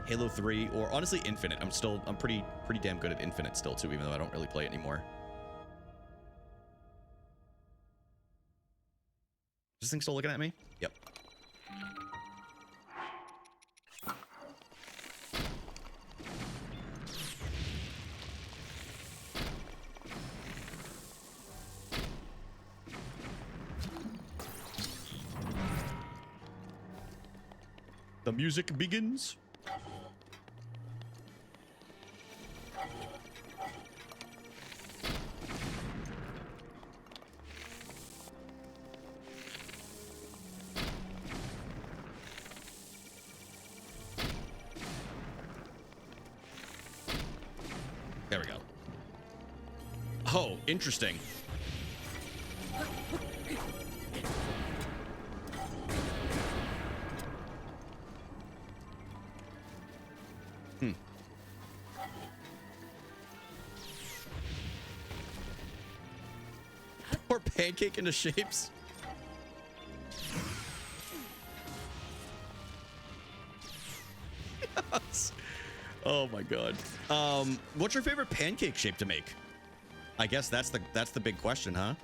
Halo 3, or honestly Infinite. I'm pretty damn good at Infinite still too, even though I don't really play it anymore. Is this thing still looking at me? Yep. The music begins. Oh, interesting. Or pancake into shapes. Yes. Oh my god. What's your favorite pancake shape to make? I guess that's the big question, huh?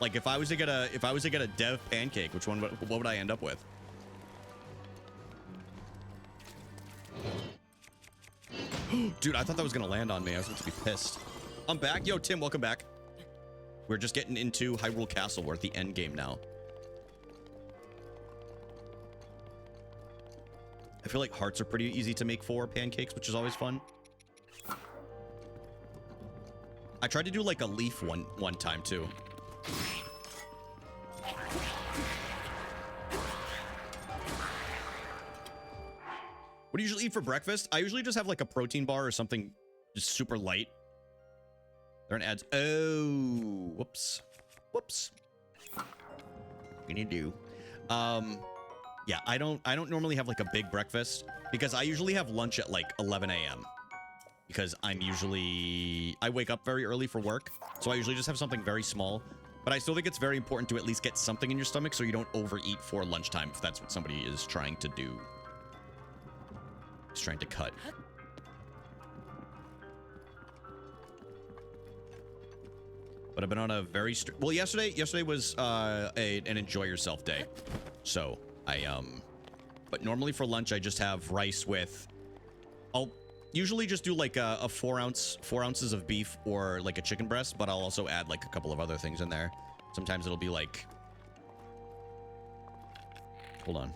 Like if I was to get a dev pancake, what would I end up with? Dude, I thought that was gonna land on me. I was about to be pissed. I'm back. Yo, Tim, welcome back. We're just getting into Hyrule Castle. We're at the end game now. I feel like hearts are pretty easy to make for pancakes, which is always fun. I tried to do like a leaf one time too. What do you usually eat for breakfast? I usually just have like a protein bar or something just super light. There are ads. Oh, whoops. Whoops. What can you do? Yeah, I don't normally have like a big breakfast because I usually have lunch at like 11 a.m. because I wake up very early for work. So I usually just have something very small, but I still think it's very important to at least get something in your stomach so you don't overeat for lunchtime if that's what somebody is trying to do. He's trying to cut. But I've been on a very well, yesterday was an enjoy yourself day. So but normally for lunch I just have rice with, I'll usually just do like a 4 ounces of beef or like a chicken breast, but I'll also add like a couple of other things in there. Sometimes it'll be like, hold on,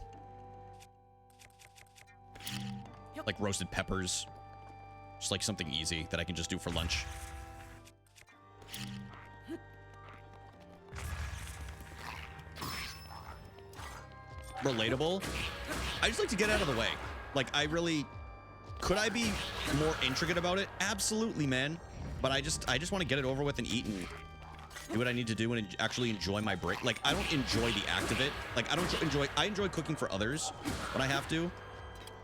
like roasted peppers, just like something easy that I can just do for lunch. Relatable. I just like to get out of the way. Like could I be more intricate about it? Absolutely, man. But I just want to get it over with and eat and do what I need to do and actually enjoy my break. Like I don't enjoy the act of it. Like I enjoy cooking for others when I have to,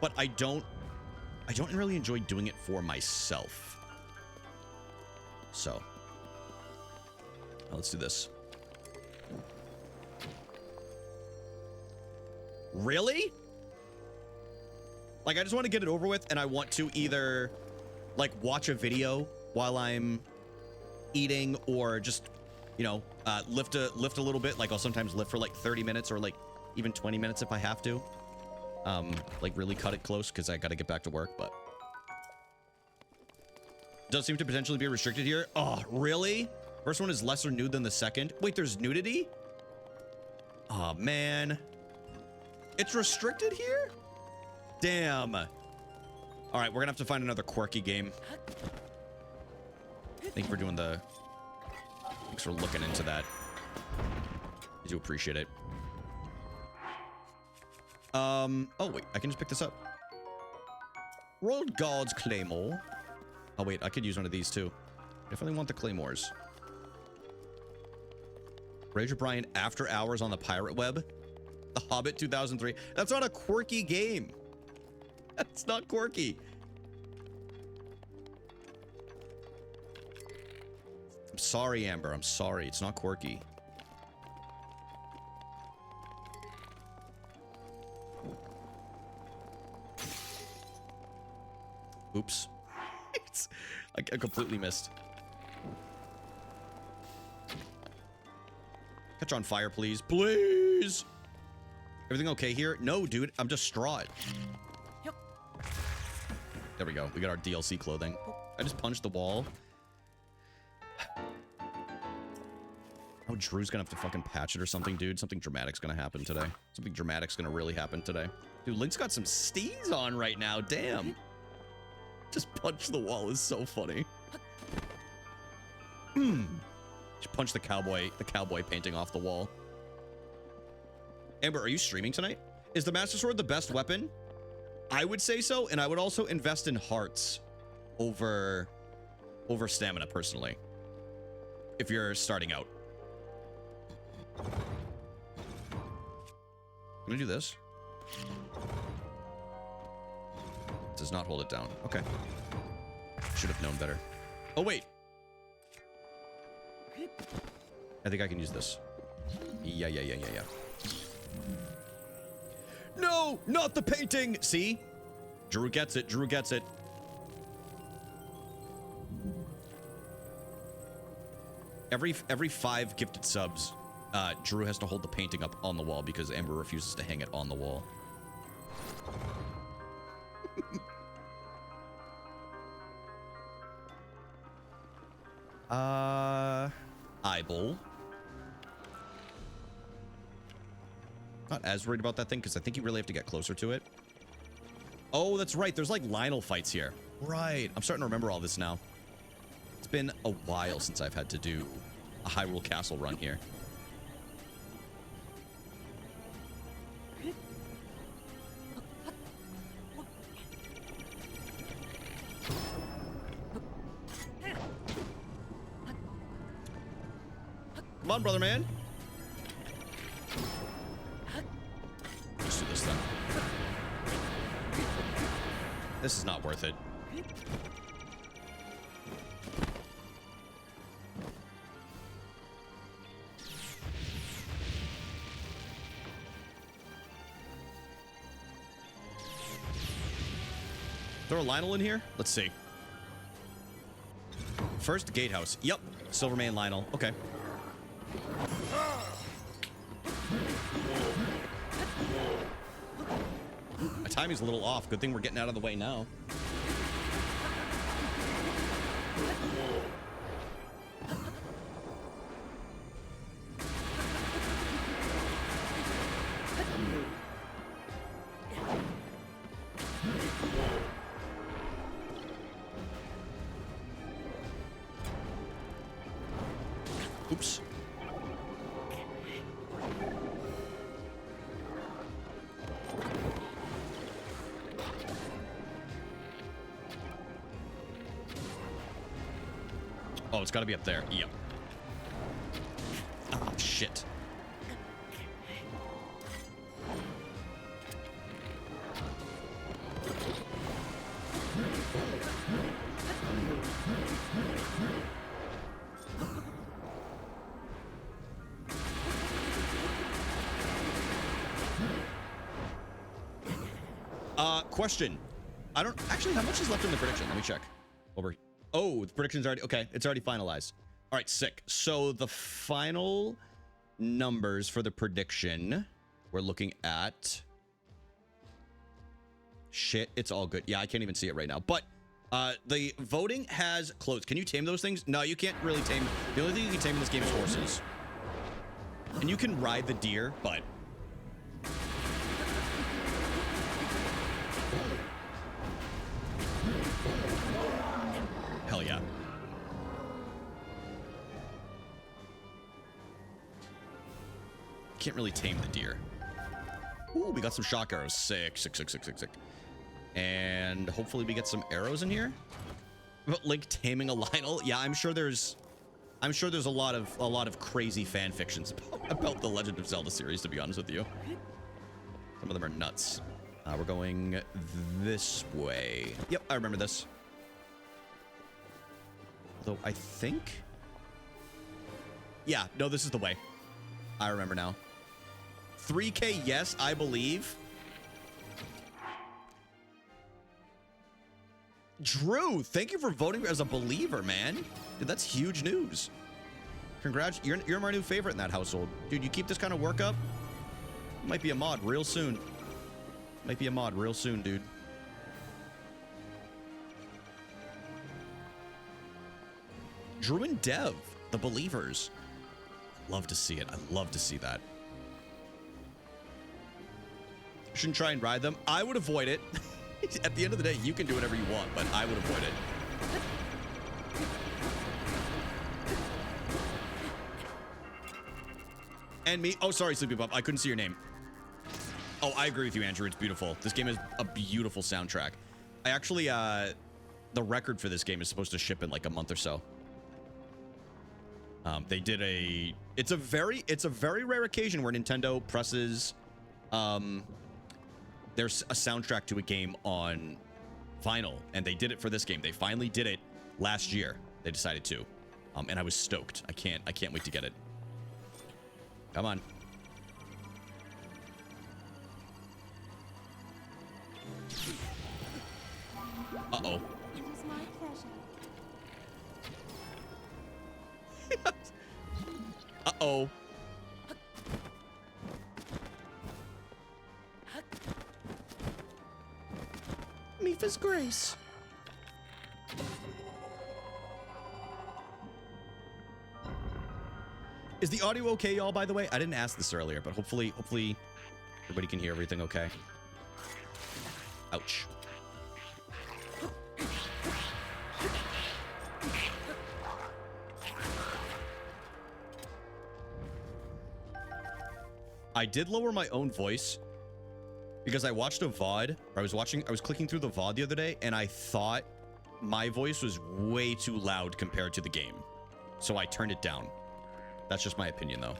but I don't really enjoy doing it for myself. So let's do this. Really? Like, I just want to get it over with, and I want to either, like, watch a video while I'm eating, or just, you know, lift a little bit. Like, I'll sometimes lift for, like, 30 minutes, or, like, even 20 minutes if I have to. Like, really cut it close, because I gotta get back to work, but... Does seem to potentially be restricted here. Oh, really? First one is lesser nude than the second. Wait, there's nudity? Oh, man. It's restricted here? Damn. All right, we're gonna have to find another quirky game. Thanks for looking into that. I do appreciate it. Oh wait, I can just pick this up. World God's Claymore. Oh wait, I could use one of these too. Definitely want the Claymores. Rage O'Brien After Hours on the Pirate Web. The Hobbit 2003. That's not a quirky game. That's not quirky. I'm sorry, Amber. I'm sorry. It's not quirky. Oops. I completely missed. Catch on fire, please. Please! Everything okay here? No, dude. I'm distraught. Yep. There we go. We got our DLC clothing. I just punched the wall. Oh, Drew's gonna have to fucking patch it or something, dude. Something dramatic's gonna happen today. Something dramatic's gonna really happen today. Dude, Link's got some steez on right now. Damn. Just punch the wall is so funny. Just punch the cowboy painting off the wall. Amber, are you streaming tonight? Is the Master Sword the best weapon? I would say so, and I would also invest in hearts over over stamina, personally. If you're starting out. I'm gonna do this. Does not hold it down. Okay. Should have known better. Oh, wait. I think I can use this. Yeah. No, not the painting. See? Drew gets it. Drew gets it. Every 5 gifted subs, Drew has to hold the painting up on the wall because Amber refuses to hang it on the wall. Eyeball. Not as worried about that thing because I think you really have to get closer to it. Oh, that's right. There's like Lionel fights here. Right. I'm starting to remember all this now. It's been a while since I've had to do a Hyrule Castle run here. Come on, brother man. Let's do this then. This is not worth it. Throw a Lionel in here? Let's see. First gatehouse. Yep. Silvermane Lionel. Okay. My timing's a little off. Good thing we're getting out of the way now. Oops. Oh, it's got to be up there. Yep. Oh, shit. Question. I don't actually, how much is left in the prediction? Let me check. Over. Oh, the prediction's already okay. It's already finalized. All right, sick. So the final numbers for the prediction, we're looking at. Shit, it's all good. Yeah, I can't even see it right now. But the voting has closed. Can you tame those things? No, you can't really tame. The only thing you can tame in this game is horses. And you can ride the deer, but. Hell yeah. Can't really tame the deer. Ooh, we got some shock arrows. Sick. And hopefully we get some arrows in here. But Link taming a Lionel. Yeah, I'm sure there's a lot of crazy fan fictions about the Legend of Zelda series, to be honest with you. Some of them are nuts. We're going this way. Yep, I remember this. Though I think... Yeah, no, this is the way. I remember now. 3K, yes, I believe. Drew, thank you for voting as a believer, man. Dude, that's huge news. Congrats, you're my new favorite in that household. Dude, you keep this kind of work up, might be a mod real soon. Might be a mod real soon, dude. Drew and Dev, the believers. Love to see it. I love to see that. Shouldn't try and ride them. I would avoid it. At the end of the day, you can do whatever you want, but I would avoid it. And me. Oh, sorry, Sleepy Pup. I couldn't see your name. Oh, I agree with you, Andrew. It's beautiful. This game is a beautiful soundtrack. I actually, the record for this game is supposed to ship in like a month or so. They did a... It's a very rare occasion where Nintendo presses there's a soundtrack to a game on vinyl, and they did it for this game. They finally did it last year. They decided to, and I was stoked. I can't wait to get it. Come on. Uh-oh. It is my pleasure. Uh-oh. Mifa's Grace. Is the audio okay, y'all, by the way? I didn't ask this earlier, but hopefully everybody can hear everything okay. Ouch. I did lower my own voice because I watched a VOD, or I was clicking through the VOD the other day, and I thought my voice was way too loud compared to the game. So I turned it down. That's just my opinion, though.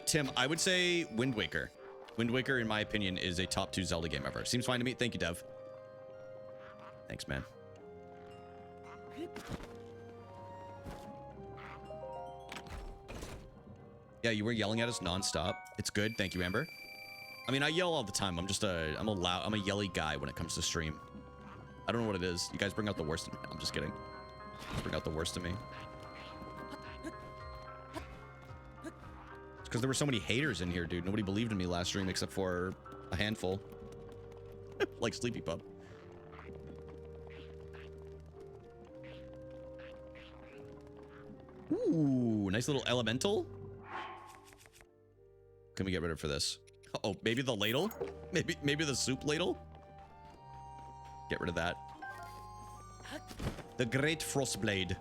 Tim, I would say Wind Waker. Wind Waker, in my opinion, is a top 2 Zelda game ever. Seems fine to me. Thank you, Dev. Thanks, man. Yeah, you were yelling at us nonstop. It's good. Thank you, Amber. I mean, I yell all the time. I'm a yelly guy when it comes to stream. I don't know what it is. You guys bring out the worst in me. I'm just kidding. Bring out the worst in me. It's because there were so many haters in here, dude. Nobody believed in me last stream except for a handful. Like Sleepy Pup. Ooh, nice little elemental. Can we get rid of for this? Oh, maybe the ladle? Maybe the soup ladle? Get rid of that. The Great Frostblade.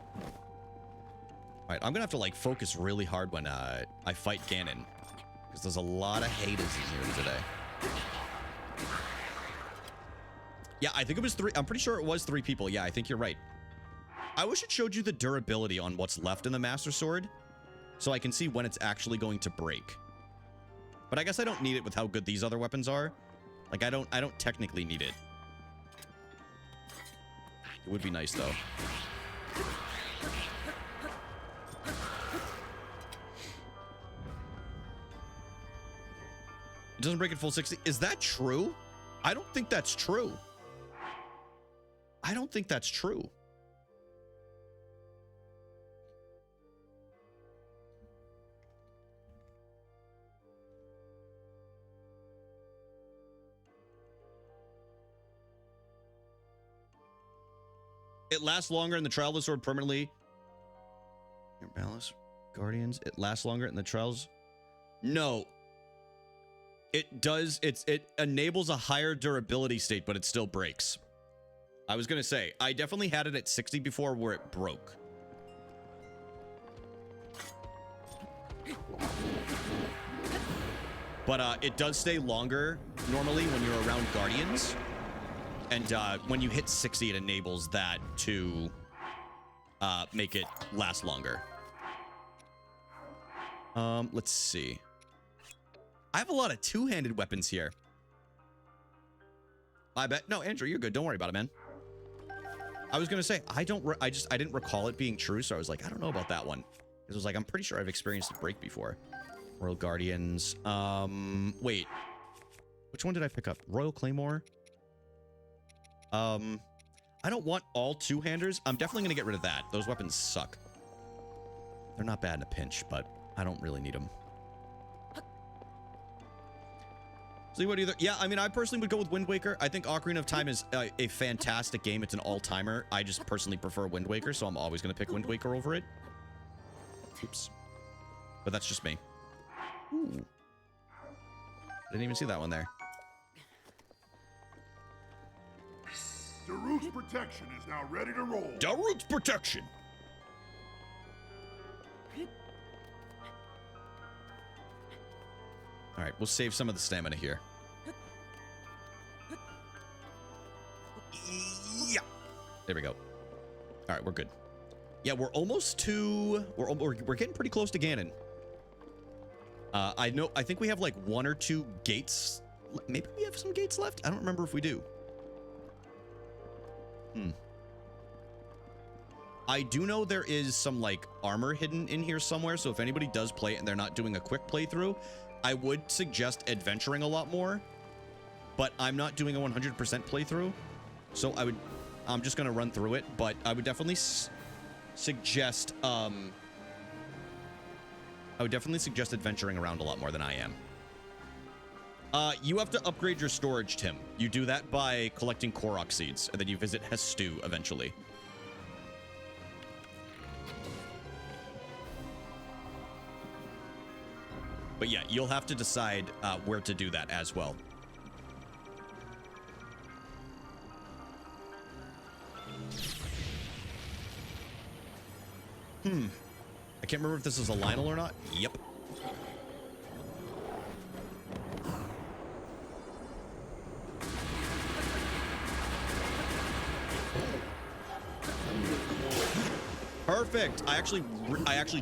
Alright, I'm gonna have to like focus really hard when I fight Ganon. Because there's a lot of haters in here today. Yeah, I think it was 3. I'm pretty sure it was 3 people. Yeah, I think you're right. I wish it showed you the durability on what's left in the Master Sword, so I can see when it's actually going to break. But I guess I don't need it with how good these other weapons are. Like, I don't technically need it. It would be nice, though. It doesn't break at full 60. Is that true? I don't think that's true. I don't think that's true. It lasts longer in the Trial of the Sword permanently. Your Balance Guardians. It lasts longer in the Trials. No. It does. It enables a higher durability state, but it still breaks. I was going to say, I definitely had it at 60 before where it broke. But it does stay longer normally when you're around Guardians. And when you hit 60, it enables that to make it last longer. Let's see. I have a lot of two-handed weapons here. I bet. No, Andrew, you're good. Don't worry about it, man. I was gonna say I didn't recall it being true, so I was like, I don't know about that one. It was like I'm pretty sure I've experienced a break before. Royal Guardians. Wait, which one did I pick up? Royal Claymore. I don't want all two-handers. I'm definitely gonna get rid of that. Those weapons suck. They're not bad in a pinch, but I don't really need them. So what either? Yeah, I mean, I personally would go with Wind Waker. I think Ocarina of Time is a fantastic game. It's an all-timer. I just personally prefer Wind Waker, so I'm always going to pick Wind Waker over it. Oops. But that's just me. Ooh. Didn't even see that one there. Daruk's protection is now ready to roll. Daruk's protection! Alright, we'll save some of the stamina here. There we go. All right, we're good. Yeah, we're almost to... We're getting pretty close to Ganon. I think we have like 1 or 2 gates. Maybe we have some gates left? I don't remember if we do. I do know there is some like armor hidden in here somewhere, so if anybody does play it and they're not doing a quick playthrough, I would suggest adventuring a lot more, but I'm not doing a 100% playthrough, so I'm just gonna run through it, but I would definitely suggest adventuring around a lot more than I am. You have to upgrade your storage, Tim. You do that by collecting Korok seeds, and then you visit Hestu eventually. But yeah, you'll have to decide where to do that as well. I can't remember if this is a Lionel or not. Yep. Perfect. I actually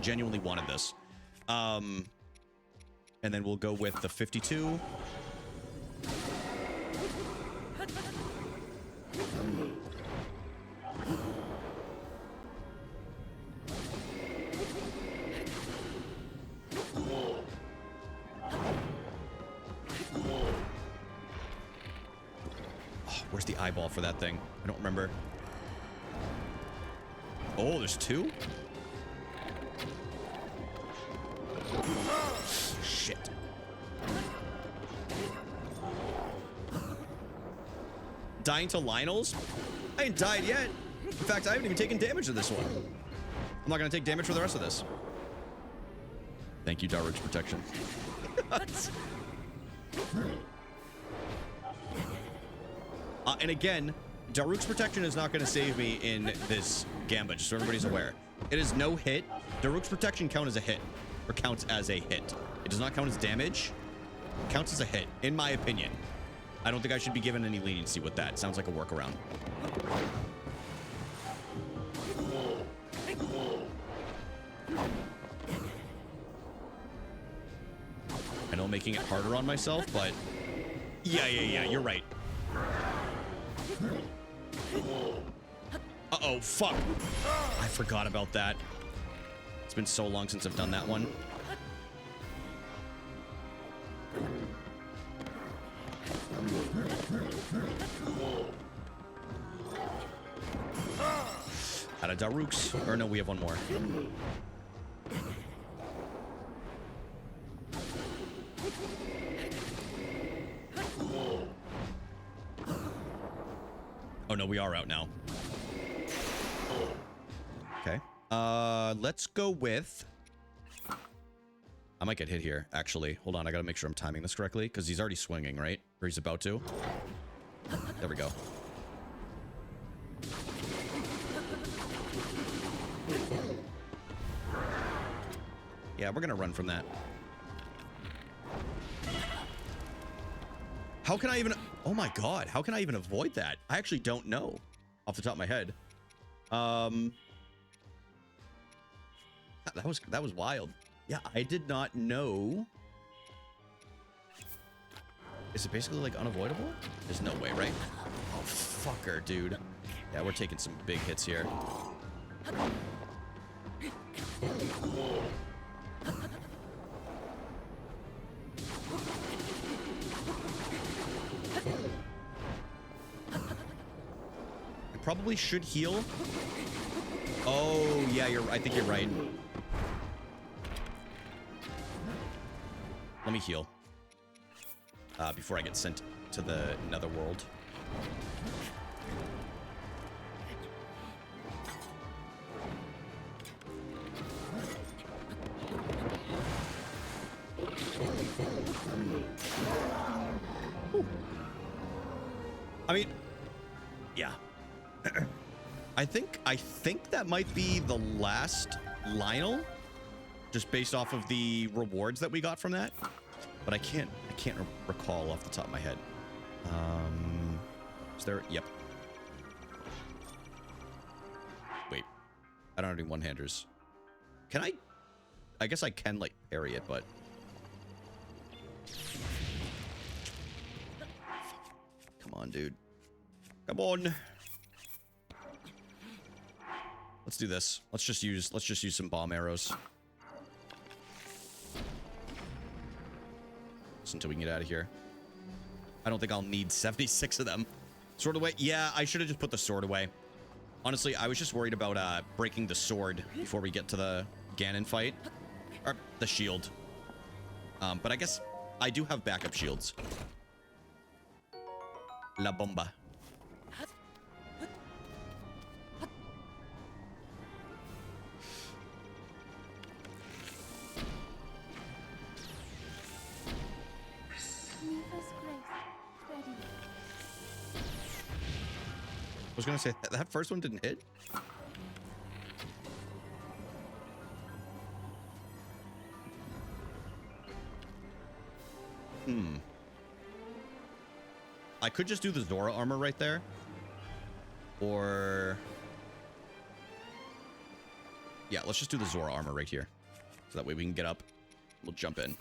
genuinely wanted this. And then we'll go with the 52. Oh, where's the eyeball for that thing? I don't remember. Oh, there's 2? Shit. Dying to Lionels? I ain't died yet. In fact, I haven't even taken damage to this one. I'm not gonna take damage for the rest of this. Thank you, Daruk's protection. And again, Daruk's protection is not gonna save me in this gambit, just so everybody's aware. It is no hit. Daruk's protection counts as a hit. Or counts as a hit. It does not count as damage. It counts as a hit, in my opinion. I don't think I should be given any leniency with that. Sounds like a workaround. I know I'm making it harder on myself, but... Yeah, you're right. Uh-oh, fuck. I forgot about that. It's been so long since I've done that one. Out of Daruk's. Or no, we have one more. Oh no, we are out now. Okay. Let's go with... I might get hit here, actually. Hold on, I gotta make sure I'm timing this correctly, because he's already swinging, right? Or he's about to. There we go. Yeah, we're gonna run from that. How can I even... Oh my god, how can I even avoid that? I actually don't know off the top of my head. That was wild. Yeah, I did not know. Is it basically like unavoidable? There's no way, right? Oh, fucker, dude. Yeah, we're taking some big hits here. I probably should heal. Oh, yeah, I think you're right. Let me heal. Before I get sent to the netherworld. I mean, yeah. I think that might be the last Lionel, just based off of the rewards that we got from that. But I can't recall off the top of my head. Is there? Yep. I don't have any one-handers. Can I? I guess I can, like, parry it, but... Come on, dude. Come on. Let's do this. Let's just use some bomb arrows. Just until we can get out of here. I don't think I'll need 76 of them. Sword away? Yeah, I should have just put the sword away. Honestly, I was just worried about breaking the sword before we get to the Ganon fight. Or the shield. But I guess I do have backup shields. La bomba. Mifa's grace, ready. I was gonna say that first one didn't hit. I could just do the Zora armor right there. Or... Yeah, let's just do the Zora armor right here. So that way we can get up. We'll jump in.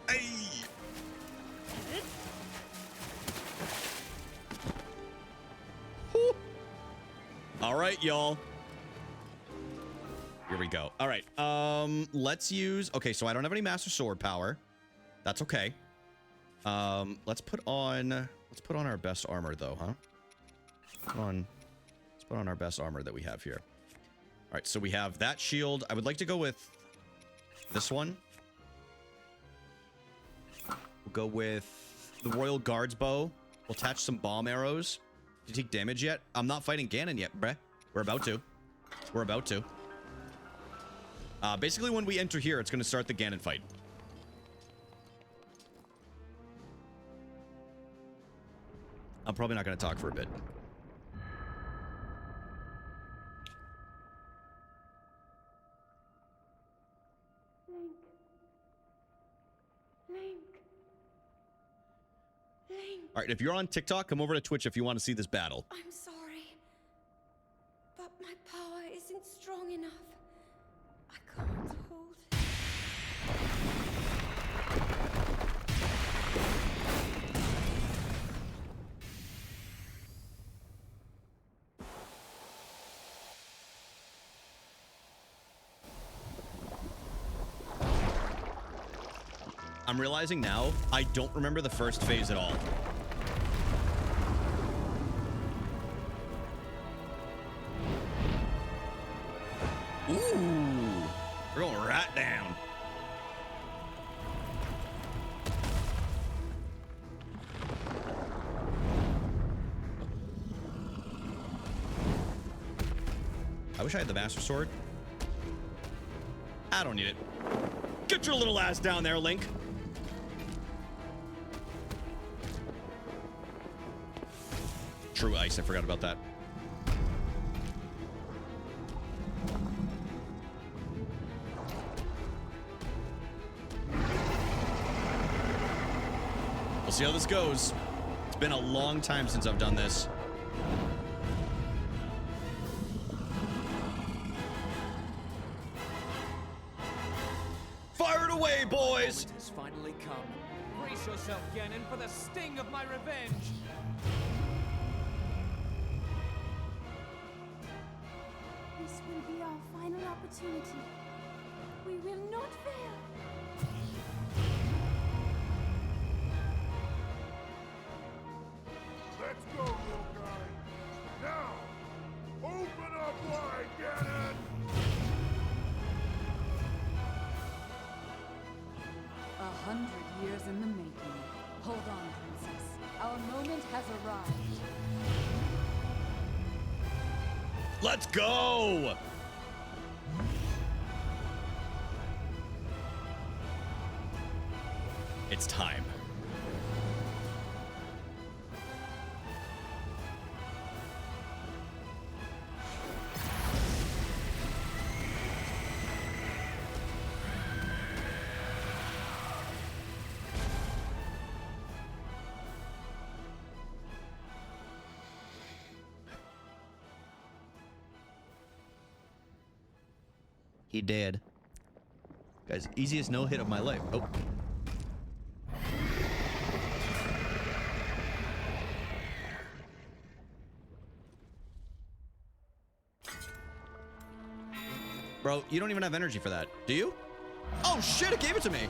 Hey! Whew. All right, y'all. Here we go. All right. Let's use... Okay, so I don't have any Master Sword power. That's okay. Let's put on our best armor though, huh? Let's put on our best armor that we have here. All right, so we have that shield. I would like to go with this one. We'll go with the Royal Guard's bow. We'll attach some bomb arrows. Did you take damage yet? I'm not fighting Ganon yet, bruh. We're about to. We're about to. Basically, when we enter here, it's going to start the Ganon fight. I'm probably not going to talk for a bit. Link. Link. Link. All right, if you're on TikTok, come over to Twitch if you want to see this battle. I'm sorry, but my power isn't strong enough. I can't hold it. I'm realizing now, I don't remember the first phase at all. Ooh, we're going right down. I wish I had the Master Sword. I don't need it. Get your little ass down there, Link. True ice, I forgot about that. We'll see how this goes. It's been a long time since I've done this. Fire it away, boys! It has finally come. Brace yourself, Ganon, for the sting of my revenge. This will be our final opportunity. We will not fail. Let's go, little guy. Now, open up wide, Ganon! 100 years in the making. Hold on, Princess. Our moment has arrived. Let's go! It's time. He did. Guys, easiest no hit of my life. Oh. Bro, you don't even have energy for that, do you? Oh shit, it gave it to me.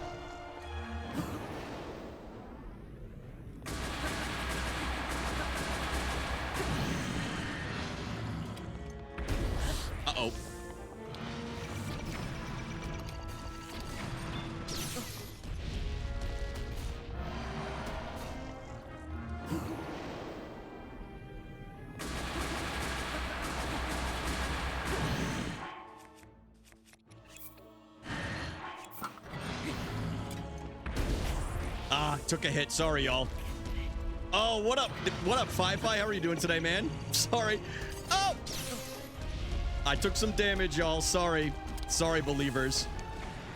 Uh-oh. Ah, took a hit. Sorry, y'all. Oh, what up? What up, Fi-Fi? How are you doing today, man? Sorry. Oh! I took some damage, y'all. Sorry. Sorry, believers.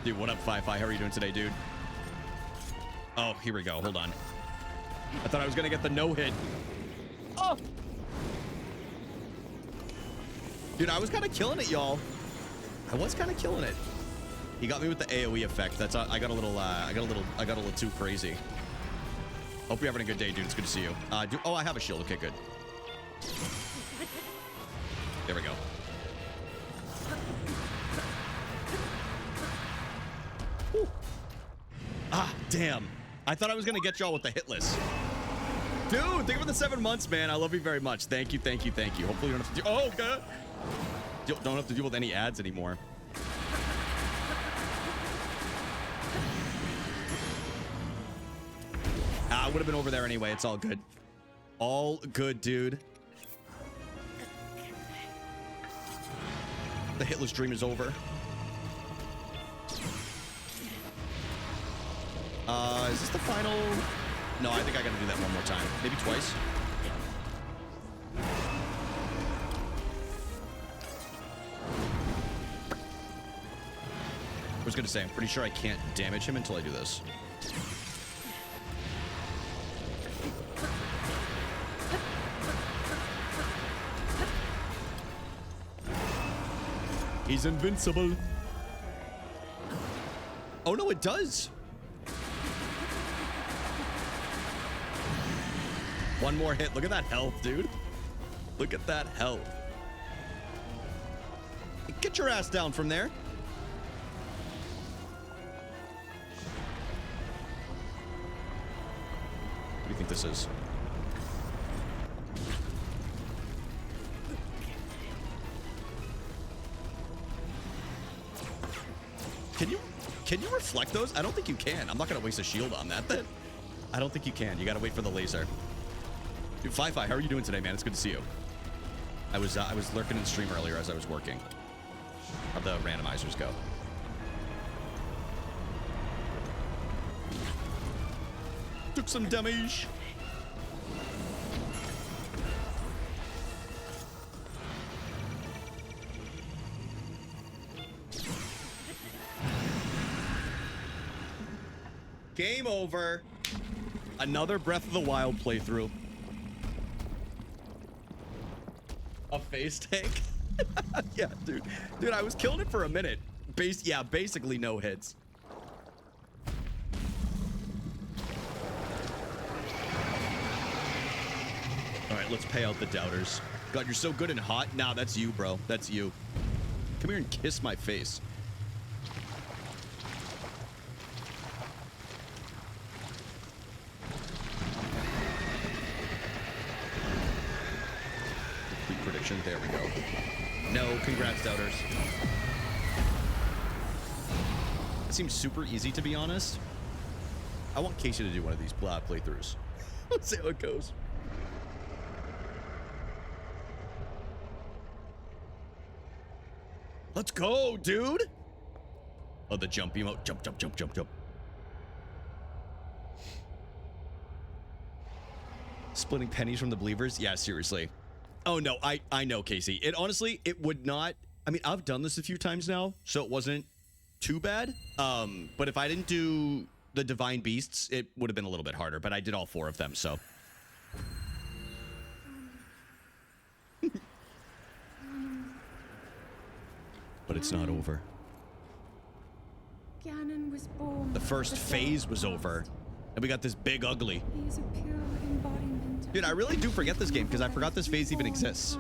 Dude, what up, Fi-Fi? How are you doing today, dude? Oh, here we go. Hold on. I thought I was gonna get the no-hit. Oh! Dude, I was kind of killing it, y'all. I was kind of killing it. He got me with the AoE effect. That's I got a little too crazy. Hope you're having a good day, dude. It's good to see you. Oh, I have a shield. Okay, good. There we go. Whew. Ah, damn. I thought I was gonna get y'all with the hit list. Dude, thank you for the 7 months, man. I love you very much. Thank you, thank you, thank you. Hopefully you don't have to do. Oh, God. Don't have to deal with any ads anymore. I would have been over there anyway. It's all good. All good, dude. The hitless dream is over. Is this the final? No, I think I gotta do that one more time. Maybe twice. I was gonna say, I'm pretty sure I can't damage him until I do this. He's invincible. Oh no, it does. One more hit. Look at that health, dude. Look at that health. Get your ass down from there. What do you think this is? Can you reflect those? I don't think you can. I'm not gonna waste a shield on that then. I don't think you can. You gotta wait for the laser. Dude, Fi-Fi, how are you doing today, man? It's good to see you. I was lurking in stream earlier as I was working. How'd the randomizers go? Took some damage. Game over. Another Breath of the Wild playthrough. A face tank? Yeah, dude. Dude, I was killing it for a minute. Basically no hits. All right, let's pay out the doubters. God, you're so good and hot. Nah, that's you, bro. That's you. Come here and kiss my face. Prediction. There we go. No, congrats, doubters. It seems super easy, to be honest. I want Casey to do one of these playthroughs. Let's see how it goes. Let's go, dude. Oh, the jump emote. Jump, jump, jump, jump, jump. Splitting pennies from the believers? Yeah, seriously. Oh no, I know, Casey. It honestly, it would not. I mean, I've done this a few times now, so it wasn't too bad. But if I didn't do the divine beasts, it would have been a little bit harder. But I did all 4 of them, so. But it's not over. Ganon was born. The first phase was over. And we got this big ugly. He is a pure embodiment. Dude, I really do forget this game because I forgot this phase even exists.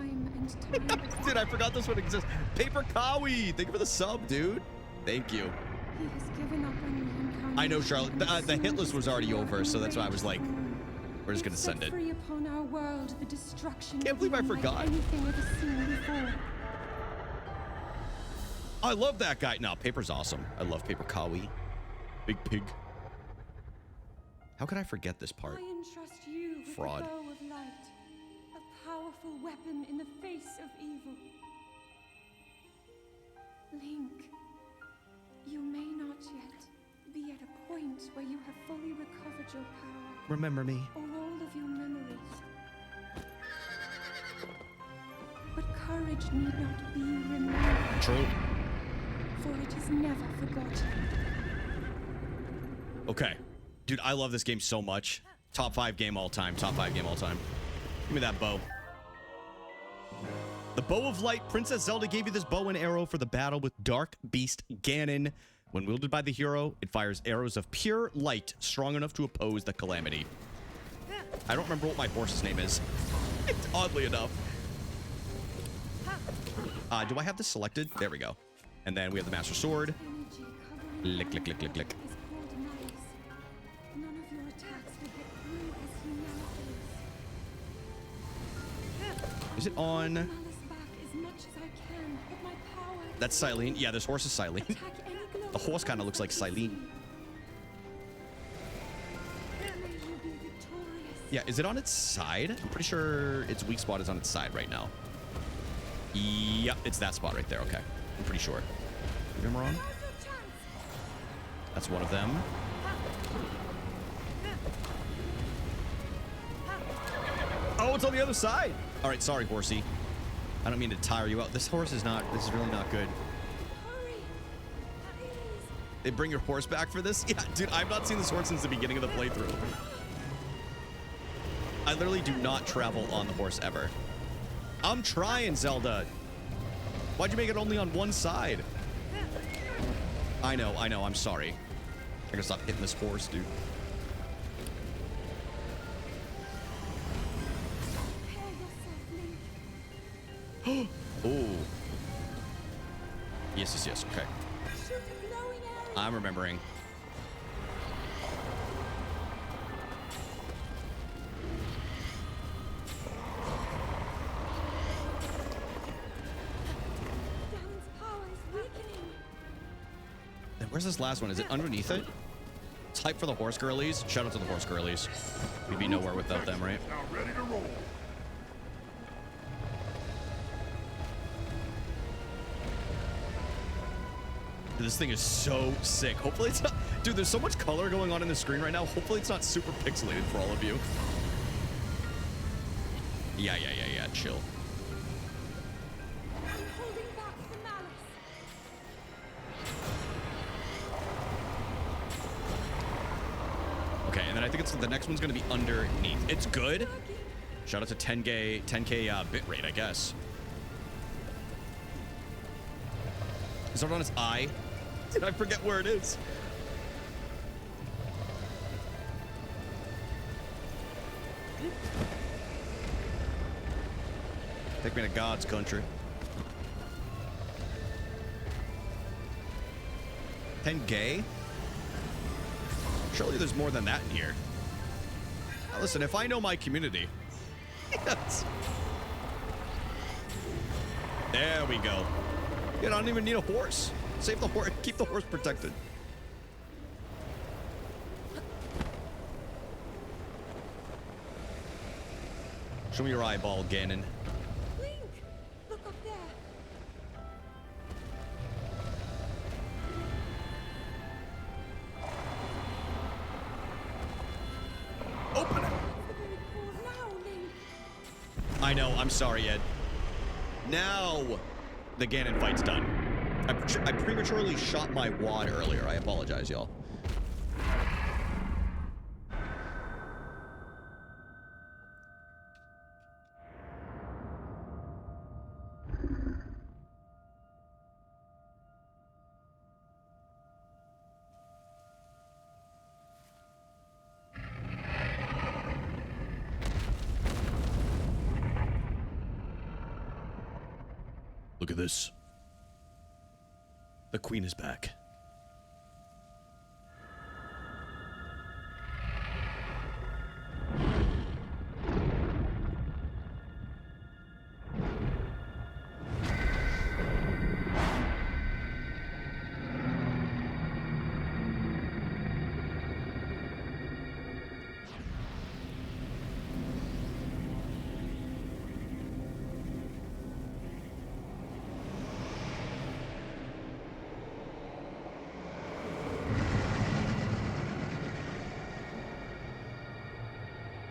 Dude, I forgot this one exists. Paper Kawi, thank you for the sub, dude. Thank you. He has given up on I know, Charlotte. The hit list was already over, so that's why I was like, we're just gonna send it. Free upon our world the destruction. Can't believe I forgot. Anything ever seen before. I love that guy. No, Paper's awesome. I love Paper Kawi. Big pig. How could I forget this part? I entrust you with Fraud. the bow of light, a powerful weapon in the face of evil. Link, you may not yet be at a point where you have fully recovered your power Remember me. or all of your memories. But courage need not be remembered, True. for it is never forgotten. Okay. Dude, I love this game so much. Top 5 game all time. Top 5 game all time. Give me that bow. The Bow of Light. Princess Zelda gave you this bow and arrow for the battle with Dark Beast Ganon. When wielded by the hero, it fires arrows of pure light, strong enough to oppose the calamity. I don't remember what my horse's name is. Oddly enough. Do I have this selected? There we go. And then we have the Master Sword. Energy covering Lick, lick, lick, lick, lick. is called malice. None of your attacks will get through as he now is. Is it on? Malice back as much as I can, but my power. That's Silene. Yeah, this horse is Silene. Attack any glow. The horse kind of looks like Silene. May you be victorious. Yeah, is it on its side? I'm pretty sure its weak spot is on its side right now. Yep, it's that spot right there. Okay, I'm pretty sure. Maybe I'm wrong. Now's your chance. That's one of them. Oh, it's on the other side. All right, sorry, horsey. I don't mean to tire you out. This horse is not. This is really not good. Hurry, please. They bring your horse back for this? Yeah, dude, I've not seen this horse since the beginning of the playthrough. I literally do not travel on the horse ever. I'm trying, Zelda. Why'd you make it only on one side? I know, I'm sorry. I gotta stop hitting this horse, dude. Prepare yourself, Link. Oh. Yes, okay. Shoot a glowing arrow. I'm remembering. Ganon's power is weakening. And where's this last one? Is it underneath it? It's hype for the horse girlies. Shout out to the horse girlies. We'd be nowhere without them, right? Now ready to roll. This thing is so sick. Hopefully it's not... Dude, there's so much color going on in the screen right now. Hopefully it's not super pixelated for all of you. Yeah. Chill. I'm holding back the malice. Okay, and then I think it's the next one's going to be underneath. It's good. Shout out to 10K bit rate, I guess. Is it on his eye? Did I forget where it is? Take me to God's country. 10 gay? Surely there's more than that in here. Now listen, if I know my community. Yes. There we go. You don't even need a horse. Save the horse. Keep the horse protected. Show me your eyeball, Ganon. Link, look up there. Open it. The very core now, Link. I know. I'm sorry, Ed. Now the Ganon fight's done. I prematurely shot my wad earlier. I apologize, y'all. Look at this. The queen is back.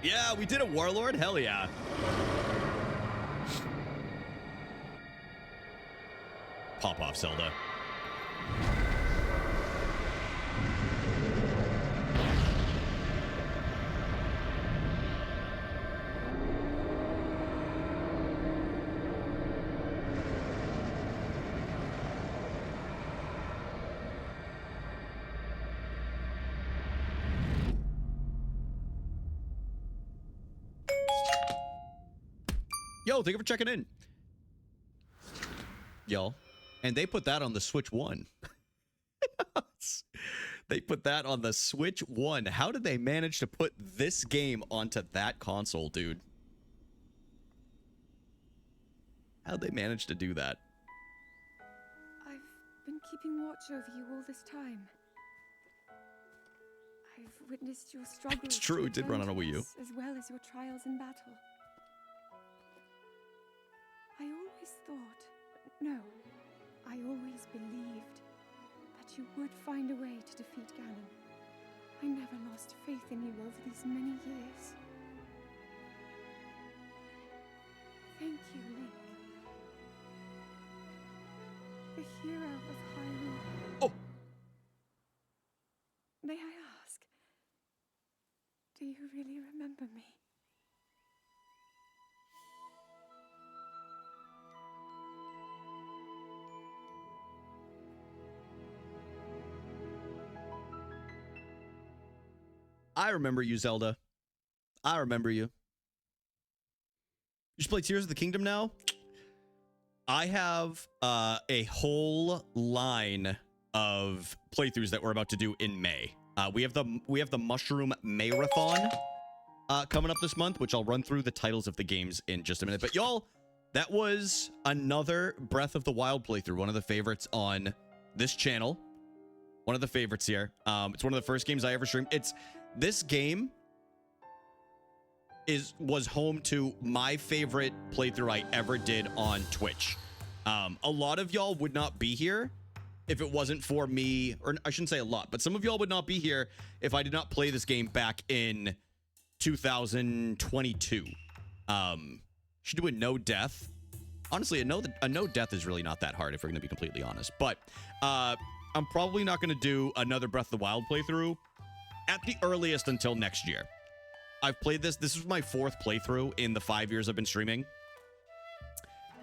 Yeah, we did a warlord. Hell yeah. Pop off, Zelda. Yo, thank you for checking in. Y'all. And they put that on the Switch 1. They put that on the Switch 1. How did they manage to put this game onto that console, dude? How'd they manage to do that? I've been keeping watch over you all this time. I've witnessed your struggles. It's true, it did run on a Wii U. As well as your trials in battle. I always thought, no, I always believed that you would find a way to defeat Ganon. I never lost faith in you over these many years. Thank you, Link. The hero of Hyrule. Oh! May I ask, do you really remember me? I remember you, Zelda. I remember you. You should play Tears of the Kingdom now? I have a whole line of playthroughs that we're about to do in May. We have the Mushroom Marathon coming up this month, which I'll run through the titles of the games in just a minute. But y'all, that was another Breath of the Wild playthrough, one of the favorites on this channel. One of the favorites here. It's one of the first games I ever streamed. This game was home to my favorite playthrough I ever did on Twitch. A lot of y'all would not be here if it wasn't for me, or I shouldn't say a lot, but some of y'all would not be here if I did not play this game back in 2022. Should do a no death. Honestly, a no death is really not that hard if we're going to be completely honest. But I'm probably not going to do another Breath of the Wild playthrough at the earliest until next year. I've played this. This was my 4th playthrough in the 5 years I've been streaming.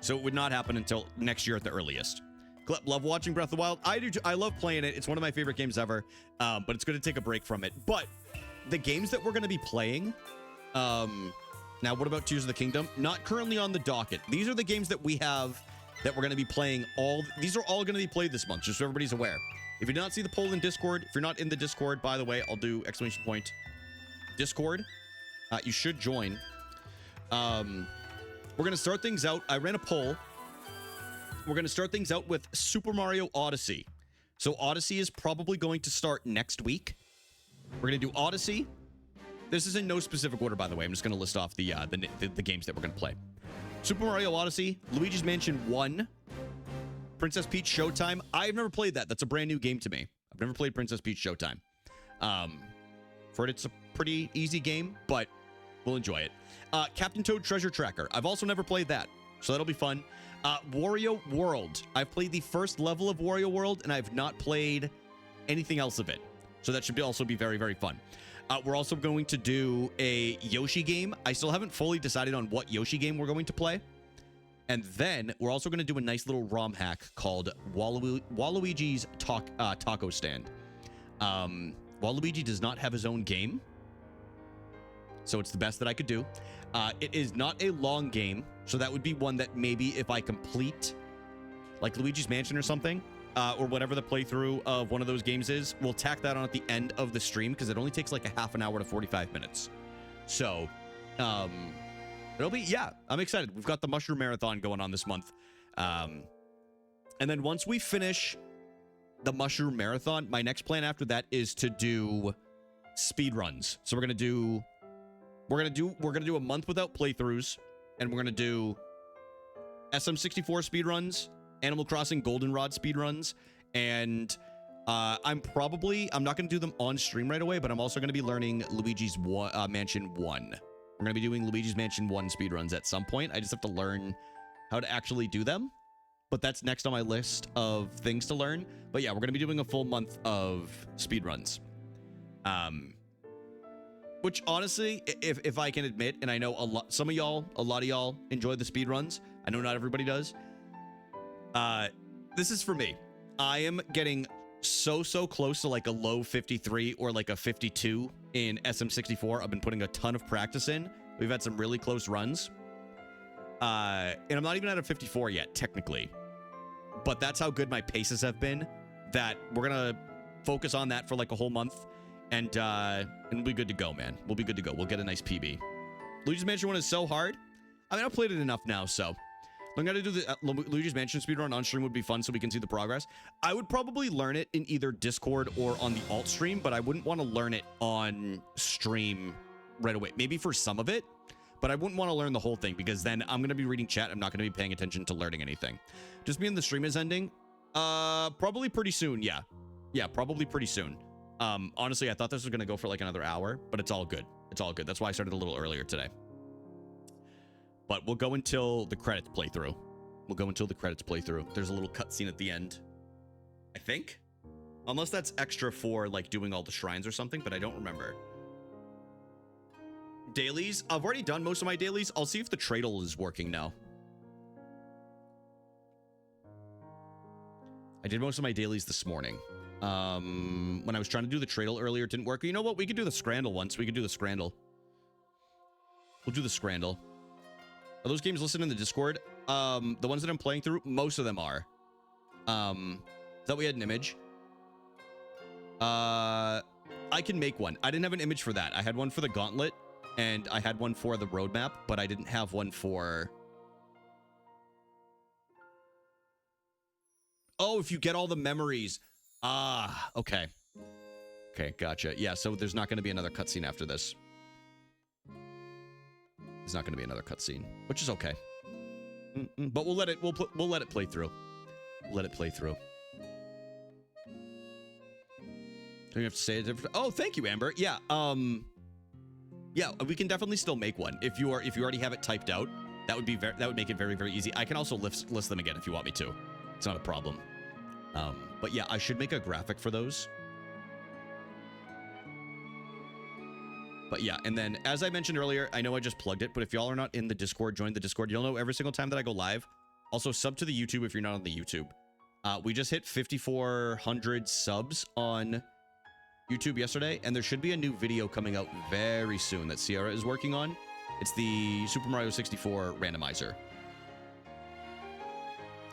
So it would not happen until next year at the earliest. Love watching Breath of the Wild. I do too. I love playing it. It's one of my favorite games ever. But it's going to take a break from it. But the games that we're going to be playing... now, what about Tears of the Kingdom? Not currently on the docket. These are the games that we have that we're going to be playing all... These are all going to be played this month, just so everybody's aware. If you did not see the poll in Discord, if you're not in the Discord, by the way, I'll do exclamation point Discord. You should join. We're going to start things out. I ran a poll. We're going to start things out with Super Mario Odyssey. So Odyssey is probably going to start next week. We're going to do Odyssey. This is in no specific order, by the way. I'm just going to list off the games that we're going to play. Super Mario Odyssey, Luigi's Mansion 1, Princess Peach Showtime. I've never played that. That's a brand new game to me. I've never played Princess Peach Showtime. For it, it's a pretty easy game, but we'll enjoy it. Captain Toad Treasure Tracker. I've also never played that, so that'll be fun. Wario World. I've played the first level of Wario World, and I've not played anything else of it. So that should also be very, very fun. We're also going to do a Yoshi game. I still haven't fully decided on what Yoshi game we're going to play. And then we're also going to do a nice little ROM hack called Waluigi's Taco Stand. Waluigi does not have his own game, so it's the best that I could do. It is not a long game, so that would be one that maybe if I complete like Luigi's Mansion or something, or whatever the playthrough of one of those games is, we'll tack that on at the end of the stream because it only takes like a half an hour to 45 minutes. So, it'll be, yeah, I'm excited. We've got the Mushroom Marathon going on this month. And then once we finish the Mushroom Marathon, my next plan after that is to do speed runs. So we're gonna do a month without playthroughs, and we're gonna do SM64 speed runs, Animal Crossing Goldenrod speed runs, and I'm not gonna do them on stream right away, but I'm also gonna be learning Luigi's Mansion 1. We're gonna be doing Luigi's Mansion 1 speed runs at some point. I just have to learn how to actually do them. But that's next on my list of things to learn. But yeah, we're going to be doing a full month of speedruns. Which honestly, if I can admit, and I know a lot of y'all enjoy the speedruns. I know not everybody does. This is for me. I am getting so close to like a low 53 or like a 52 in SM64. I've been putting a ton of practice in. We've had some really close runs. And I'm not even at a 54 yet, technically. But that's how good my paces have been, that we're going to focus on that for like a whole month. And we'll be good to go, man. We'll be good to go. We'll get a nice PB. Luigi's Mansion 1 is so hard. I mean, I've played it enough now, so I'm going to do the Luigi's Mansion speedrun on stream would be fun so we can see the progress. I would probably learn it in either Discord or on the alt stream, but I wouldn't want to learn it on stream right away. Maybe for some of it. But I wouldn't want to learn the whole thing because then I'm going to be reading chat. I'm not going to be paying attention to learning anything. Just me and the stream is ending. Probably pretty soon. Yeah. Yeah, probably pretty soon. Honestly, I thought this was going to go for like another hour, but it's all good. It's all good. That's why I started a little earlier today. But we'll go until the credits play through. There's a little cutscene at the end, I think. Unless that's extra for like doing all the shrines or something, but I don't remember. Dailies. I've already done most of my dailies. I'll see if the Tradle is working now. I did most of my dailies this morning. When I was trying to do the Tradle earlier, it didn't work. You know what? We could do the Scrandle once. We could do the Scrandle. We'll do the Scrandle. Are those games listed in the Discord? The ones that I'm playing through, most of them are. Thought we had an image. I can make one. I didn't have an image for that. I had one for the Gauntlet. And I had one for the roadmap, but I didn't have one for... Oh, if you get all the memories. Ah, okay. Okay, gotcha. Yeah, so there's not going to be another cutscene after this. There's not going to be another cutscene, which is okay. But we'll let it play through. Let it play through. Don't you have to say it? Oh, thank you, Amber. Yeah, yeah, we can definitely still make one. If you already have it typed out, that would make it very, very easy. I can also list them again if you want me to. It's not a problem. But yeah, I should make a graphic for those. But yeah, and then as I mentioned earlier, I know I just plugged it, but if y'all are not in the Discord, join the Discord. You'll know every single time that I go live. Also, sub to the YouTube if you're not on the YouTube. We just hit 5,400 subs on YouTube yesterday, and there should be a new video coming out very soon that Sierra is working on. It's the Super Mario 64 randomizer.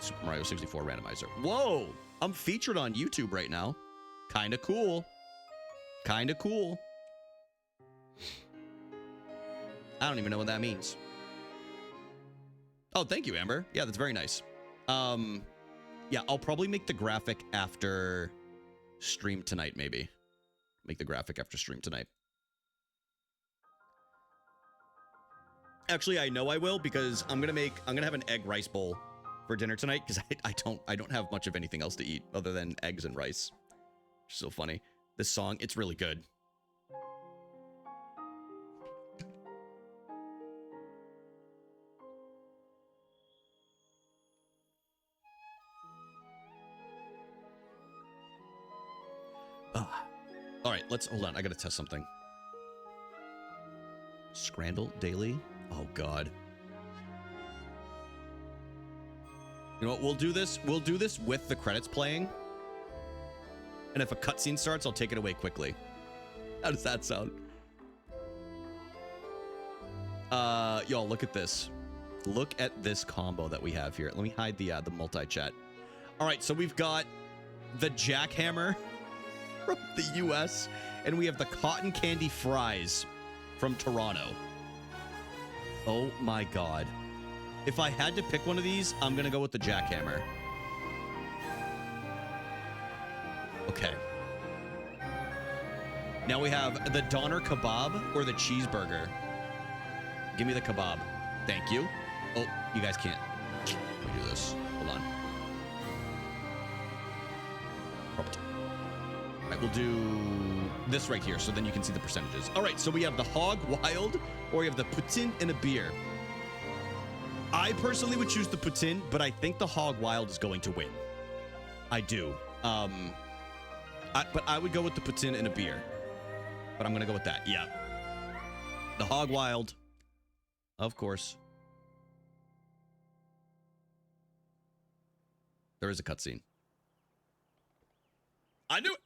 Super Mario 64 randomizer. Whoa! I'm featured on YouTube right now. Kinda cool. Kinda cool. I don't even know what that means. Oh, thank you, Amber. Yeah, that's very nice. Yeah, I'll probably make the graphic after stream tonight, maybe. Make the graphic after stream tonight. Actually, I know I will because I'm gonna have an egg rice bowl for dinner tonight because I don't have much of anything else to eat other than eggs and rice. So funny. This song, it's really good. All right, let's hold on. I gotta test something. Scrandle daily. Oh God. You know what? We'll do this. We'll do this with the credits playing. And if a cutscene starts, I'll take it away quickly. How does that sound? Y'all, look at this. Look at this combo that we have here. Let me hide the multi-chat. All right, so we've got the jackhammer from the US, and we have the cotton candy fries from Toronto. Oh my God. If I had to pick one of these, I'm gonna go with the jackhammer. Okay. Now we have the doner kebab or the cheeseburger. Give me the kebab. Thank you. Oh, you guys can't. Let me do this. Hold on. All right, we'll do this right here so then you can see the percentages. All right, so we have the hog wild or we have the poutine and a beer. I personally would choose the poutine, but I think the hog wild is going to win. I do. But I would go with the poutine and a beer. But I'm going to go with that. Yeah. The hog wild. Of course. There is a cutscene. I knew it.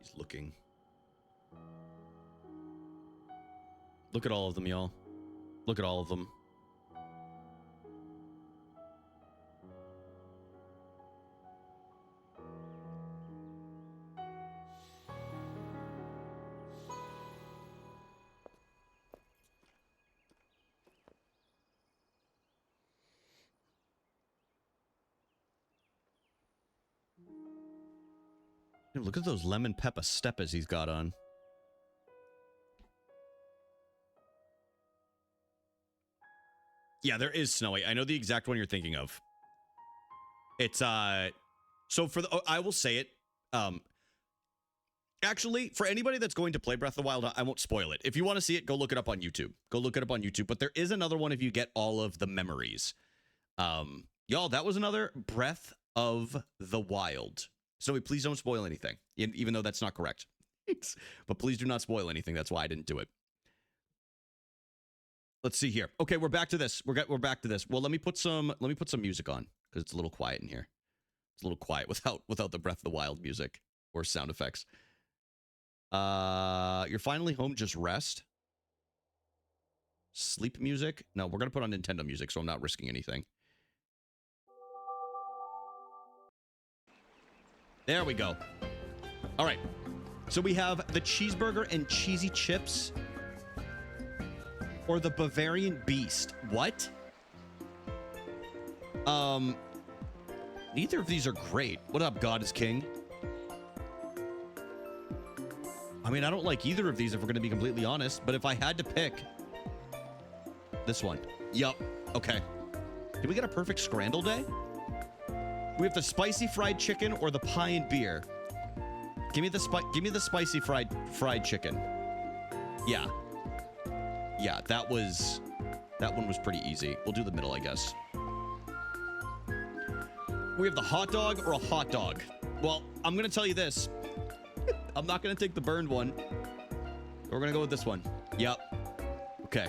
He's looking. Look at all of them, y'all. Look at all of them. Dude, look at those lemon pepper steppers he's got on. Yeah, there is Snowy. I know the exact one you're thinking of. It's so for the I will say it. Actually, for anybody that's going to play Breath of the Wild, I won't spoil it. If you want to see it, go look it up on YouTube. Go look it up on YouTube. But there is another one if you get all of the memories. Y'all, that was another Breath of the Wild. Snowy, please don't spoil anything, even though that's not correct. But please do not spoil anything. That's why I didn't do it. Let's see here. Okay, we're back to this. We're back to this. Well, let me put some music on because it's a little quiet in here. It's a little quiet without the Breath of the Wild music or sound effects. You're finally home. Just rest. Sleep music. No, we're gonna put on Nintendo music, so I'm not risking anything. There we go. All right. So we have the cheeseburger and cheesy chips. Or the Bavarian Beast. What? Neither of these are great. What up, God is King? I mean, I don't like either of these if we're going to be completely honest. But if I had to pick... This one. Yup. Okay. Did we get a perfect Scrandle day? We have the spicy fried chicken or the pie and beer. Give me the spicy fried chicken. Yeah. Yeah, that one was pretty easy. We'll do the middle, I guess. We have the hot dog or a hot dog. Well, I'm going to tell you this. I'm not going to take the burned one. We're going to go with this one. Yep. Okay.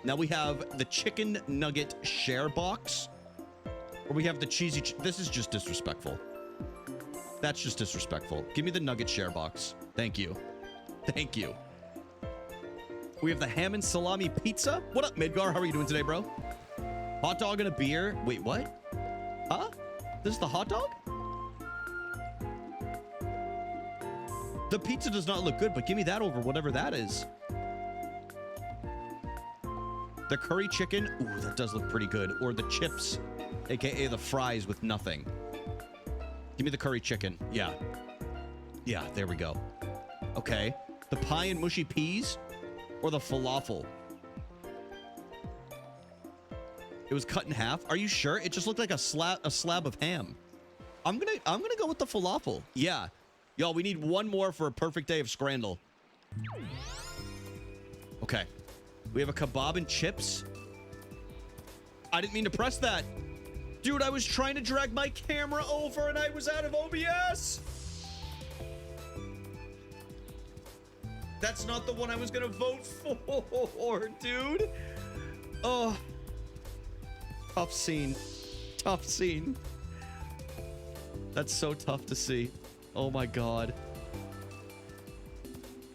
Now we have the chicken nugget share box. Or we have the cheesy... This is just disrespectful. That's just disrespectful. Give me the nugget share box. Thank you. Thank you. We have the ham and salami pizza. What up, Midgar? How are you doing today, bro? Hot dog and a beer. Wait, what? Huh? This is the hot dog? The pizza does not look good, but give me that over whatever that is. The curry chicken. Ooh, that does look pretty good. Or the chips, aka the fries with nothing. Give me the curry chicken. Yeah. Yeah, there we go. Okay. The pie and mushy peas. Or the falafel. It was cut in half. Are you sure? It just looked like a slab of ham. I'm gonna go with the falafel. Yeah. Y'all, we need one more for a perfect day of Scrandle. Okay. We have a kebab and chips. I didn't mean to press that. Dude, I was trying to drag my camera over and I was out of OBS. That's not the one I was gonna vote for, dude. Oh. Tough scene. tough scene. That's so tough to see. Oh my god.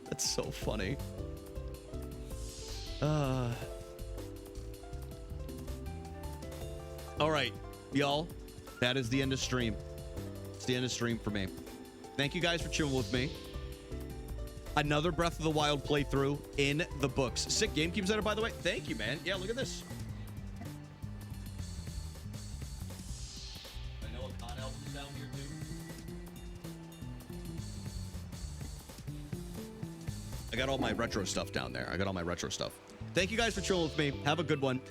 That's so funny. All right, y'all. That is the end of stream. It's the end of stream for me. Thank you guys for chilling with me. Another Breath of the Wild playthrough in the books. Sick GameCube setup, by the way. Thank you, man. Yeah, look at this. I know a con album's down here too. I got all my retro stuff down there. I got all my retro stuff. Thank you guys for chilling with me. Have a good one.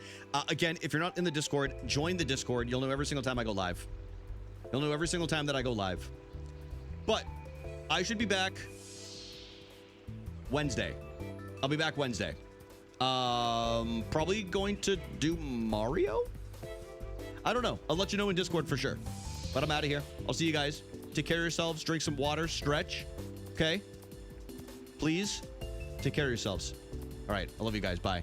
Again, if you're not in the Discord, join the Discord. You'll know every single time I go live. You'll know every single time that I go live. But I should be back Wednesday. I'll be back Wednesday. Probably going to do Mario? I don't know. I'll let you know in Discord for sure. But I'm out of here. I'll see you guys. Take care of yourselves. Drink some water. Stretch. Okay? Please take care of yourselves. All right. I love you guys. Bye.